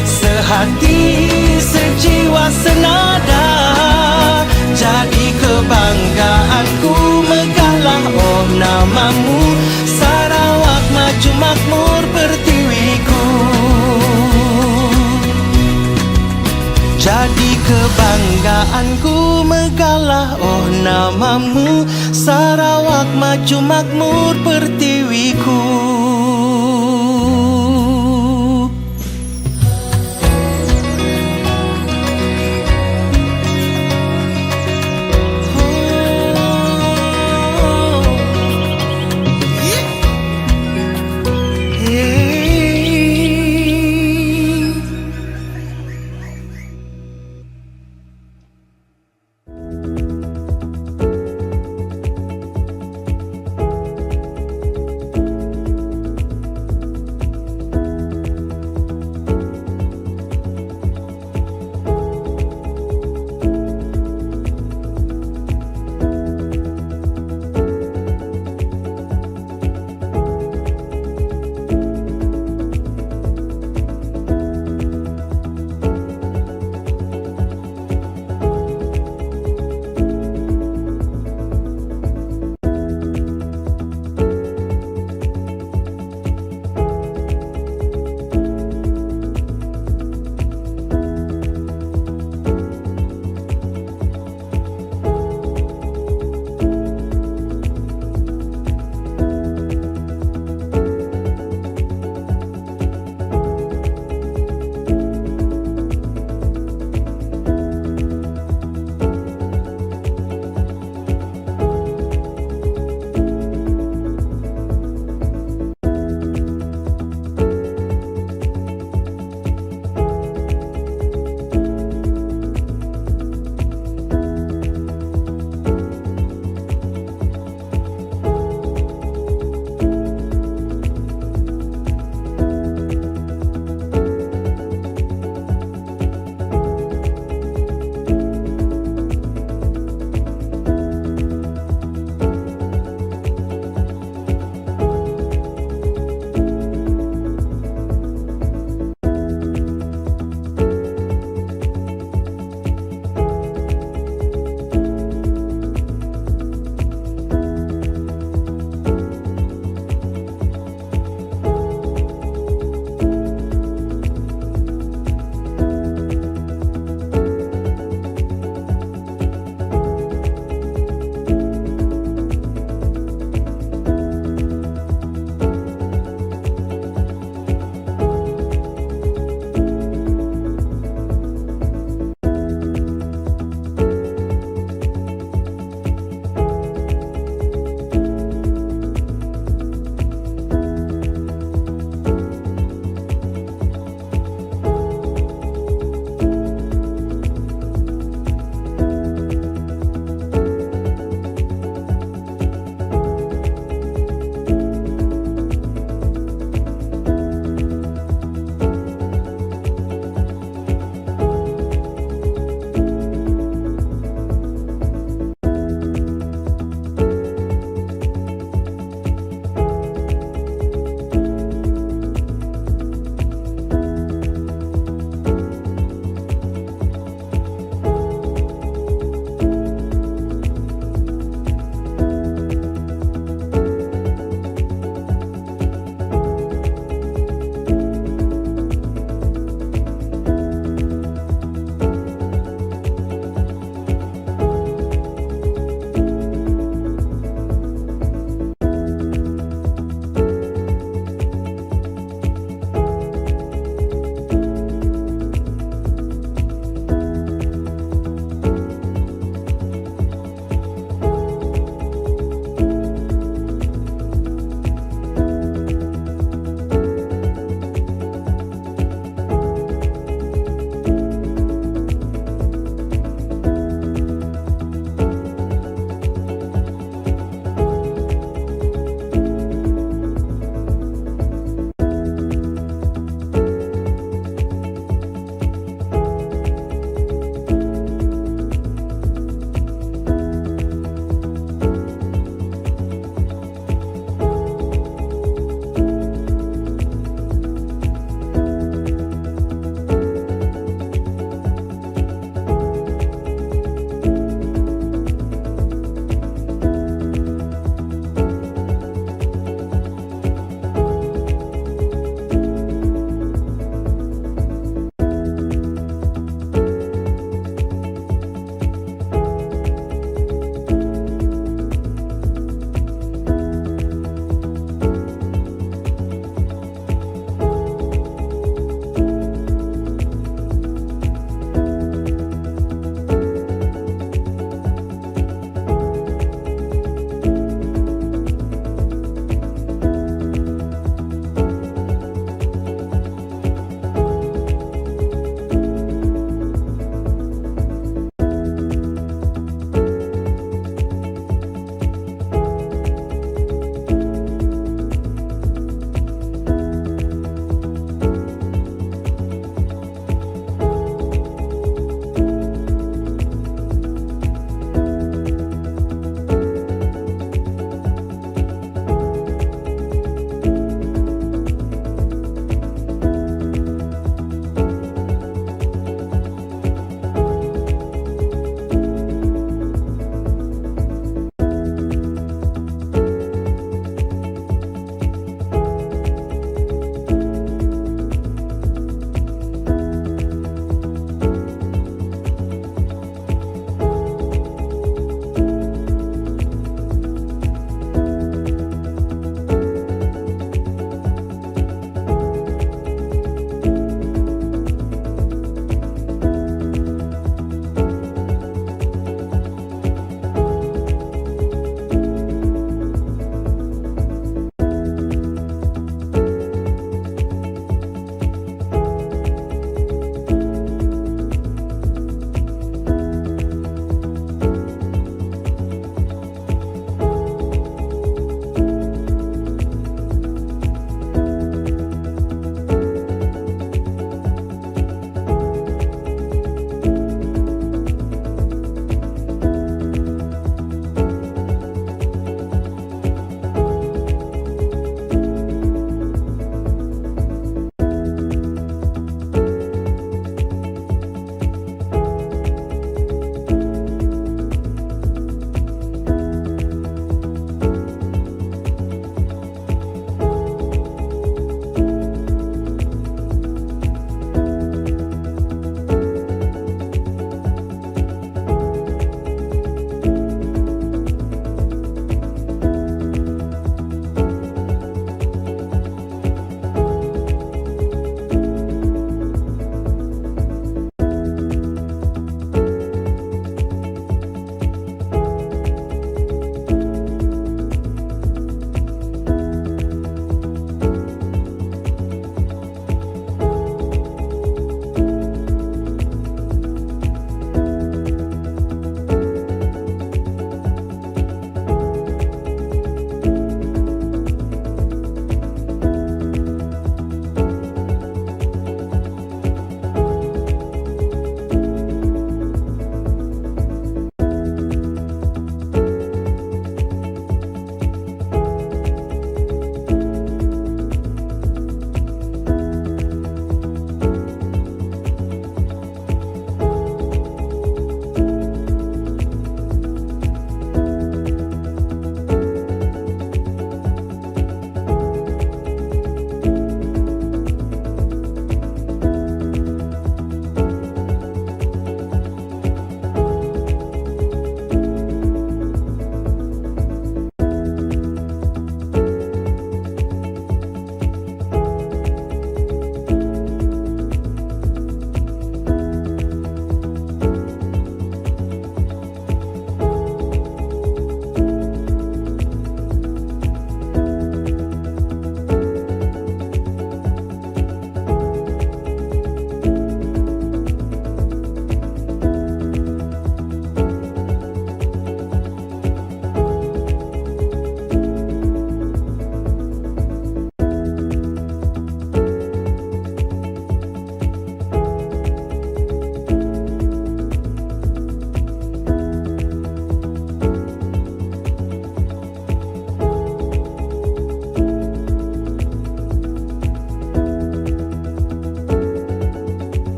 sehati sejiwa senada. Jadi kebanggaanku megahlah oh namamu, Sarawak maju makmur pertiwiku. Jadi kebanggaanku megahlah oh namamu, Sarawak maju makmur pertiwiku.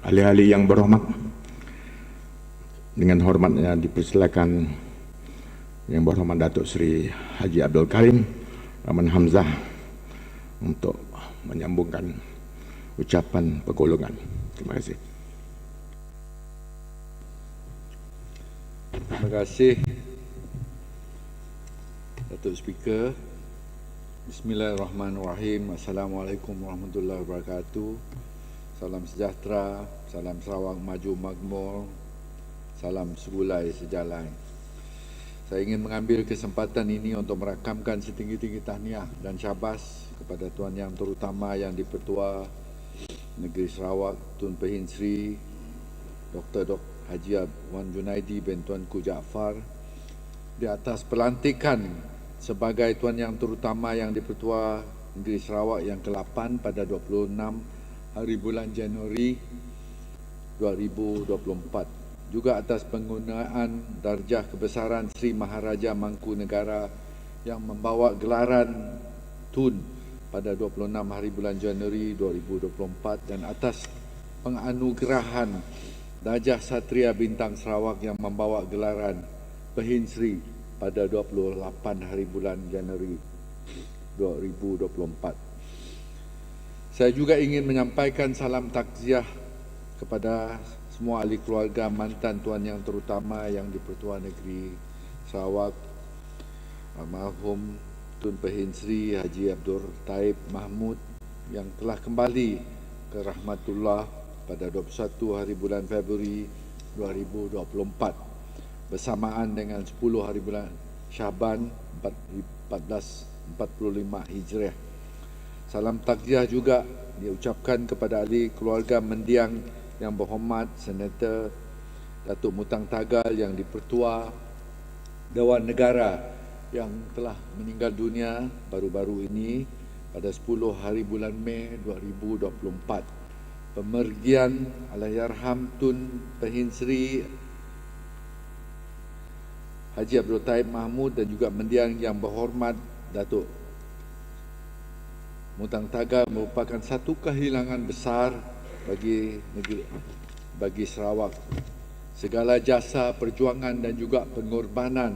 ahli-ahli yang berhormat, dengan hormatnya dipersilakan Yang Berhormat Datuk Seri Haji Abdul Karim Rahman Hamzah untuk menyambungkan ucapan pergolongan. Terima kasih. Terima kasih Datuk Speaker. Bismillahirrahmanirrahim. Assalamualaikum warahmatullahi wabarakatuh. Salam sejahtera, salam Sarawak maju makmur, salam segulai sejalan. Saya ingin mengambil kesempatan ini untuk merakamkan setinggi-tinggi tahniah dan syabas kepada Tuan Yang Terutama Yang di-Pertua Negeri Sarawak, Tun Pehin Sri Dr. Haji Wan Junaidi bin Tuanku Jaafar di atas pelantikan sebagai Tuan Yang Terutama Yang di-Pertua Negeri Sarawak yang ke-8 pada 26 hari bulan Januari 2024. Juga atas penggunaan darjah kebesaran Sri Maharaja Mangkunegara yang membawa gelaran Tun pada 26 hari bulan Januari 2024 dan atas penganugerahan darjah Satria Bintang Sarawak yang membawa gelaran Pehin Sri pada 28 hari bulan Januari 2024. Saya juga ingin menyampaikan salam takziah kepada semua ahli keluarga mantan Tuan Yang Terutama Yang di-Pertua Negeri Sarawak, almarhum Tun Pehin Sri Haji Abdul Taib Mahmud yang telah kembali ke rahmatullah pada 21 hari bulan Februari 2024 bersamaan dengan 10 hari bulan Syaban 1445 Hijriah. Salam takziah juga diucapkan kepada ahli keluarga mendiang Yang Berhormat Senator Datuk Mutang Tagal Yang di-Pertua Dewan Negara yang telah meninggal dunia baru-baru ini pada 10 hari bulan Mei 2024. Pemergian Allahyarham Tun Pehin Sri Haji Abdul Taib Mahmud dan juga mendiang Yang Berhormat Datuk Mutang Tagal merupakan satu kehilangan besar bagi Sarawak. Segala jasa, perjuangan dan juga pengorbanan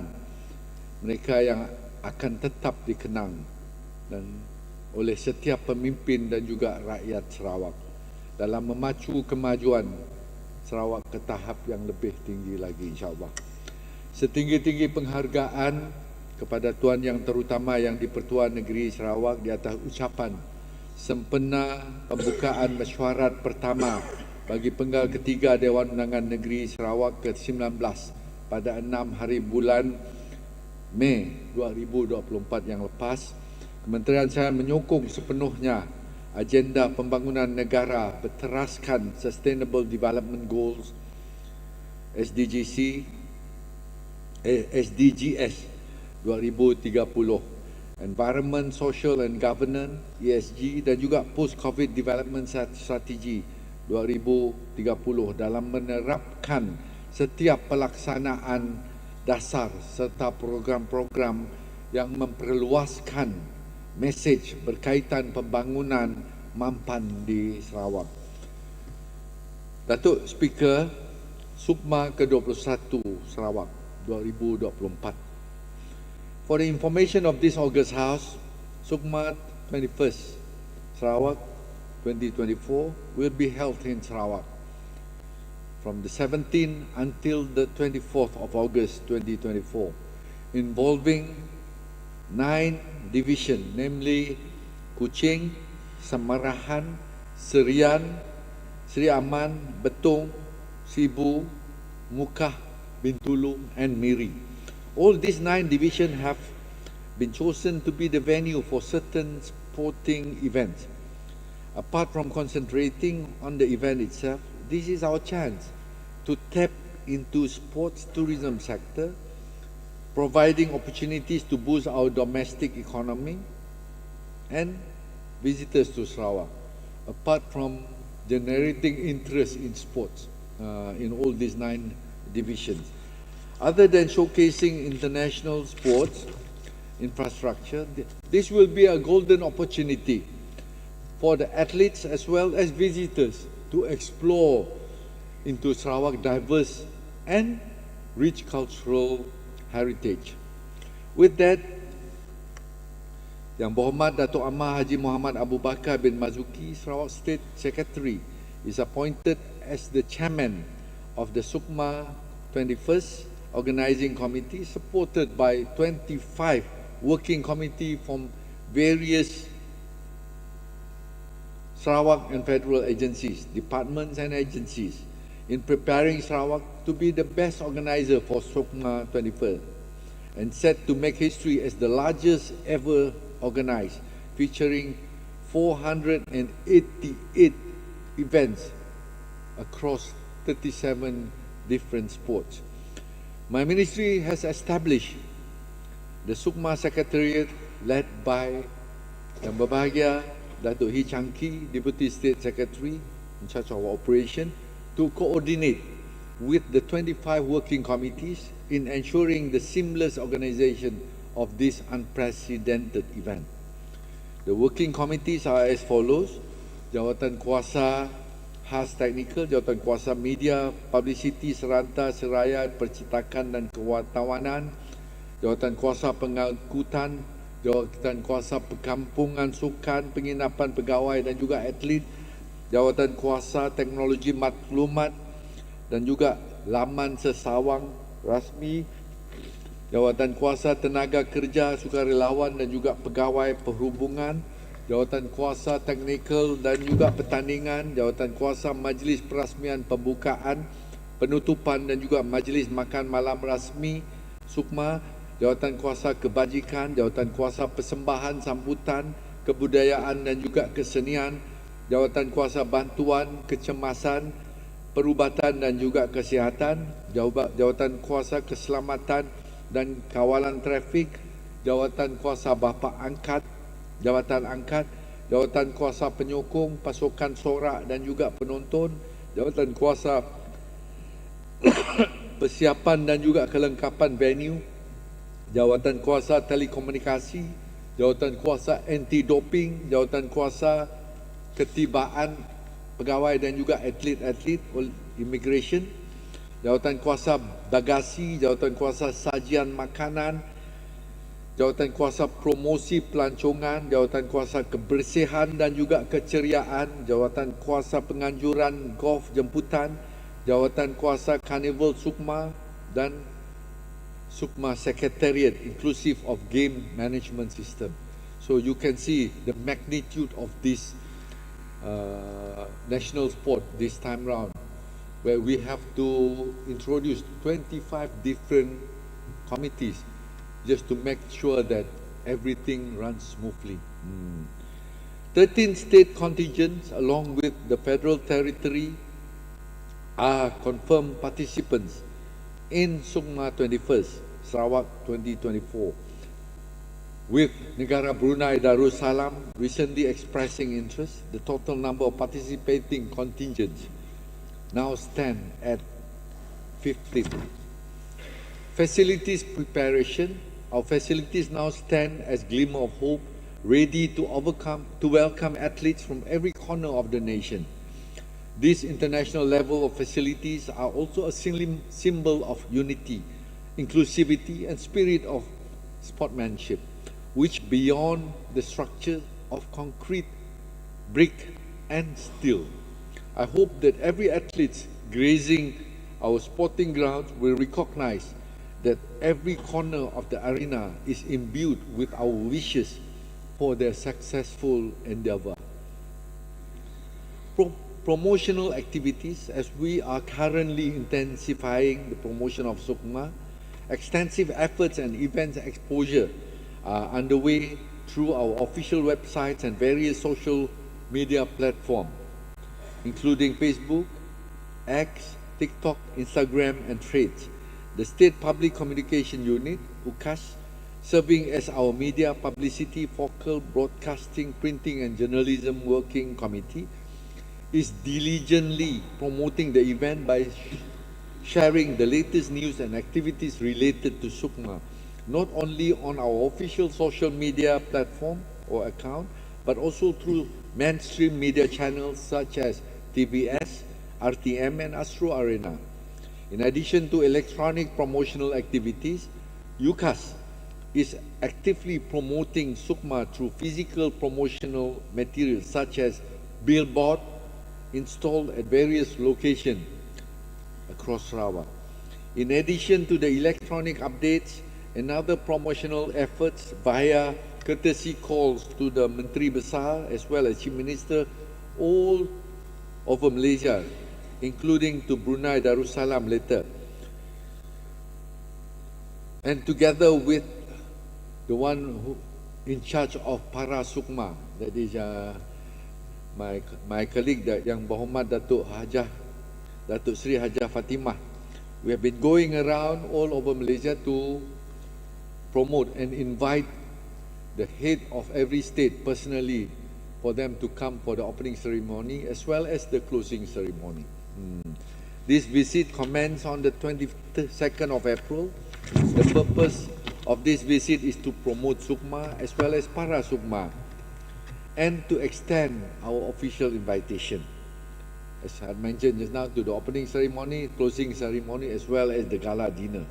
mereka yang akan tetap dikenang dan oleh setiap pemimpin dan juga rakyat Sarawak dalam memacu kemajuan Sarawak ke tahap yang lebih tinggi lagi, insya-Allah. Setinggi-tinggi penghargaan kepada Tuan Yang Terutama Yang di-Pertua Negeri Sarawak di atas ucapan sempena pembukaan mesyuarat pertama bagi penggal ketiga Dewan Undangan Negeri Sarawak ke-19 pada 6 hari bulan Mei 2024 yang lepas. Kementerian saya menyokong sepenuhnya agenda pembangunan negara berteraskan Sustainable Development Goals SDGs 2030, Environment, Social and Governance ESG dan juga Post-COVID Development Strategy 2030 dalam menerapkan setiap pelaksanaan dasar serta program-program yang memperluaskan mesej berkaitan pembangunan mampan di Sarawak. Datuk Speaker, Sukma ke-21 Sarawak 2024. For the information of this August House, Sukma 21st Sarawak 2024 will be held in Sarawak from the 17th until the 24th of August 2024, involving 9 divisions, namely Kuching, Samarahan, Serian, Seri Aman, Betong, Sibu, Mukah, Bintulu and Miri. All these 9 divisions have been chosen to be the venue for certain sporting events. Apart from concentrating on the event itself, this is our chance to tap into sports tourism sector, providing opportunities to boost our domestic economy and visitors to Sarawak. Apart from generating interest in sports in all these 9 divisions. Other than showcasing international sports infrastructure, this will be a golden opportunity for the athletes as well as visitors to explore into Sarawak diverse and rich cultural heritage. With that, Yang Berhormat Datuk Amar Haji Muhammad Abu Bakar bin Mazuki, Sarawak State Secretary, is appointed as the chairman of the Sukma 21st Organising Committee, supported by 25 working committee from various Sarawak and federal agencies, departments and agencies, in preparing Sarawak to be the best organizer for Sukma 21st, and set to make history as the largest ever organized, featuring 488 events across 37 different sports. My ministry has established the Sukma Secretariat led by Yang Berbahagia Datuk Hee Changki, Deputy State Secretary in charge of operation, to coordinate with the 25 working committees in ensuring the seamless organization of this unprecedented event. The working committees are as follows: Jawatan Kuasa Khas Teknikal, Jawatan Kuasa Media, Publicity, Seranta, Seraya, Percetakan dan Kewartawanan, Jawatan Kuasa Pengangkutan, Jawatan Kuasa Perkampungan Sukan, Penginapan Pegawai dan juga Atlet, Jawatan Kuasa Teknologi Maklumat dan juga Laman Sesawang Rasmi, Jawatan Kuasa Tenaga Kerja Sukarelawan dan juga Pegawai Perhubungan, Jawatan Kuasa Teknikal dan juga Pertandingan, Jawatan Kuasa Majlis Perasmian Pembukaan, Penutupan dan juga Majlis Makan Malam Rasmi Sukma, Jawatan Kuasa Kebajikan, Jawatan Kuasa Persembahan Sambutan, Kebudayaan dan juga Kesenian, Jawatan Kuasa Bantuan Kecemasan, Perubatan dan juga Kesihatan, Jawatan Kuasa Keselamatan dan Kawalan Trafik, Jawatan Kuasa Bapa Angkat, Jawatan Angkat, Jawatan Kuasa Penyokong, Pasukan Sorak dan juga Penonton, Jawatan Kuasa Persiapan dan juga Kelengkapan Venue, Jawatan Kuasa Telekomunikasi, Jawatan Kuasa Anti-Doping, Jawatan Kuasa Ketibaan Pegawai dan juga Atlet-Atlet Immigration, Jawatan Kuasa Bagasi, Jawatan Kuasa Sajian Makanan, Jawatan Kuasa Promosi Pelancongan, Jawatan Kuasa Kebersihan dan juga Keceriaan, Jawatan Kuasa Penganjuran Golf Jemputan, Jawatan Kuasa Karnival Sukma dan Sukma Secretariat inclusive of Game Management System. So you can see the magnitude of this national sport this time round, where we have to introduce 25 different committees just to make sure that everything runs smoothly. 13 state contingents along with the federal territory are confirmed participants in Sukma 21st, Sarawak 2024, with Negara Brunei Darussalam recently expressing interest. The total number of participating contingents now stand at 15. Facilities preparation. Our facilities now stand as glimmer of hope, ready to welcome athletes from every corner of the nation. This international level of facilities are also a symbol of unity, inclusivity and spirit of sportsmanship, which beyond the structure of concrete, brick and steel. I hope that every athlete grazing our sporting grounds will recognize that every corner of the arena is imbued with our wishes for their successful endeavor. Promotional activities, as we are currently intensifying the promotion of Sukma, extensive efforts and events exposure are underway through our official websites and various social media platforms, including Facebook, X, TikTok, Instagram, and Threads. The State Public Communication Unit, UKAS, serving as our media publicity, focal, broadcasting, printing, and journalism working committee, is diligently promoting the event by sharing the latest news and activities related to Sukma, not only on our official social media platform or account, but also through mainstream media channels such as TVS, RTM and Astro Arena. In addition to electronic promotional activities, UCAS is actively promoting Sukma through physical promotional materials such as billboard installed at various locations across Sarawak. In addition to the electronic updates and other promotional efforts via courtesy calls to the Menteri Besar as well as Chief Minister all over Malaysia, including to Brunei Darussalam later. And together with the one who in charge of para Sukma, that is my colleague yang berhormat Datuk Sri Hajah Fatimah, we have been going around all over Malaysia to promote and invite the head of every state personally for them to come for the opening ceremony as well as the closing ceremony. This visit commenced on the 22nd of April. The purpose of this visit is to promote Sukma as well as para Sukma and to extend our official invitation, as I mentioned just now, to the opening ceremony, closing ceremony as well as the gala dinner.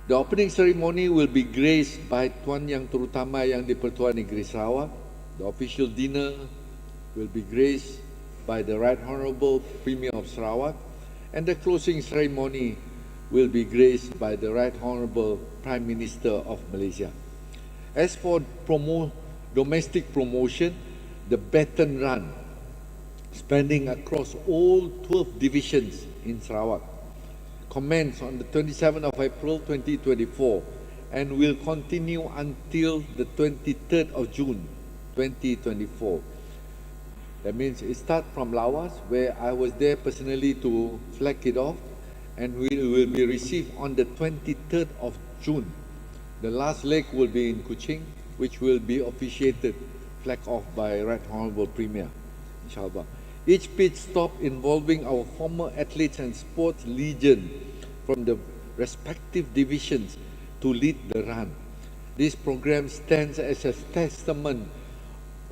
The opening ceremony will be graced by Tuan Yang Terutama Yang di-Pertuan Negeri Sarawak. The official dinner will be graced by the Right Honourable Premier of Sarawak, and the closing ceremony will be graced by the Right Honourable Prime Minister of Malaysia. As for domestic promotion, the baton run spanning across all 12 divisions in Sarawak commenced on the 27th of April 2024 and will continue until the 23rd of June 2024. That means it starts from Lawas, where I was there personally to flag it off, and we will be received on the 23rd of June. The last leg will be in Kuching, which will be officiated, flag off by Right Honourable Premier, inshallah. Each pit stop involving our former athletes and sports legion from the respective divisions to lead the run. This program stands as a testament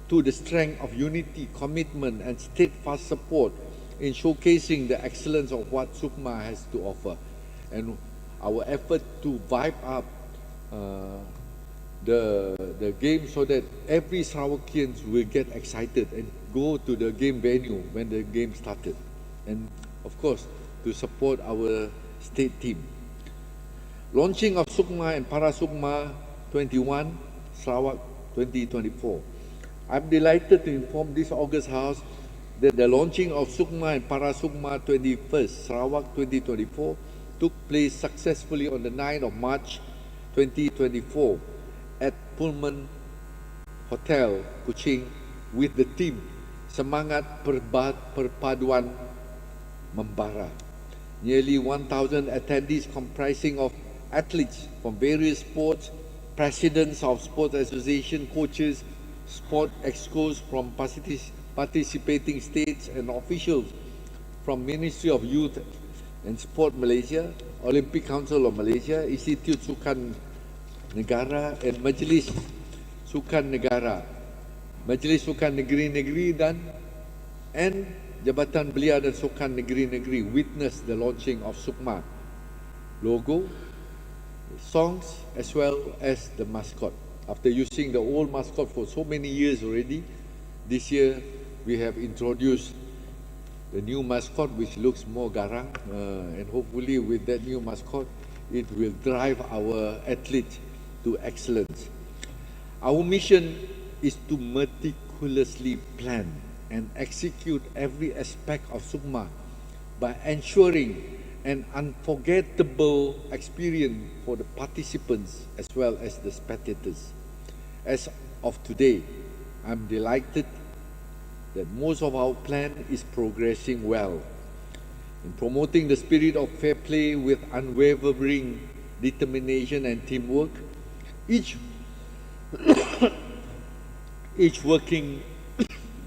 to the strength of unity, commitment and steadfast support in showcasing the excellence of what Sukma has to offer, and our effort to vibe up the game so that every Sarawakians will get excited and go to the game venue when the game started, and of course to support our state team. Launching of Sukma and Para Sukma 21 Sarawak 2024. I'm delighted to inform this August House that the launching of Sukma and Para Sukma 21st Sarawak 2024 took place successfully on the 9th of March 2024 at Pullman Hotel, Kuching, with the theme Semangat Perpaduan Membara. Nearly 1,000 attendees comprising of athletes from various sports, presidents of sports association, coaches, sport excos from participating states and officials from Ministry of Youth and Sport Malaysia, Olympic Council of Malaysia, Institute Sukan Negara and Majlis Sukan Negara, Majlis Sukan Negeri-Negeri and Jabatan Belia dan Sukan Negeri-Negeri witnessed the launching of Sukma logo, songs as well as the mascot. After using the old mascot for so many years already, this year we have introduced the new mascot which looks more garang, and hopefully with that new mascot it will drive our athletes to excellence. Our mission is to meticulously plan and execute every aspect of Sukma by ensuring an unforgettable experience for the participants as well as the spectators. As of today, I'm delighted that most of our plan is progressing well. In promoting the spirit of fair play with unwavering determination and teamwork, each working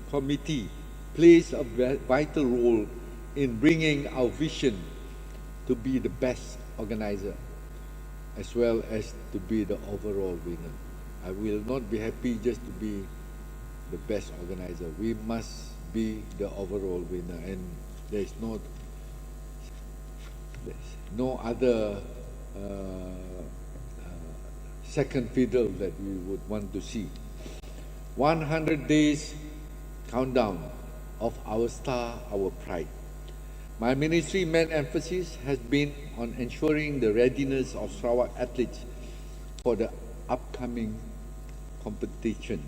committee plays a vital role in bringing our vision to be the best organizer as well as to be the overall winner. I will not be happy just to be the best organizer. We must be the overall winner, and there's no other second fiddle that we would want to see. 100 days countdown of our star, our pride. My ministry main emphasis has been on ensuring the readiness of Sarawak athletes for the upcoming competition.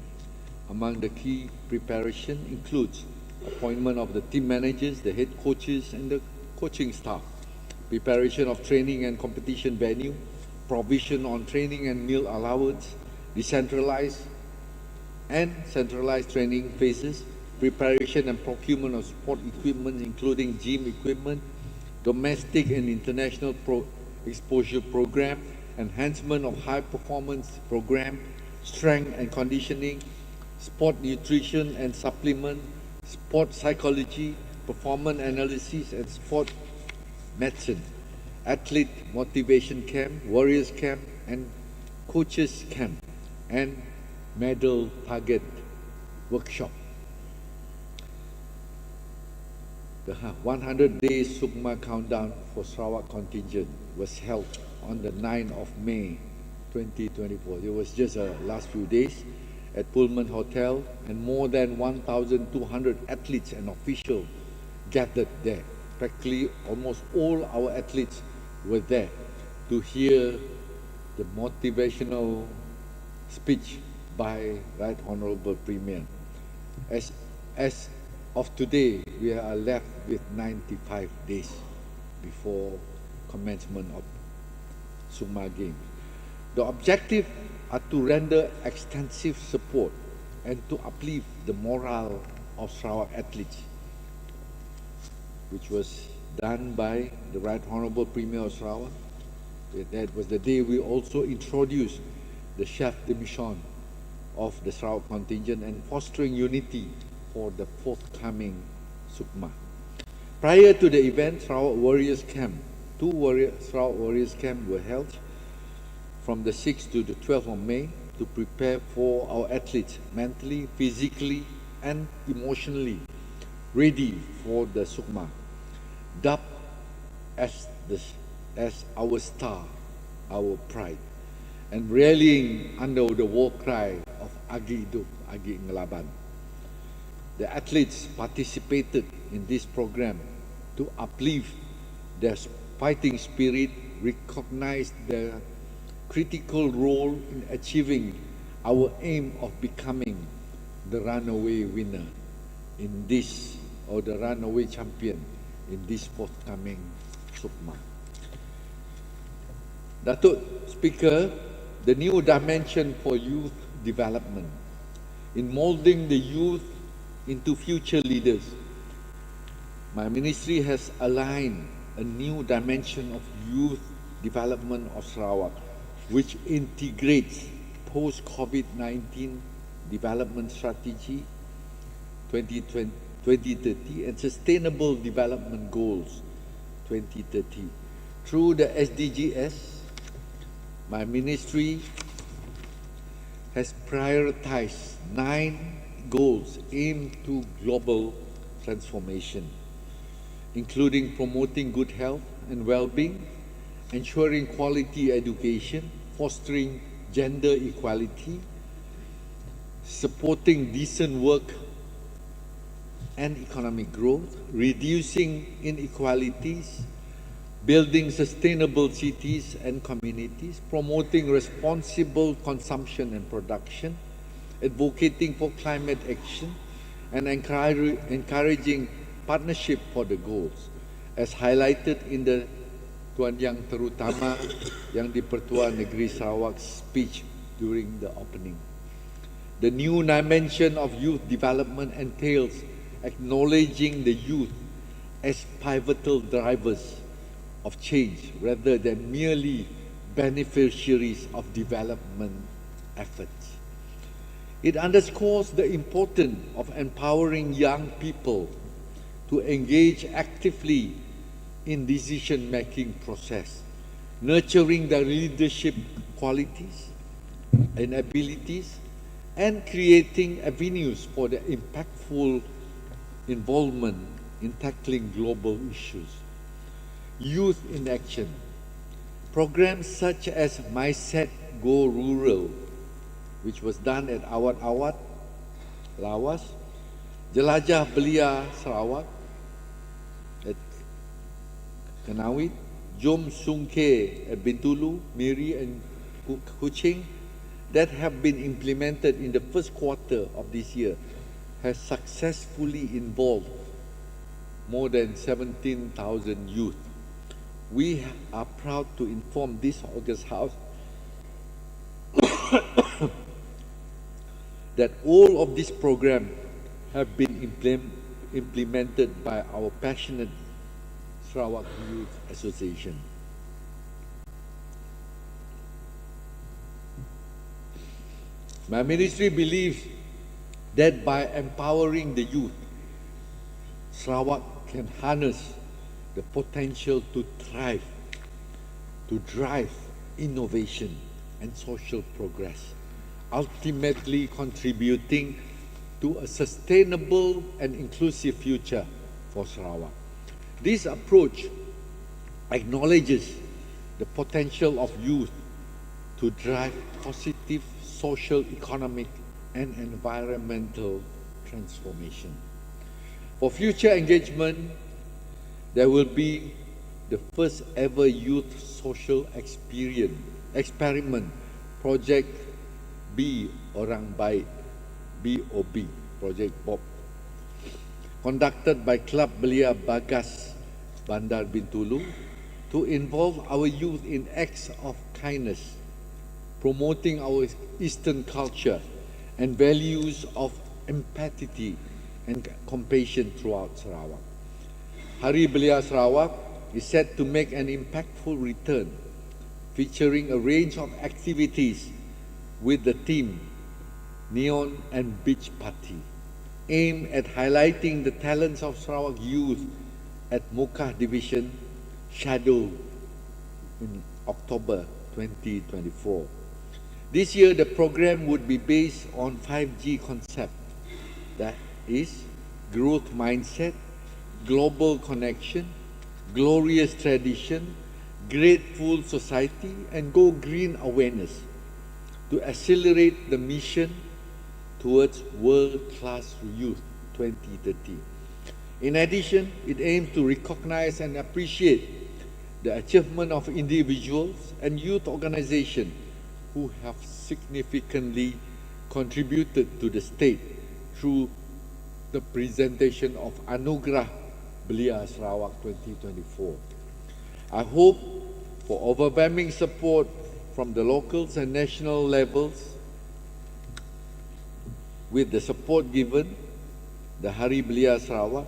Among the key preparation includes appointment of the team managers, the head coaches and the coaching staff, preparation of training and competition venue, provision on training and meal allowance, decentralized and centralized training phases, preparation and procurement of sport equipment including gym equipment, domestic and international exposure program, enhancement of high performance program, strength and conditioning, sport nutrition and supplement, sport psychology, performance analysis and sport medicine, athlete motivation camp, warriors camp and coaches camp, and medal target workshop. The 100-day Sukma countdown for Sarawak contingent was held on the 9th of May 2024. It was just last few days at Pullman Hotel, and more than 1,200 athletes and officials gathered there. Practically almost all our athletes were there to hear the motivational speech by Right Honourable Premier. As of today, we are left with 95 days before commencement of Sukma Games. The objective are to render extensive support and to uplift the morale of Sarawak athletes, which was done by the Right Honourable Premier of Sarawak. That was the day we also introduced the chef de mission of the Sarawak contingent and fostering unity for the forthcoming Sukma. Prior to the event, Sarawak Warriors Camp, Sarawak Warriors Camp were held from the 6th to the 12th of May to prepare for our athletes mentally, physically and emotionally ready for the Sukma. Dubbed as our star, our pride, and rallying under the war cry of Agi Hidup, Agi Ngelaban. The athletes participated in this program to uplift their fighting spirit, recognize their critical role in achieving our aim of becoming the runaway winner in this, or the runaway champion in this forthcoming Sukma. Datuk Speaker, the new dimension for youth development in molding the youth into future leaders. My ministry has aligned a new dimension of youth development of Sarawak, which integrates post-COVID-19 development strategy 2030 and sustainable development goals 2030. Through the SDGs, my ministry has prioritized 9 goals aimed to global transformation, including promoting good health and well-being, ensuring quality education, fostering gender equality, supporting decent work and economic growth, reducing inequalities, building sustainable cities and communities, promoting responsible consumption and production, advocating for climate action, and encouraging partnership for the goals, as highlighted in the Tuan Yang Terutama Yang di-Pertuan Negeri Sarawak speech during the opening. The new dimension of youth development entails acknowledging the youth as pivotal drivers of change rather than merely beneficiaries of development efforts. It underscores the importance of empowering young people to engage actively in decision-making process, nurturing their leadership qualities and abilities, and creating avenues for the impactful involvement in tackling global issues. Youth in Action. Programs such as My Set Go Rural, which was done at Awat-Awat, Lawas, Jelajah Belia Sarawak, at Kanawit, Jom Sungke at Bintulu, Miri and Kuching, that have been implemented in the first quarter of this year, has successfully involved more than 17,000 youth. We are proud to inform this August House that all of these programs have been implemented by our passionate Sarawak Youth Association. My ministry believes that by empowering the youth, Sarawak can harness the potential to thrive, to drive innovation and social progress, ultimately contributing to a sustainable and inclusive future for Sarawak. This approach acknowledges the potential of youth to drive positive social, economic, and environmental transformation. For future engagement, there will be the first ever youth social experiment, Project B Orang Baik, BOB, Project Bob, conducted by Club Belia Bagas Bandar Bintulu to involve our youth in acts of kindness, promoting our Eastern culture and values of empathy and compassion throughout Sarawak. Hari Belia Sarawak is set to make an impactful return, featuring a range of activities with the theme Neon and Beach Party, aimed at highlighting the talents of Sarawak youth at Mukah Division, scheduled in October 2024. This year, the program would be based on 5G concept, that is, growth mindset, global connection, glorious tradition, grateful society, and go green awareness to accelerate the mission towards world-class youth 2030. In addition, it aims to recognize and appreciate the achievement of individuals and youth organizations who have significantly contributed to the state through the presentation of Anugerah Belia Sarawak 2024. I hope for overwhelming support from the locals and national levels. With the support given, the Hari Belia Sarawak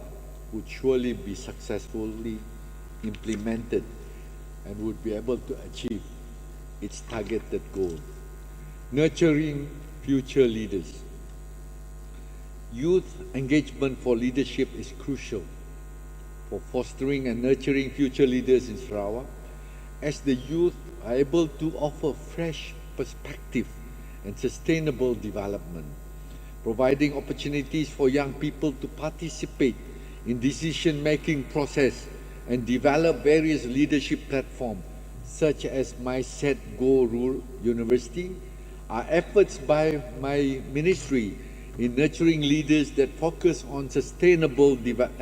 would surely be successfully implemented and would be able to achieve its targeted goal. Nurturing future leaders. Youth engagement for leadership is crucial for fostering and nurturing future leaders in Sarawak, as the youth are able to offer fresh perspective and sustainable development, providing opportunities for young people to participate in decision-making process and develop various leadership platforms such as My Set Go Rural University, are efforts by my ministry in nurturing leaders that focus on sustainable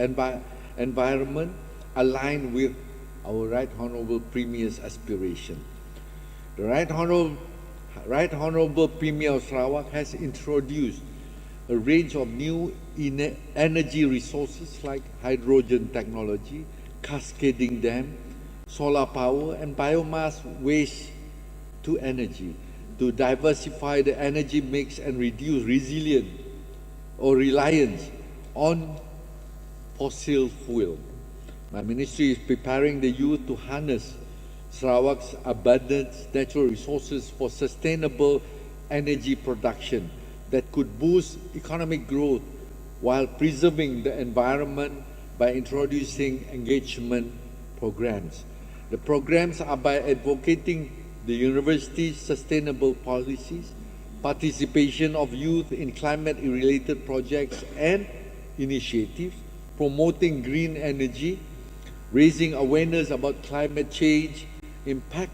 environment aligned with our Right Honourable Premier's aspiration. The Right Honourable Premier of Sarawak has introduced a range of new energy resources like hydrogen technology, cascading dam, solar power, and biomass waste to energy to diversify the energy mix and reduce reliance on fossil fuel. My ministry is preparing the youth to harness Sarawak's abundant natural resources for sustainable energy production that could boost economic growth while preserving the environment by introducing engagement programs. The programs are by advocating the university's sustainable policies, participation of youth in climate-related projects and initiatives, promoting green energy, raising awareness about climate change impact,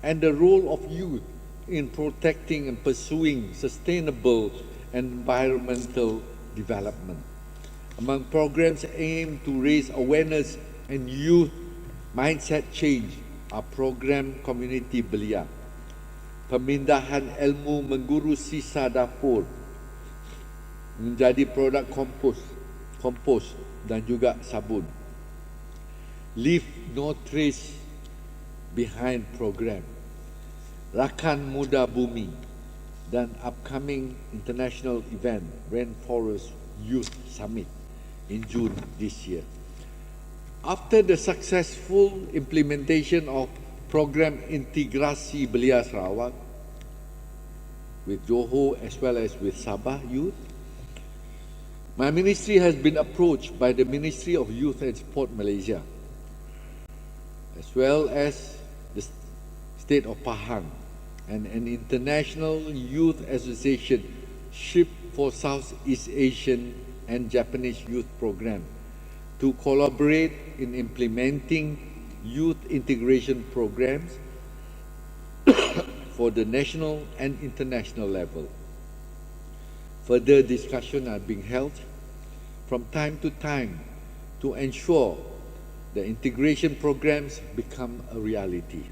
and the role of youth in protecting and pursuing sustainable environmental development. Among programs aimed to raise awareness and youth mindset change are program Community Belia, pemindahan ilmu mengguru sisa dapur menjadi produk kompos dan juga sabun, Leave No Trace Behind program, Rakan Muda Bumi, dan upcoming international event Rainforest Youth Summit in June this year. After the successful implementation of program Integrasi Belia Sarawak with Johor as well as with Sabah youth, my ministry has been approached by the Ministry of Youth and Sport Malaysia as well as the State of Pahang and an international youth association SHIP for Southeast Asian and Japanese youth program to collaborate in implementing youth integration programs for the national and international level. Further discussions are being held from time to time to ensure the integration programs become a reality.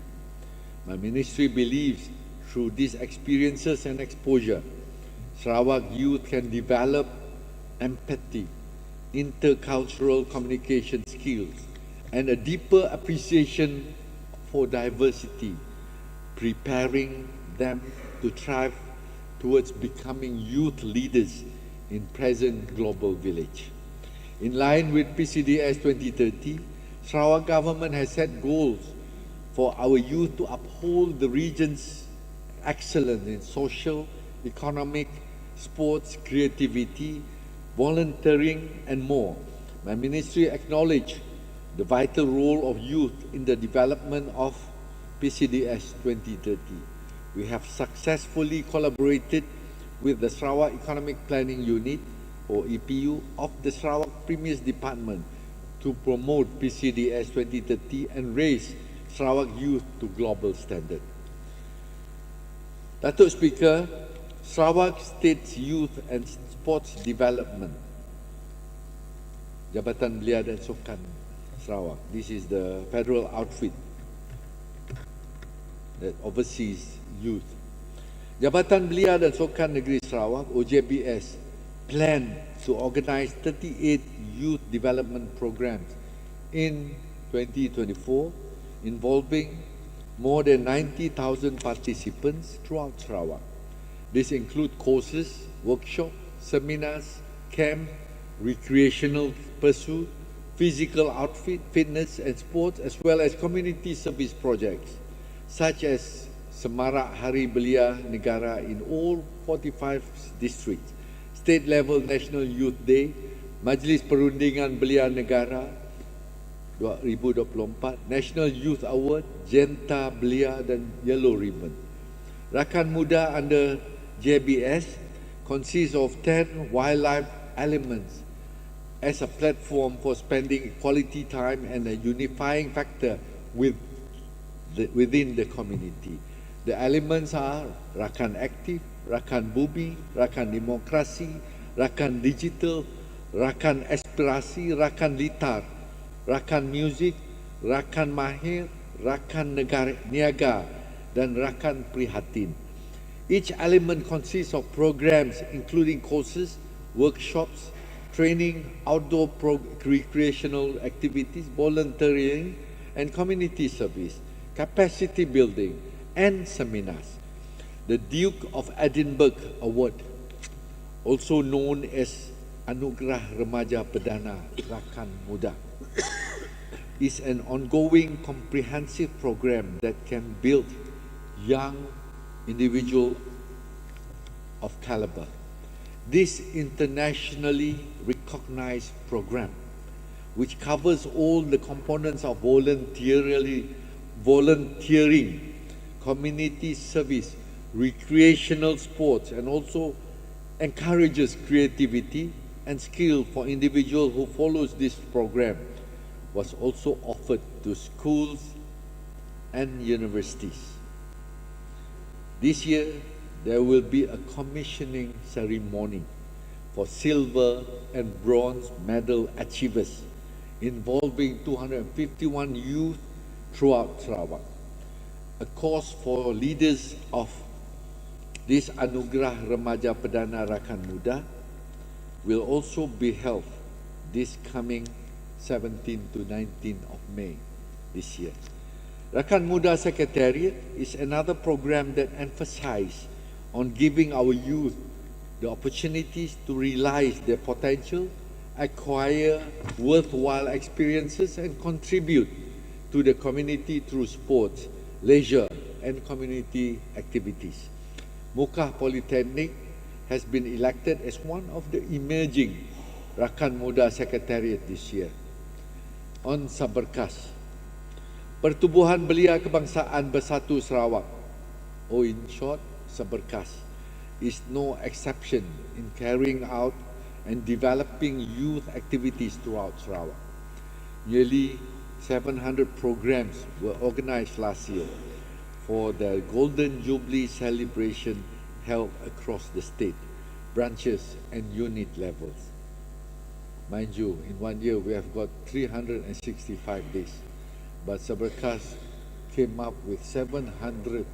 My ministry believes through these experiences and exposure, Sarawak youth can develop empathy, intercultural communication skills, and a deeper appreciation for diversity, preparing them to thrive towards becoming youth leaders in present global village. In line with PCDS 2030, Sarawak government has set goals for our youth to uphold the region's excellence in social, economic, sports, creativity, volunteering, and more. My ministry acknowledges the vital role of youth in the development of PCDS 2030. We have successfully collaborated with the Sarawak Economic Planning Unit, or EPU, of the Sarawak Premier's Department to promote PCDS 2030 and raise Sarawak youth to global standard. Datuk Speaker, Sarawak State's Youth and Sports Development, Jabatan Belia dan Sukan Sarawak. This is the federal outfit that oversees youth. Jabatan Belia dan Sukan Negeri Sarawak, OJBS, plan to organize 38 youth development programs in 2024 involving more than 90,000 participants throughout Sarawak. This includes courses, workshops, seminars, camp, recreational pursuit, physical outfit, fitness and sports, as well as community service projects, such as Semarak Hari Belia Negara in all 45 districts, state-level National Youth Day, Majlis Perundingan Belia Negara 2024, National Youth Award, Jenta Belia dan Yellow Ribbon. Rakan Muda under JBS consists of 10 wildlife elements as a platform for spending quality time and a unifying factor within the community. The elements are Rakan Aktif, Rakan Bumi, Rakan Demokrasi, Rakan Digital, Rakan Aspirasi, Rakan Litar, Rakan Music, Rakan Mahir, Rakan Niaga, dan Rakan Prihatin. Each element consists of programs including courses, workshops, training, outdoor recreational activities, volunteering and community service, capacity building and seminars. The Duke of Edinburgh Award, also known as Anugerah Remaja Perdana Rakan Muda, is an ongoing comprehensive program that can build young individuals of caliber. This internationally recognized program, which covers all the components of volunteering, community service, recreational sports, and also encourages creativity, and skill for individual who follows this program was also offered to schools and universities. This year, there will be a commissioning ceremony for silver and bronze medal achievers involving 251 youth throughout Sarawak. A course for leaders of this Anugerah Remaja Perdana Rakan Muda will also be held this coming 17 to 19 of May this year. Rakan Muda Secretariat is another program that emphasizes on giving our youth the opportunities to realize their potential, acquire worthwhile experiences, and contribute to the community through sports, leisure, and community activities. Mukah Polytechnic has been elected as one of the emerging Rakan Muda Secretariat this year. On Saberkas, Pertubuhan Belia Kebangsaan Bersatu Sarawak, or in short, Saberkas, is no exception in carrying out and developing youth activities throughout Sarawak. Nearly 700 programs were organized last year for the Golden Jubilee celebration held across the state, branches and unit levels. Mind you, in 1 year we have got 365 days, but Saberkas came up with 700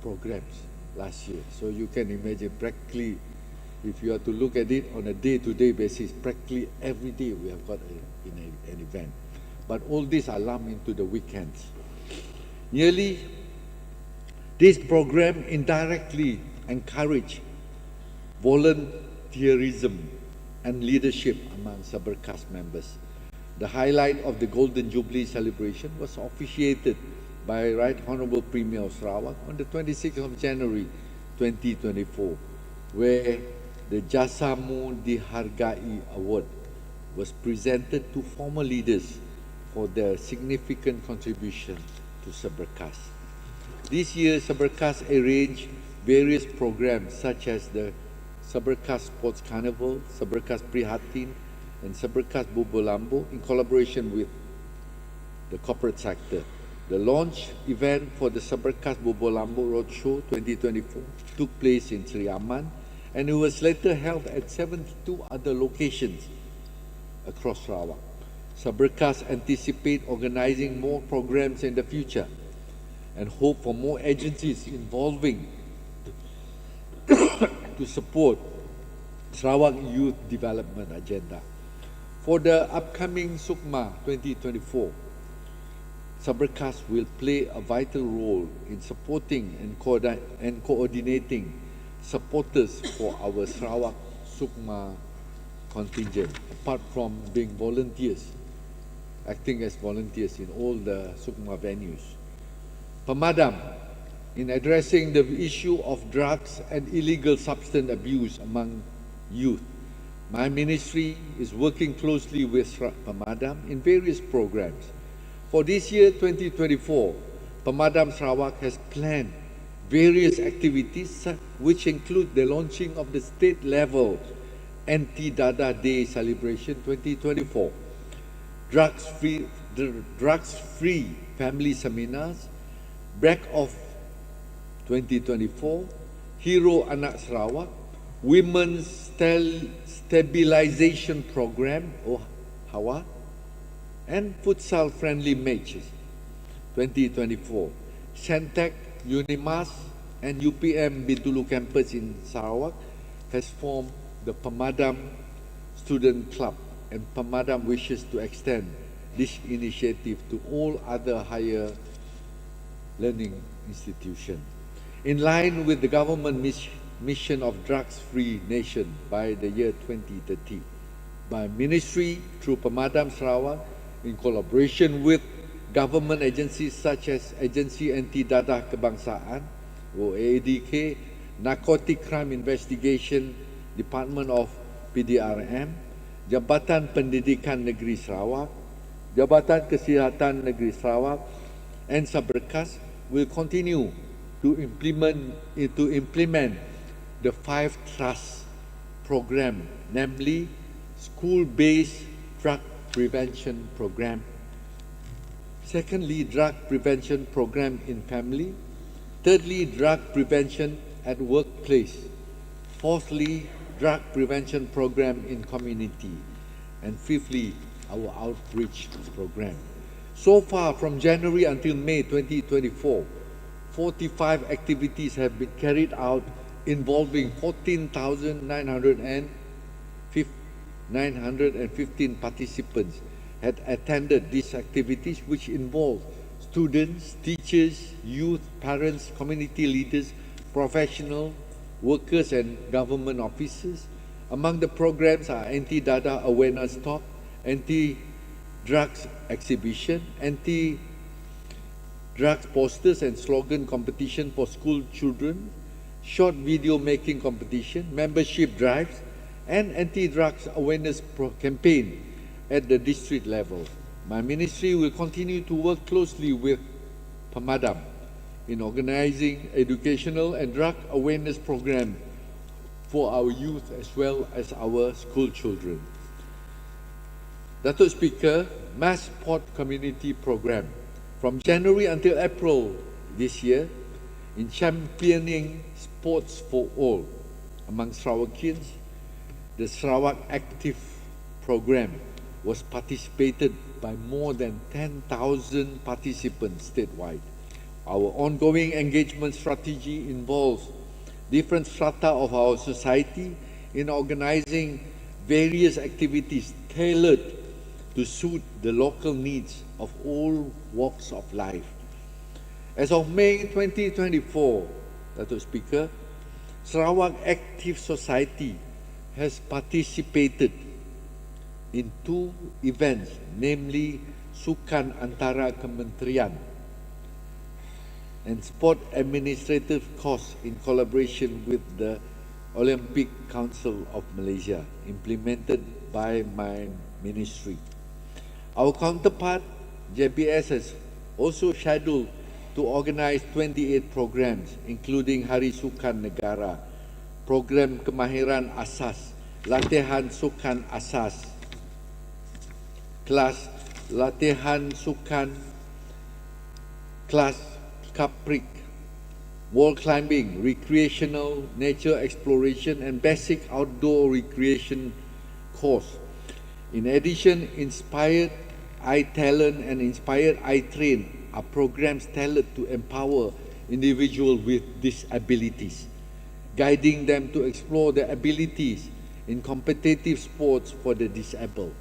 programs last year. So you can imagine practically, if you are to look at it on a day-to-day basis, practically every day we have got an event. But all these are lumped into the weekends. Nearly, this program indirectly encourage volunteerism and leadership among Saberkas members. The highlight of the Golden Jubilee celebration was officiated by Right Honourable Premier of Sarawak on the 26th of January 2024, where the Jasamu Dihargai Award was presented to former leaders for their significant contribution to Saberkas. This year, Saberkas arranged various programs such as the Saberkas Sports Carnival, Saberkas Prihatin, and Saberkas Bubolambo in collaboration with the corporate sector. The launch event for the Saberkas Bubolambo Roadshow 2024 took place in Sri Aman, and it was later held at 72 other locations across Sarawak. Saberkas anticipate organizing more programs in the future and hope for more agencies involving to support Sarawak youth development agenda. For the upcoming Sukma 2024, Saberkas will play a vital role in supporting and coordinating supporters for our Sarawak Sukma contingent, apart from being volunteers, acting as volunteers in all the Sukma venues. Pemadam, in addressing the issue of drugs and illegal substance abuse among youth, my ministry is working closely with Pemadam in various programs. For this year, 2024, Pemadam Sarawak has planned various activities which include the launching of the state-level Anti-Dada Day Celebration 2024, drugs-free family seminars, Break Off 2024, Hero Anak Sarawak, Women's Stabilization Program, or HAWA, and Futsal Friendly Matches 2024. Shantec, Unimas, and UPM Bintulu campus in Sarawak has formed the Pemadam Student Club, and Pemadam wishes to extend this initiative to all other higher learning institutions. In line with the government mission of drugs-free nation by the year 2030, my ministry, through Pemadam Sarawak, in collaboration with government agencies such as Agensi Anti-Dadah Kebangsaan, or AADK, Narcotic Crime Investigation Department of PDRM, Jabatan Pendidikan Negeri Sarawak, Jabatan Kesihatan Negeri Sarawak, and Saberkas will continue to implement the 5 trusts program, namely school-based drug prevention program. Secondly, drug prevention program in family. Thirdly, drug prevention at workplace. Fourthly, drug prevention program in community. And fifthly, our outreach program. So far, from January until May 2024, 45 activities have been carried out involving 14,915 participants had attended these activities, which involve students, teachers, youth, parents, community leaders, professionals, workers and government officers. Among the programs are anti-dada awareness talk, anti-drugs exhibition, anti-drugs posters and slogan competition for school children, short video making competition, membership drives, and anti-drugs awareness campaign at the district level. My ministry will continue to work closely with Pemadam in organizing educational and drug awareness program for our youth as well as our school children. Datuk Speaker, Mass Sport Community Program. From January until April this year, in championing sports for all among Sarawakians, the Sarawak Active Program was participated by more than 10,000 participants statewide. Our ongoing engagement strategy involves different strata of our society in organizing various activities tailored to suit the local needs of all walks of life. As of May 2024, Datuk Speaker, Sarawak Active Society has participated in 2 events, namely Sukan Antara Kementerian and Sport Administrative Course in collaboration with the Olympic Council of Malaysia, implemented by my ministry. Our counterpart, JBS, has also scheduled to organize 28 programs, including Hari Sukan Negara, Program Kemahiran Asas, Latihan Sukan Asas, Kelas Latihan Sukan, Kelas Kaprik, Wall Climbing, Recreational Nature Exploration and Basic Outdoor Recreation course. In addition, Inspired iTalent and Inspired iTrain are programs tailored to empower individuals with disabilities, guiding them to explore their abilities in competitive sports for the disabled.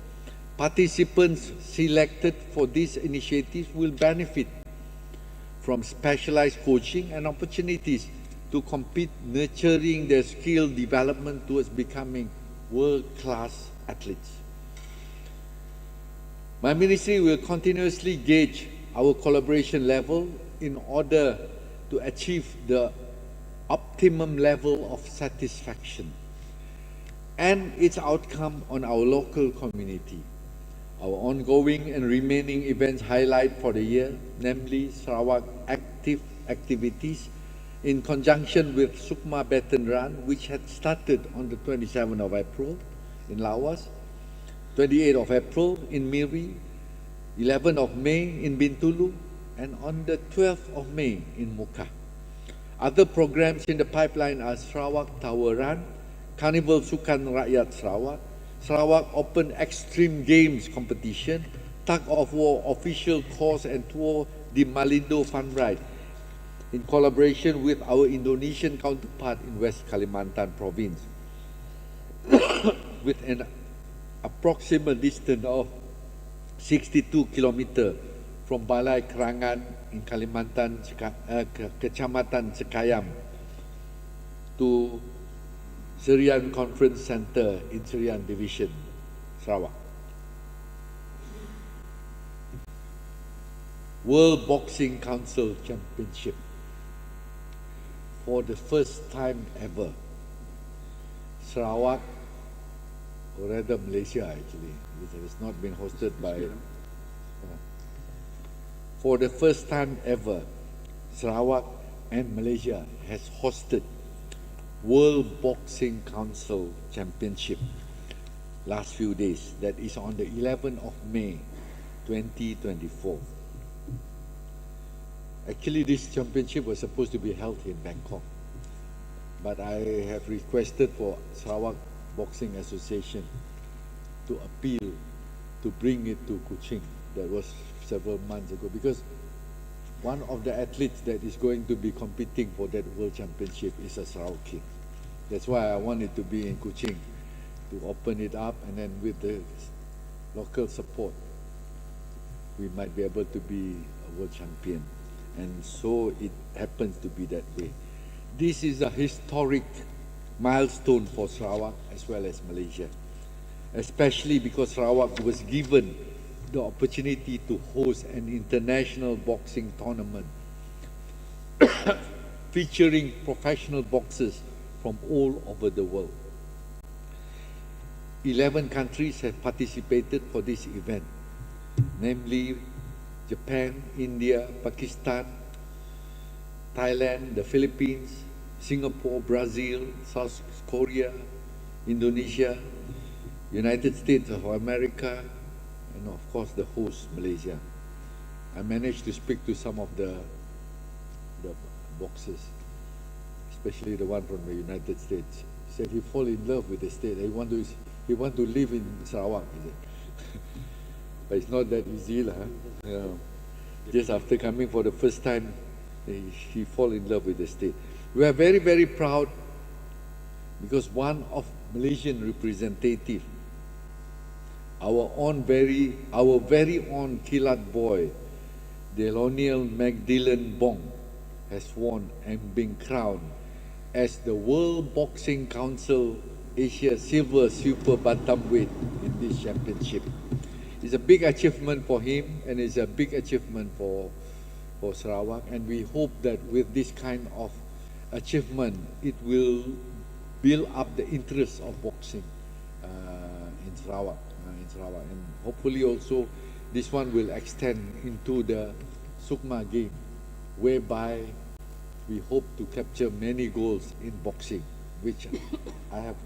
Participants selected for these initiatives will benefit from specialized coaching and opportunities to compete, nurturing their skill development towards becoming world-class athletes. My ministry will continuously gauge our collaboration level in order to achieve the optimum level of satisfaction and its outcome on our local community. Our ongoing and remaining events highlight for the year, namely Sarawak Active Activities in conjunction with Sukma Baton Run, which had started on the 27th of April in Lawas, 28th of April in Miri, 11th of May in Bintulu, and on the 12th of May in Muka. Other programs in the pipeline are Sarawak Tower Run, Carnival Sukan Rakyat Sarawak, Sarawak Open Extreme Games Competition, Tug of War Official Course and Tour di Malindo Fun Ride, in collaboration with our Indonesian counterpart in West Kalimantan Province, with an approximate distance of 62 km from Balai Kerangan in Kalimantan, Kecamatan Sekayam, to Siaran Conference Center in Siaran Division, Sarawak. World Boxing Council Championship. For the first time ever, Sarawak, or rather Malaysia actually, it has not been hosted by... For the first time ever, Sarawak and Malaysia has hosted World Boxing Council Championship last few days. That is on the 11th of May 2024. Actually, this championship was supposed to be held in Bangkok, but I have requested for Sarawak Boxing Association to appeal to bring it to Kuching. That was several months ago, because one of the athletes that is going to be competing for that World Championship is a Sarawak kid. That's why I want it to be in Kuching, to open it up, and then with the local support, we might be able to be a world champion. And so it happens to be that way. This is a historic milestone for Sarawak as well as Malaysia, especially because Sarawak was given the opportunity to host an international boxing tournament featuring professional boxers from all over the world. 11 countries have participated for this event, namely Japan, India, Pakistan, Thailand, the Philippines, Singapore, Brazil, South Korea, Indonesia, United States of America, and of course the host, Malaysia. I managed to speak to some of the boxers, especially the one from the United States. He said he fall in love with the state. He want to live in Sarawak, he said. But it's not that easy, lah. Just after coming for the first time, he fall in love with the state. We are very, very proud because one of Malaysian representative, our very own Kilat boy, Deloniel Magdalene Bong, has won and been crowned as the World Boxing Council Asia Silver Super Bantamweight in this championship. It's a big achievement for him, and it's a big achievement for Sarawak, and we hope that with this kind of achievement, it will build up the interest of boxing in Sarawak, and hopefully also this one will extend into the Sukma game, whereby we hope to capture many goals in boxing, which I have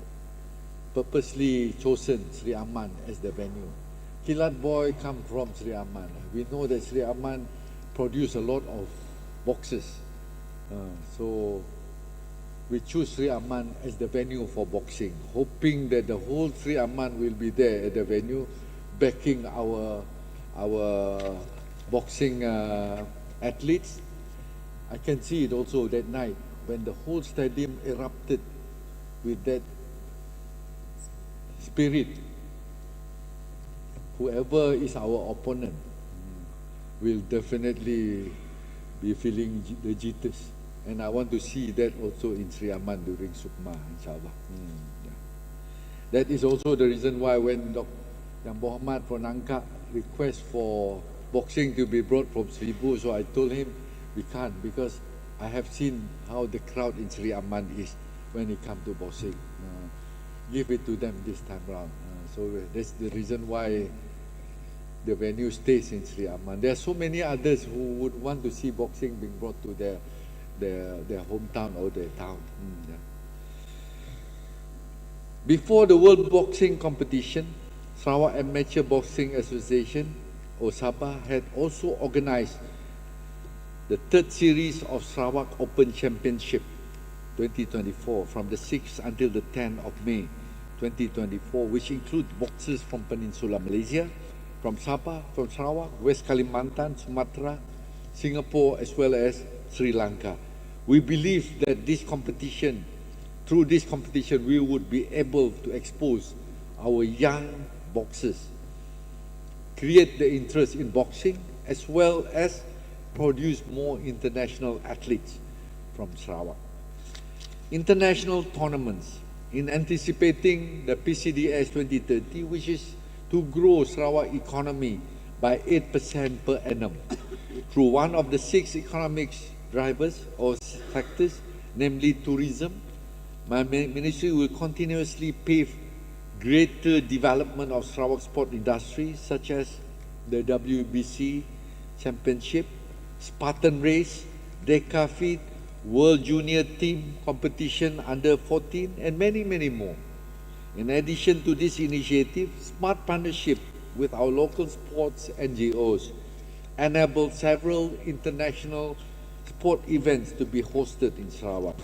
purposely chosen Sri Aman as the venue. Kilat boy come from Sri Aman. We know that Sri Aman produce a lot of boxers, so we choose Sri Aman as the venue for boxing, hoping that the whole Sri Aman will be there at the venue, backing our boxing athletes. I can see it also that night when the whole stadium erupted with that spirit. Whoever is our opponent will definitely be feeling the jitters. And I want to see that also in Sri Aman during Sukma, inshallah. That is also the reason why when Dr. Yang Muhammad from Nangka request for boxing to be brought from Seribu, so I told him we can't, because I have seen how the crowd in Sri Aman is when it comes to boxing. Give it to them this time round. So that's the reason why the venue stays in Sri Aman. There are so many others who would want to see boxing being brought to their hometown or their town. Before the World Boxing Competition, Sarawak Amateur Boxing Association, or SABA, had also organized the third series of Sarawak Open Championship 2024 from the 6th until the 10th of May 2024, which includes boxers from Peninsula Malaysia, from Sabah, from Sarawak, West Kalimantan, Sumatra, Singapore, as well as Sri Lanka. We believe that through this competition, we would be able to expose our young boxers, create the interest in boxing, as well as produce more international athletes from Sarawak. International tournaments, in anticipating the PCDS 2030, which is to grow Sarawak economy by 8% per annum through one of the 6 economic drivers or factors, namely tourism. My ministry will continuously pave greater development of Sarawak sport industry, such as the WBC Championship, Spartan Race, Decathlon, World Junior Team Competition under 14, and many, many more. In addition to this initiative, smart partnership with our local sports NGOs enabled several international sport events to be hosted in Sarawak.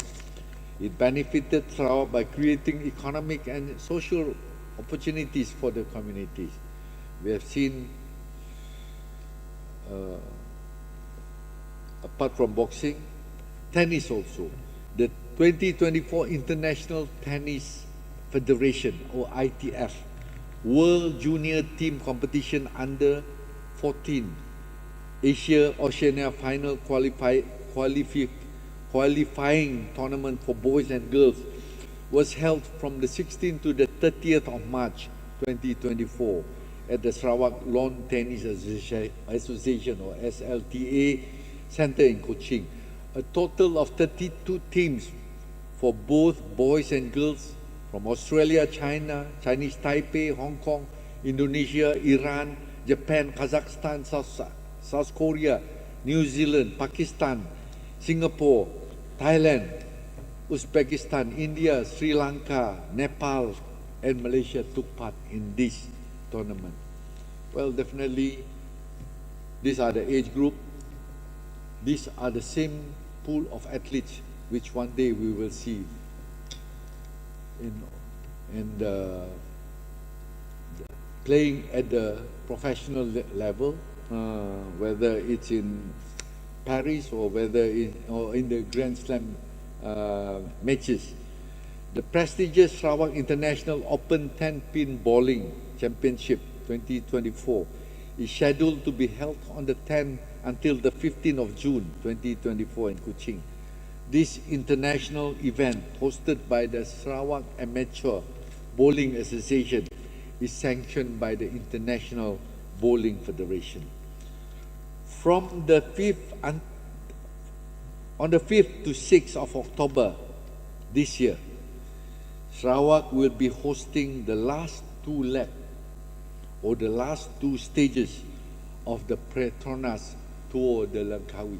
It benefited Sarawak by creating economic and social opportunities for the communities. We have seen, apart from boxing, tennis also. The 2024 International Tennis Federation, or ITF, World Junior Team Competition under 14, Asia Oceania Final qualifying tournament for boys and girls was held from the 16th to the 30th of March 2024 at the Sarawak Lawn Tennis Association, or SLTA Center in Kuching. A total of 32 teams for both boys and girls from Australia, China, Chinese Taipei, Hong Kong, Indonesia, Iran, Japan, Kazakhstan, South Korea, New Zealand, Pakistan, Singapore, Thailand, Uzbekistan, India, Sri Lanka, Nepal, and Malaysia took part in this tournament. Well, definitely, these are the age group. These are the same pool of athletes which one day we will see playing at the professional level, whether it's in Paris or whether in the Grand Slam matches. The prestigious Sarawak International Open 10-pin Bowling Championship 2024 is scheduled to be held on the 10th until the 15th of June 2024 in Kuching. This international event, hosted by the Sarawak Amateur Bowling Association, is sanctioned by the International Bowling Federation. From the 5th to 6th of October this year, Sarawak will be hosting the last two legs, or the last two stages of the Petronas Tour de Langkawi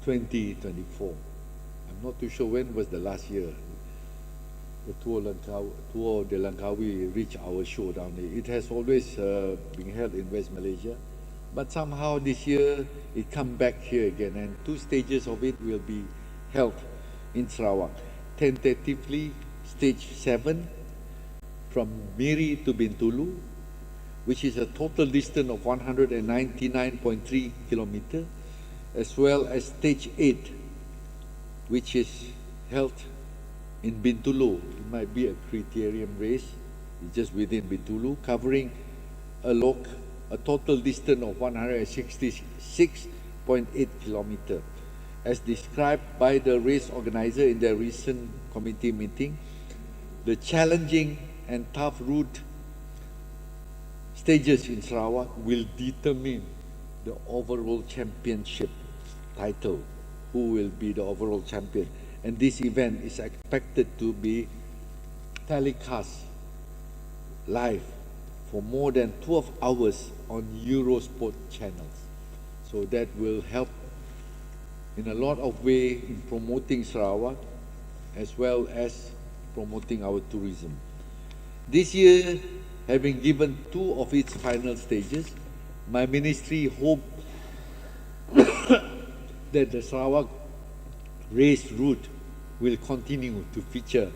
2024. I'm not too sure when was the last year the Tour de Langkawi reached our show down there. It has always been held in West Malaysia, but somehow this year it come back here again, and two stages of it will be held in Sarawak. Tentatively, stage 7 from Miri to Bintulu, which is a total distance of 199.3 kilometers, as well as stage 8, which is held in Bintulu. It might be a criterium race, it's just within Bintulu, covering a total distance of 166.8 kilometers. As described by the race organizer in their recent committee meeting, the challenging and tough route stages in Sarawak will determine the overall championship title, who will be the overall champion. And this event is expected to be telecast live for more than 12 hours on Eurosport channels. So that will help in a lot of ways in promoting Sarawak as well as promoting our tourism. This year, having given 2 of its final stages, my ministry hopes that the Sarawak race route will continue to feature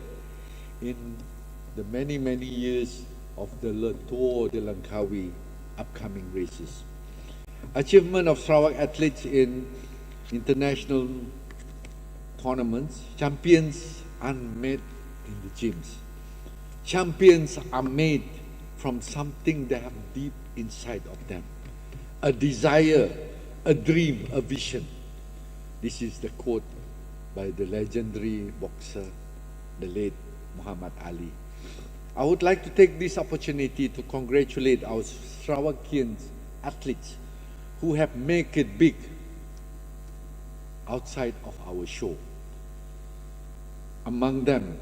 in the many, many years of the Tour de Langkawi upcoming races. Achievement of Sarawak athletes in international tournaments. Champions aren't made in the gyms. Champions are made from something they have deep inside of them. A desire, a dream, a vision. This is the quote by the legendary boxer, the late Muhammad Ali. I would like to take this opportunity to congratulate our Sarawakian athletes who have made it big outside of our show. Among them,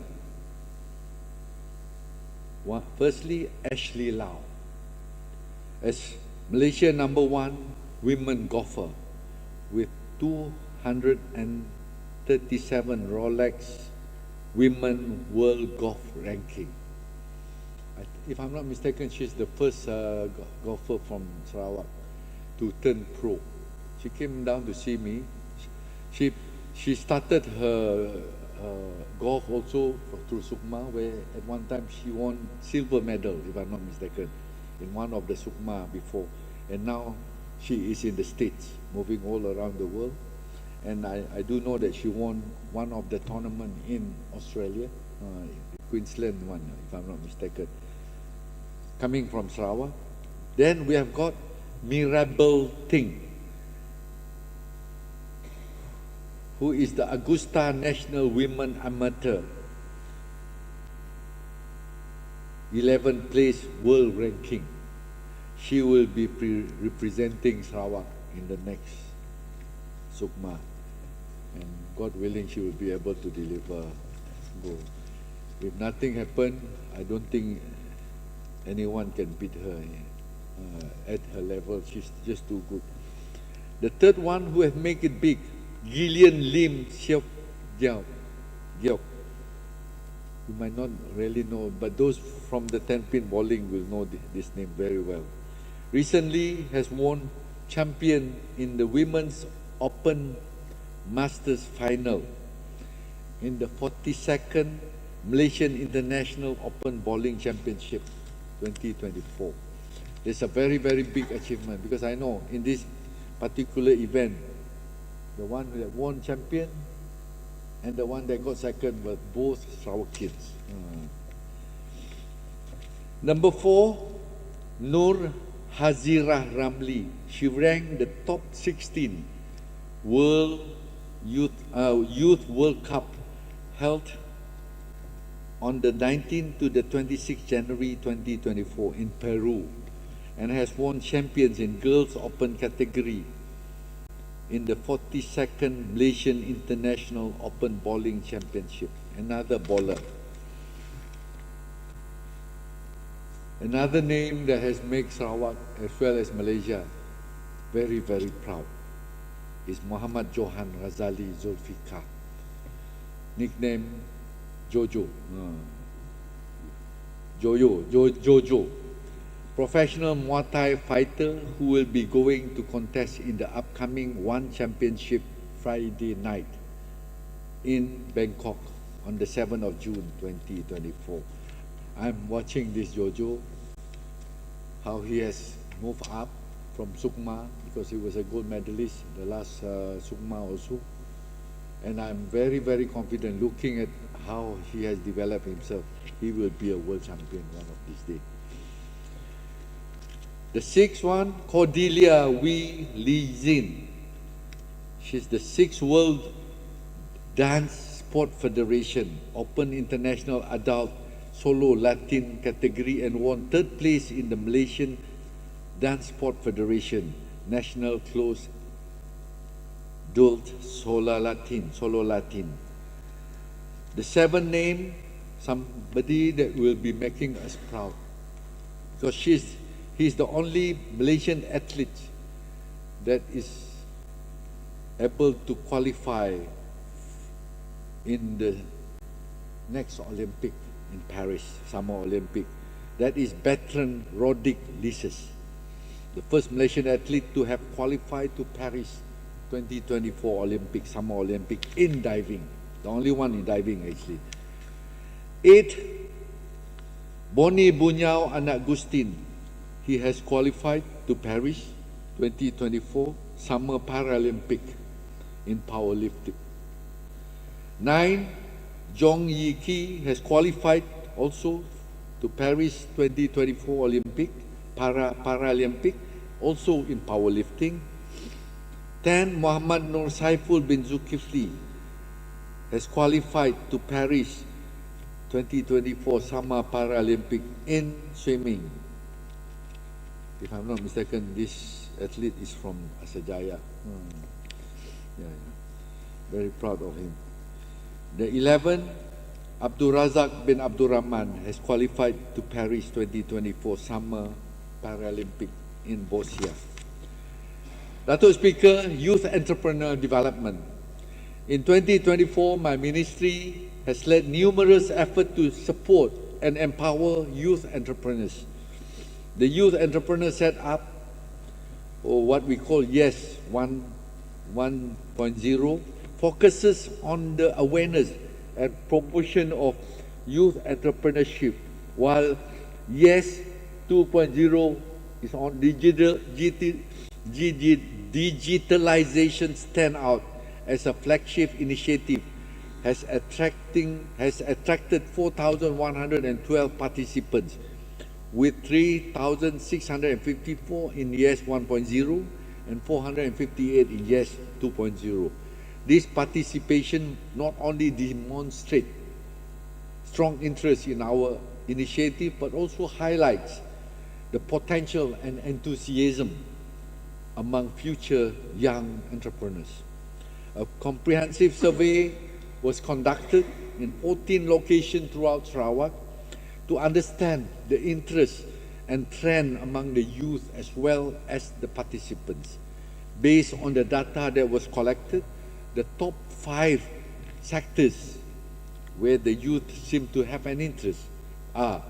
firstly, Ashley Lau, as Malaysia #1 women golfer with 237 Rolex Women World Golf Ranking. If I'm not mistaken, she's the first golfer from Sarawak to turn pro. She came down to see me. She started her golf also through Sukma, where at one time she won silver medal, if I'm not mistaken, in one of the Sukma before. And now she is in the States, moving all around the world. And I do know that she won one of the tournament in Australia, the Queensland one, if I'm not mistaken, coming from Sarawak. Then we have got Mirabel Ting, who is the Augusta National Women Amateur 11th place world ranking. She will be representing Sarawak in the next Sukma, and God willing she will be able to deliver gold. If nothing happens, I don't think anyone can beat her at her level. She's just too good. The third one who have made it big, Gillian Lim Siok Giok. You might not really know, but those from the 10-pin bowling will know this name very well. Recently has won champion in the Women's Open Masters Final in the 42nd Malaysian International Open Bowling Championship 2024. It's a very, very big achievement, because I know in this particular event, the one that won champion and the one that got second were both Sarawakians. Number 4, Nur Hazirah Ramli. She ranked the top 16 World Youth World Cup held on the 19th to the 26th January 2024 in Peru, and has won champions in Girls Open category in the 42nd Malaysian International Open Bowling Championship. Another bowler. Another name that has made Sarawak as well as Malaysia very, very proud is Muhammad Johan Razali Zulfikar, nickname Jojo. Jojo. Professional Muay Thai fighter who will be going to contest in the upcoming One Championship Friday night in Bangkok on the 7th of June 2024. I'm watching this Jojo, how he has moved up from Sukma, because he was a gold medalist the last Sukma also. And I'm very, very confident looking at how he has developed himself. He will be a world champion one of these days. The 6th one, Cordelia Wee Lee Zin. She's the 6th World Dance Sport Federation Open International Adult Solo Latin category and won 3rd place in the Malaysian Dance Sport Federation National Closed Adult Solo Latin. The 7th name, somebody that will be making us proud, because he's the only Malaysian athlete that is able to qualify in the next Olympic in Paris, Summer Olympic. That is Bertrand Roddick Lises, the first Malaysian athlete to have qualified to Paris 2024 Olympic, Summer Olympic in diving. The only one in diving actually. 8, Boni Bunyao Anak Gustin. He has qualified to Paris 2024 Summer Paralympic in powerlifting. 9, Jong Yi Ki has qualified also to Paris 2024 Olympic, Paralympic, also in powerlifting. 10, Muhammad Nur Saiful bin Zulkifli has qualified to Paris 2024 Summer Paralympic in swimming. If I'm not mistaken, this athlete is from Asajaya. Very proud of him. The 11, Abdul Razak bin Abdul Rahman has qualified to Paris 2024 Summer Paralympic in Bosnia. Dato' Speaker, Youth Entrepreneur Development. In 2024, my ministry has led numerous efforts to support and empower youth entrepreneurs. The Youth Entrepreneur Set Up, or what we call YES 1.0, focuses on the awareness and promotion of youth entrepreneurship, while YES 2.0 is on digitalization stand out as a flagship initiative, has attracted 4,112 participants, with 3,654 in YES 1.0 and 458 in YES 2.0. This participation not only demonstrates strong interest in our initiative, but also highlights the potential and enthusiasm among future young entrepreneurs. A comprehensive survey was conducted in 14 locations throughout Sarawak to understand the interest and trend among the youth as well as the participants. Based on the data that was collected, the top 5 sectors where the youth seem to have an interest are,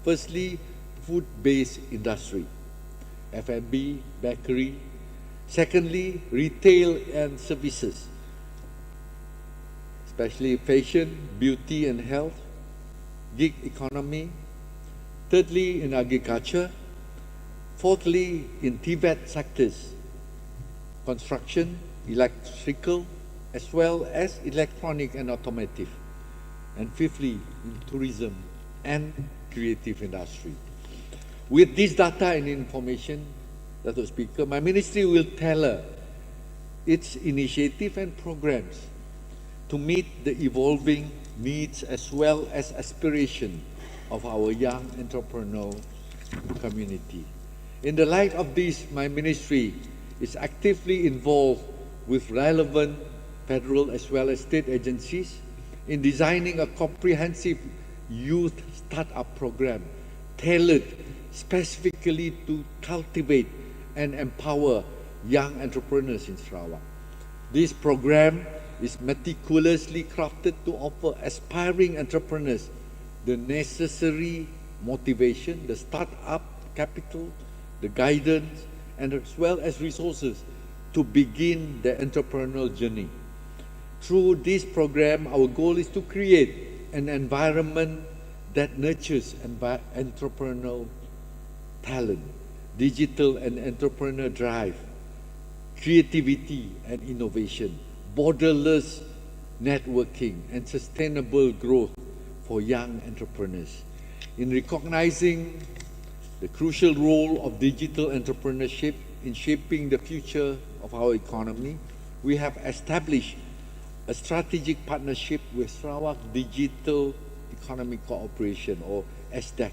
firstly, food-based industry, F&B, bakery. Secondly, retail and services, especially fashion, beauty and health, gig economy. Thirdly, in agriculture. Fourthly, in TVET sectors, construction, electrical, as well as electronic and automotive. And fifthly, in tourism and creative industry. With this data and information, Dato' Speaker, my ministry will tailor its initiative and programs to meet the evolving needs as well as aspiration of our young entrepreneurial community. In the light of this, my ministry is actively involved with relevant federal as well as state agencies in designing a comprehensive youth startup program tailored specifically to cultivate and empower young entrepreneurs in Sarawak. This program is meticulously crafted to offer aspiring entrepreneurs the necessary motivation, the startup capital, the guidance, and as well as resources to begin the entrepreneurial journey. Through this program, our goal is to create an environment that nurtures entrepreneurial talent, digital and entrepreneur drive, creativity and innovation, borderless networking, and sustainable growth for young entrepreneurs. In recognizing the crucial role of digital entrepreneurship in shaping the future of our economy, we have established a strategic partnership with Sarawak Digital Economic Cooperation, or SDEC.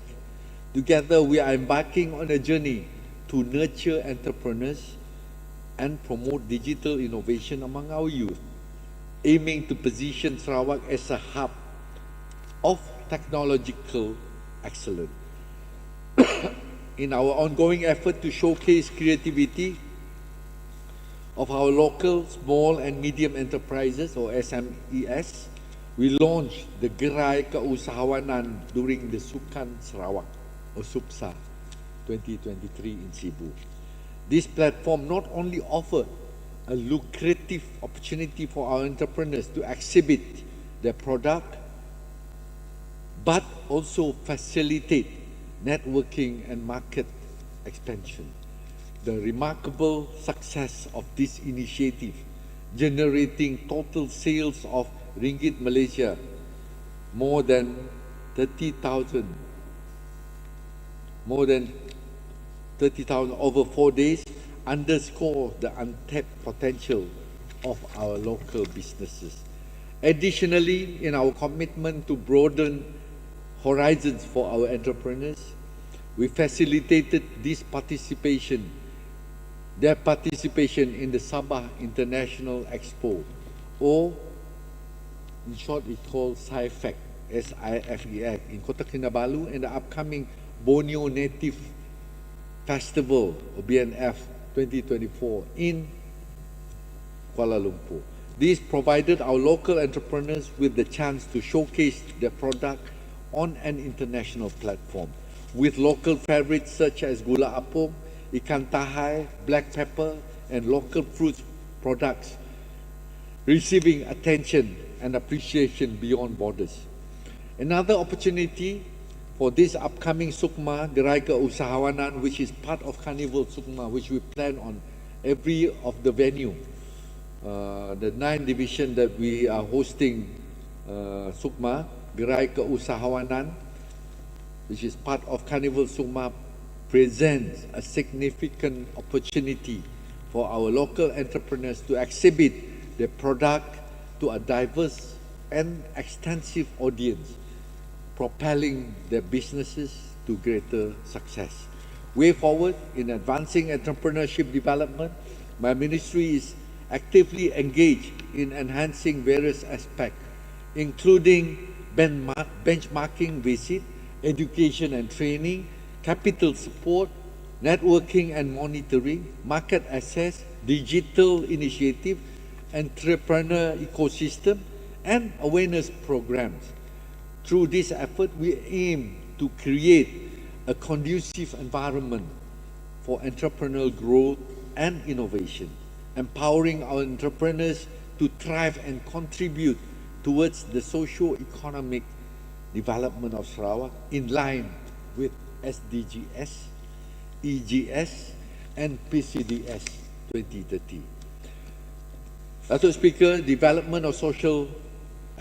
Together, we are embarking on a journey to nurture entrepreneurs and promote digital innovation among our youth, aiming to position Sarawak as a hub of technological excellence. In our ongoing effort to showcase creativity of our local small and medium enterprises, or SMEs, we launched the Gerai Keusahawanan during the Sukan Sarawak, or SUPSA 2023 in Cebu. This platform not only offered a lucrative opportunity for our entrepreneurs to exhibit their product, but also facilitate networking and market expansion. The remarkable success of this initiative, generating total sales of Ringgit Malaysia more than 30,000 over 4 days, underscore the untapped potential of our local businesses. Additionally, in our commitment to broaden horizons for our entrepreneurs, we facilitated their participation in the Sabah International Expo, or in short it's called SIFEC, SIFEC, in Kota Kinabalu, and the upcoming Borneo Native Festival, or BNF 2024 in Kuala Lumpur. This provided our local entrepreneurs with the chance to showcase their product on an international platform, with local favorites such as gula apung, ikan tahai, black pepper, and local fruits products receiving attention and appreciation beyond borders. Another opportunity for this upcoming Sukma Gerai Keusahawanan, which is part of Carnival Sukma, which we plan on every of the venue. The 9 division that we are hosting Sukma Gerai Keusahawanan, which is part of Carnival Sukma, presents a significant opportunity for our local entrepreneurs to exhibit their product to a diverse and extensive audience, propelling their businesses to greater success. Way forward in advancing entrepreneurship development, my ministry is actively engaged in enhancing various aspects, including benchmarking visit, education and training, capital support, networking and monitoring, market access, digital initiative, entrepreneur ecosystem, and awareness programs. Through this effort, we aim to create a conducive environment for entrepreneurial growth and innovation, empowering our entrepreneurs to thrive and contribute towards the socio-economic development of Sarawak in line with SDGs, EGS, and PCDS 2030. Dato' Speaker, development of social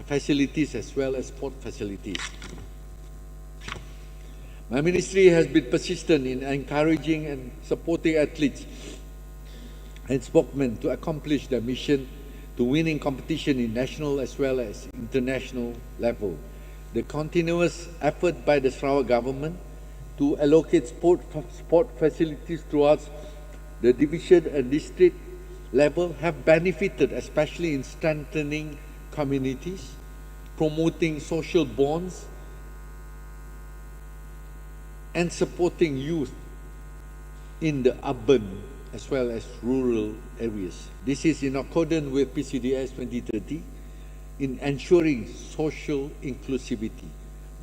facilities as well as sport facilities. My ministry has been persistent in encouraging and supporting athletes and sportsmen to accomplish their mission to winning competition in national as well as international level. The continuous effort by the Sarawak government to allocate sport facilities throughout the division and district level have benefited, especially in strengthening communities, promoting social bonds, and supporting youth in the urban as well as rural areas. This is in accordance with PCDS 2030 in ensuring social inclusivity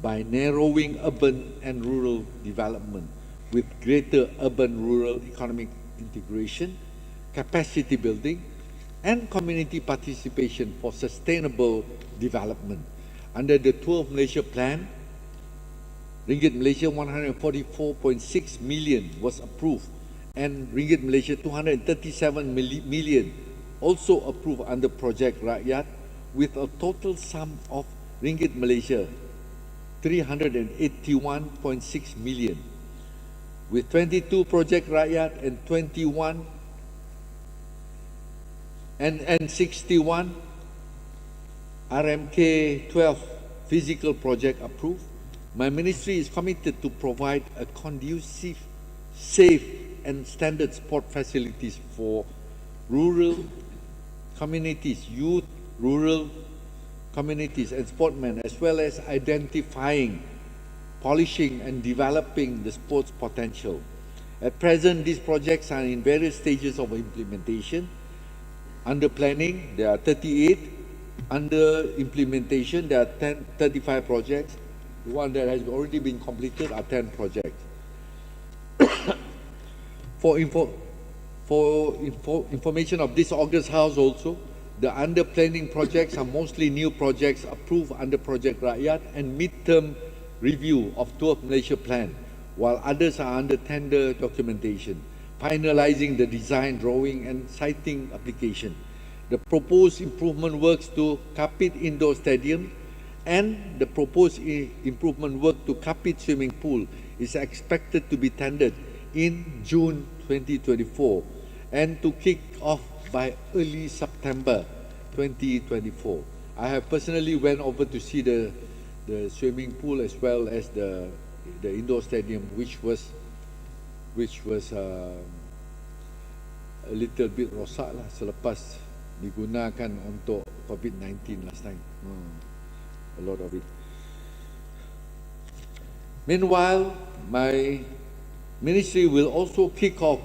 by narrowing urban and rural development with greater urban-rural economic integration, capacity building, and community participation for sustainable development. Under the 12 Malaysia Plan, Ringgit Malaysia 144.6 million was approved and Ringgit Malaysia 237 million also approved under Project Rakyat, with a total sum of Ringgit Malaysia 381.6 million, with 22 Project Rakyat and 21 and 61 RMK 12 physical project approved. My ministry is committed to provide a conducive, safe and standard sport facilities for rural communities, youth, rural communities and sportsmen, as well as identifying, polishing and developing the sports potential. At present, these projects are in various stages of implementation. Under planning, there are 38. Under implementation, there are 35 projects. The one that has already been completed are 10 projects. For information of this August House also, the under planning projects are mostly new projects approved under Project Rakyat and mid-term review of 12 Malaysia Plan, while others are under tender documentation, finalizing the design, drawing and siting application. The proposed improvement works to Kapit Indoor Stadium and the proposed improvement work to Kapit Swimming Pool is expected to be tendered in June 2024 and to kick off by early September 2024. I have personally went over to see the swimming pool as well as the indoor stadium, which was a little bit rosak lah selepas digunakan untuk COVID-19 last time. A lot of it. Meanwhile, my ministry will also kick off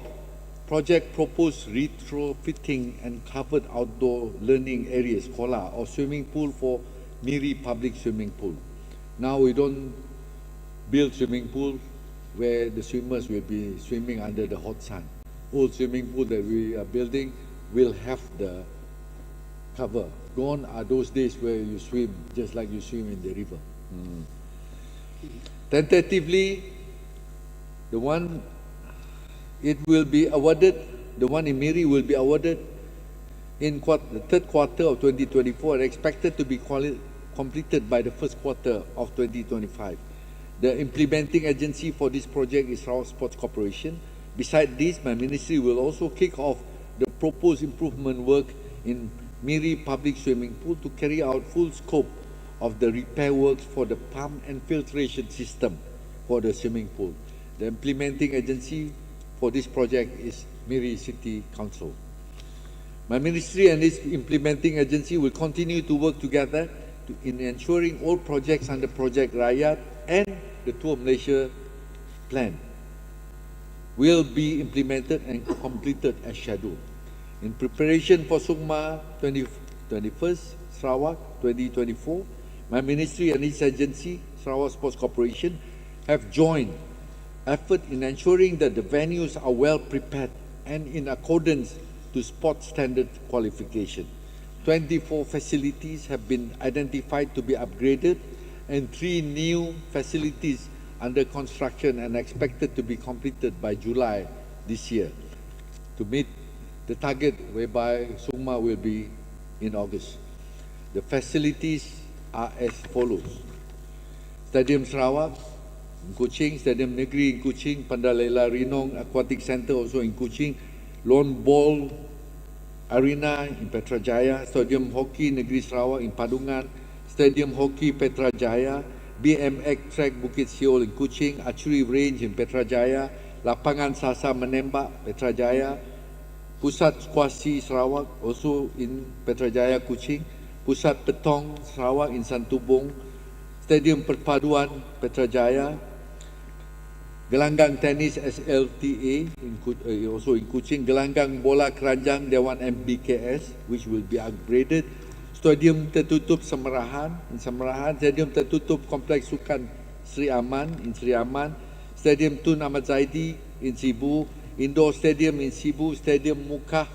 project proposed retrofitting and covered outdoor learning areas, kola, or swimming pool for Miri public swimming pool. Now we don't build swimming pool where the swimmers will be swimming under the hot sun. All swimming pool that we are building will have the cover. Gone are those days where you swim just like you swim in the river. Tentatively, the one it will be awarded, the one in Miri will be awarded in the third quarter of 2024 and expected to be completed by the first quarter of 2025. The implementing agency for this project is Sarawak Sports Corporation. Besides this, my ministry will also kick off the proposed improvement work in Miri public swimming pool to carry out full scope of the repair works for the pump and filtration system for the swimming pool. The implementing agency for this project is Miri City Council. My ministry and this implementing agency will continue to work together in ensuring all projects under Project Rakyat and the Tour Malaysia plan will be implemented and completed as scheduled. In preparation for Sukma 21st Sarawak 2024, my ministry and its agency, Sarawak Sports Corporation, have joined effort in ensuring that the venues are well prepared and in accordance to sport standard qualification. 24 facilities have been identified to be upgraded and 3 new facilities under construction and expected to be completed by July this year to meet the target whereby Sukma will be in August. The facilities are as follows: Stadium Sarawak in Kuching, Stadium Negeri in Kuching, Pandalela Rinong Aquatic Centre also in Kuching, Lawn Ball Arena in Petrajaya, Stadium Hockey Negeri Sarawak in Padungan, Stadium Hockey Petrajaya, BMX Track Bukit Siol in Kuching, Archery Range in Petrajaya, Lapangan Sasa Menembak Petrajaya, Pusat Squashi Sarawak also in Petrajaya Kuching, Pusat Petong Sarawak in Santubong, Stadium Perpaduan Petrajaya, Gelanggang Tennis SLTA also in Kuching, Gelanggang Bola Keranjang Dewan MBKS which will be upgraded, Stadium Tertutup Semerahan in Semerahan, Stadium Tertutup Kompleks Sukan Sri Aman in Sri Aman, Stadium Tun Ahmad Zaidi in Sibu, Indoor Stadium in Sibu, Stadium Mukah,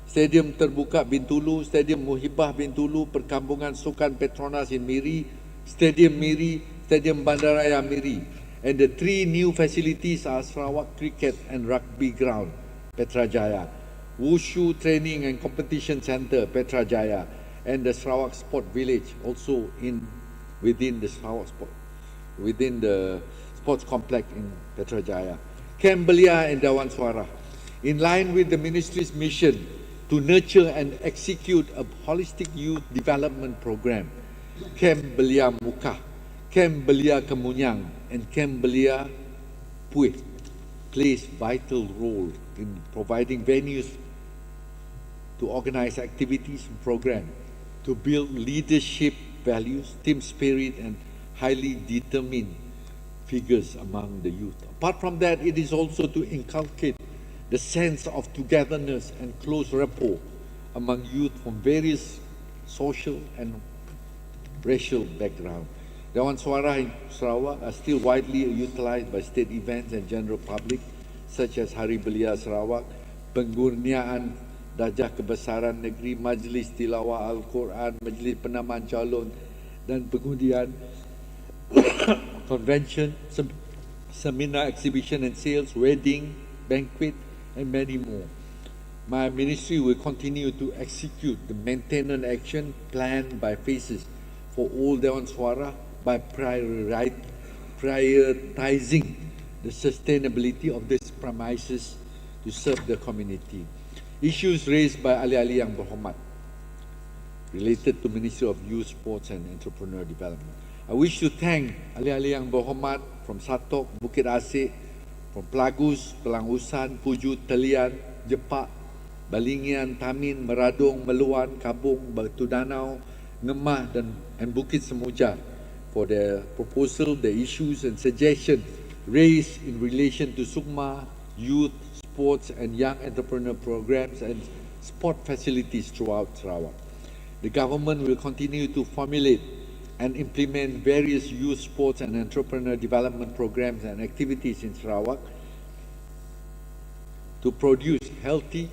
Stadium Terbuka Bintulu, Stadium Muhibah Bintulu, Perkampungan Sukan Petronas in Miri, Stadium Miri, Stadium Bandaraya Miri. And the 3 new facilities are Sarawak Cricket and Rugby Ground, Petrajaya, Wushu Training and Competition Centre, Petrajaya, and the Sarawak Sport Village also within the sports complex in Petrajaya. Camp Belia and Dewan Suara. In line with the ministry's mission to nurture and execute a holistic youth development program, Camp Belia Mukah, Camp Belia Kemunyang, and Camp Belia Puih plays vital role in providing venues to organize activities and programs to build leadership values, team spirit, and highly determined figures among the youth. Apart from that, it is also to inculcate the sense of togetherness and close rapport among youth from various social and racial backgrounds. Dewan Suara in Sarawak are still widely utilized by state events and general public such as Hari Belia Sarawak, Pengurniaan Darjah Kebesaran Negeri, Majlis Tilawah Al-Quran, Majlis Penamaan Calon, dan pengundian, convention, seminar, exhibition and sales, wedding, banquet, and many more. My ministry will continue to execute the maintenance action plan by phases for all Dewan Suara by prioritizing the sustainability of these premises to serve the community. Issues raised by ahli-ahli yang berhormat related to Ministry of Youth, Sports and Entrepreneur Development. I wish to thank ahli-ahli yang berhormat from Satok, Bukit Asik, from Pelagus, Pelangusan, Pujut, Telian, Jepak, Balingian, Tamin, Meradong, Meluan, Kabung, Batu Danau, Ngemah and Bukit Semujar for their proposal, the issues and suggestions raised in relation to Sukma, youth, sports and young entrepreneur programs and sport facilities throughout Sarawak. The government will continue to formulate and implement various youth sports and entrepreneur development programs and activities in Sarawak to produce healthy,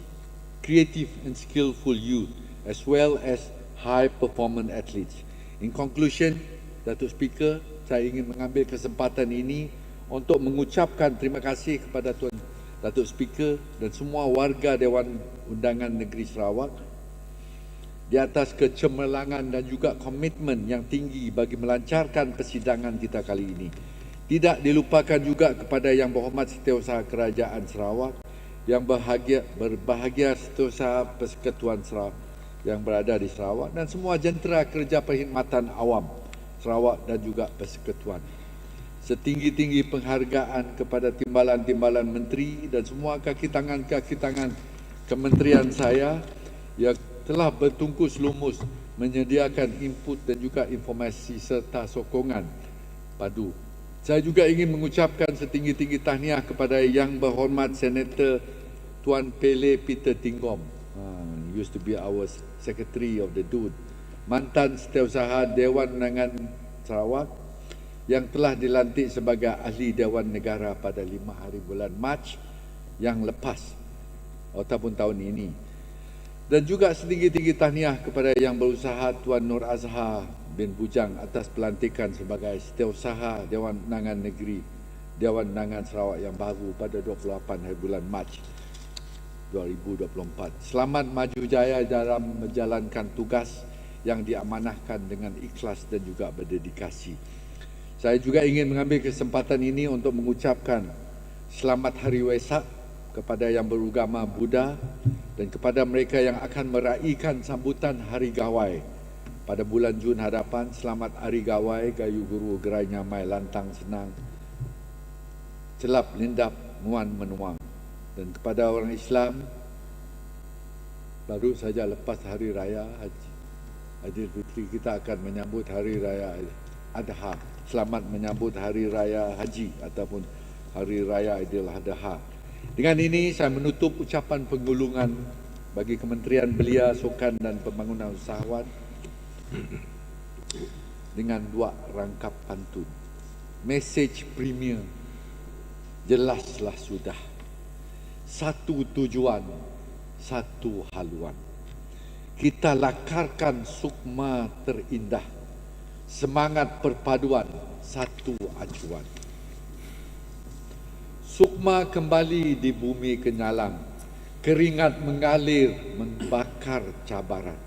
creative and skillful youth as well as high-performance athletes. In conclusion, Datuk Speaker, saya ingin mengambil kesempatan ini untuk mengucapkan terima kasih kepada Tuan Datuk Speaker dan semua warga Dewan Undangan Negeri Sarawak di atas kecemerlangan dan juga komitmen yang tinggi bagi melancarkan persidangan kita kali ini. Tidak dilupakan juga kepada Yang Berhormat Setiausaha Kerajaan Sarawak, yang berbahagia Setiausaha Persekutuan Sarawak yang berada di Sarawak dan semua jentera kerja perkhidmatan awam Sarawak dan juga Persekutuan. Setinggi-tinggi penghargaan kepada timbalan-timbalan menteri dan semua kaki tangan kementerian saya yang telah bertungkus lumus menyediakan input dan juga informasi serta sokongan padu. Saya juga ingin mengucapkan setinggi-tinggi tahniah kepada Yang Berhormat Senator Tuan Pele Peter Tinggom, used to be our Secretary of the DUD, mantan Setiausaha Dewan Undangan Sarawak yang telah dilantik sebagai Ahli Dewan Negara pada 5 hari bulan Mac yang lepas ataupun tahun ini. Dan juga setinggi-tinggi tahniah kepada Yang Berusaha Tuan Nur Azhar bin Bujang atas pelantikan sebagai Setiausaha Dewan Undangan Negeri Dewan Undangan Sarawak yang baru pada 28 hari bulan Mac 2024. Selamat maju jaya dalam menjalankan tugas yang diamanahkan dengan ikhlas dan juga berdedikasi. Saya juga ingin mengambil kesempatan ini untuk mengucapkan selamat Hari Wesak kepada yang beragama Buddha dan kepada mereka yang akan meraihkan sambutan Hari Gawai pada bulan Jun hadapan. Selamat Hari Gawai, gayu guru gerai nyamai lantang senang, celap lindap muan menuang. Dan kepada orang Islam, baru saja lepas Hari Raya Haji Aidilfitri, kita akan menyambut Hari Raya Adha. Selamat menyambut Hari Raya Haji ataupun Hari Raya Aidil Adha. Dengan ini saya menutup ucapan penggulungan bagi Kementerian Belia, Sukan dan Pembangunan Usahawan dengan 2 rangkap pantun. Mesej premier, jelaslah sudah. Satu tujuan, satu haluan. Kita lakarkan Sukma terindah. Semangat perpaduan, satu acuan. Sukma kembali di bumi kenyalang. Keringat mengalir membakar cabaran.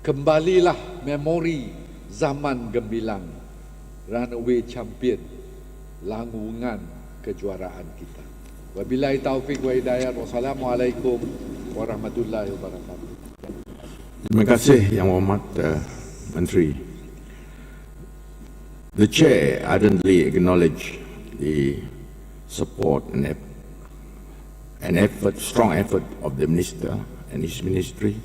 Kembalilah memori zaman gemilang. Runaway champion, langgungan kejuaraan kita. Wabillahi taufiq wa hidayah. Wassalamualaikum warahmatullahi wabarakatuh. Terima kasih Yang Berhormat Menteri. The Chair ardently acknowledge the support and strong effort of the Minister and his Ministry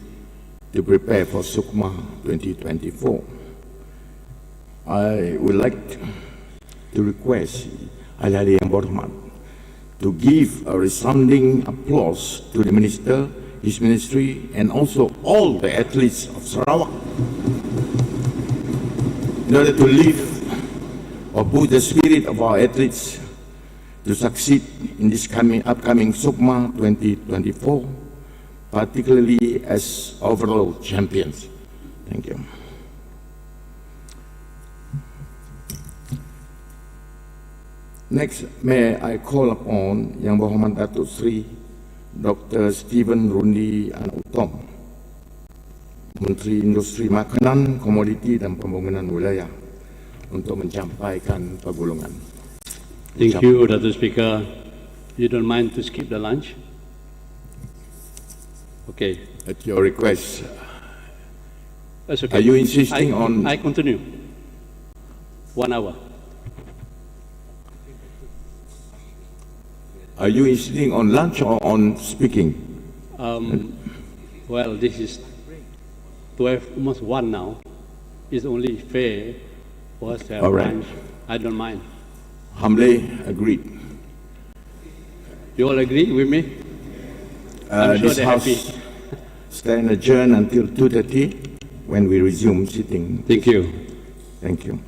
to prepare for Sukma 2024. I would like to request Ahli Yang Berhormat to give a resounding applause to the Minister, his Ministry, and also all the athletes of Sarawak in order to lift or boost the spirit of our athletes to succeed in this upcoming Sukma 2024, particularly as overall champions. Thank you. Next, may I call upon Yang Berhormat Datuk Seri Dr. Stephen Rundi Anutom, Menteri Industri Makanan, Komoditi dan Pembangunan Wilayah, untuk menyampaikan pergulungan. Thank you, Datuk Speaker. You don't mind to skip the lunch? Okay. At your request. That's okay. Are you insisting on... I continue. 1 hour. Are you insisting on lunch or on speaking? Well, this is 12, almost 1 now. It's only fair for us to have All right. lunch. I don't mind. Humbly agreed. You all agree with me? I'm sure This they're House happy. stand adjourned until 2:30 when we resume sitting. Thank you. Thank you.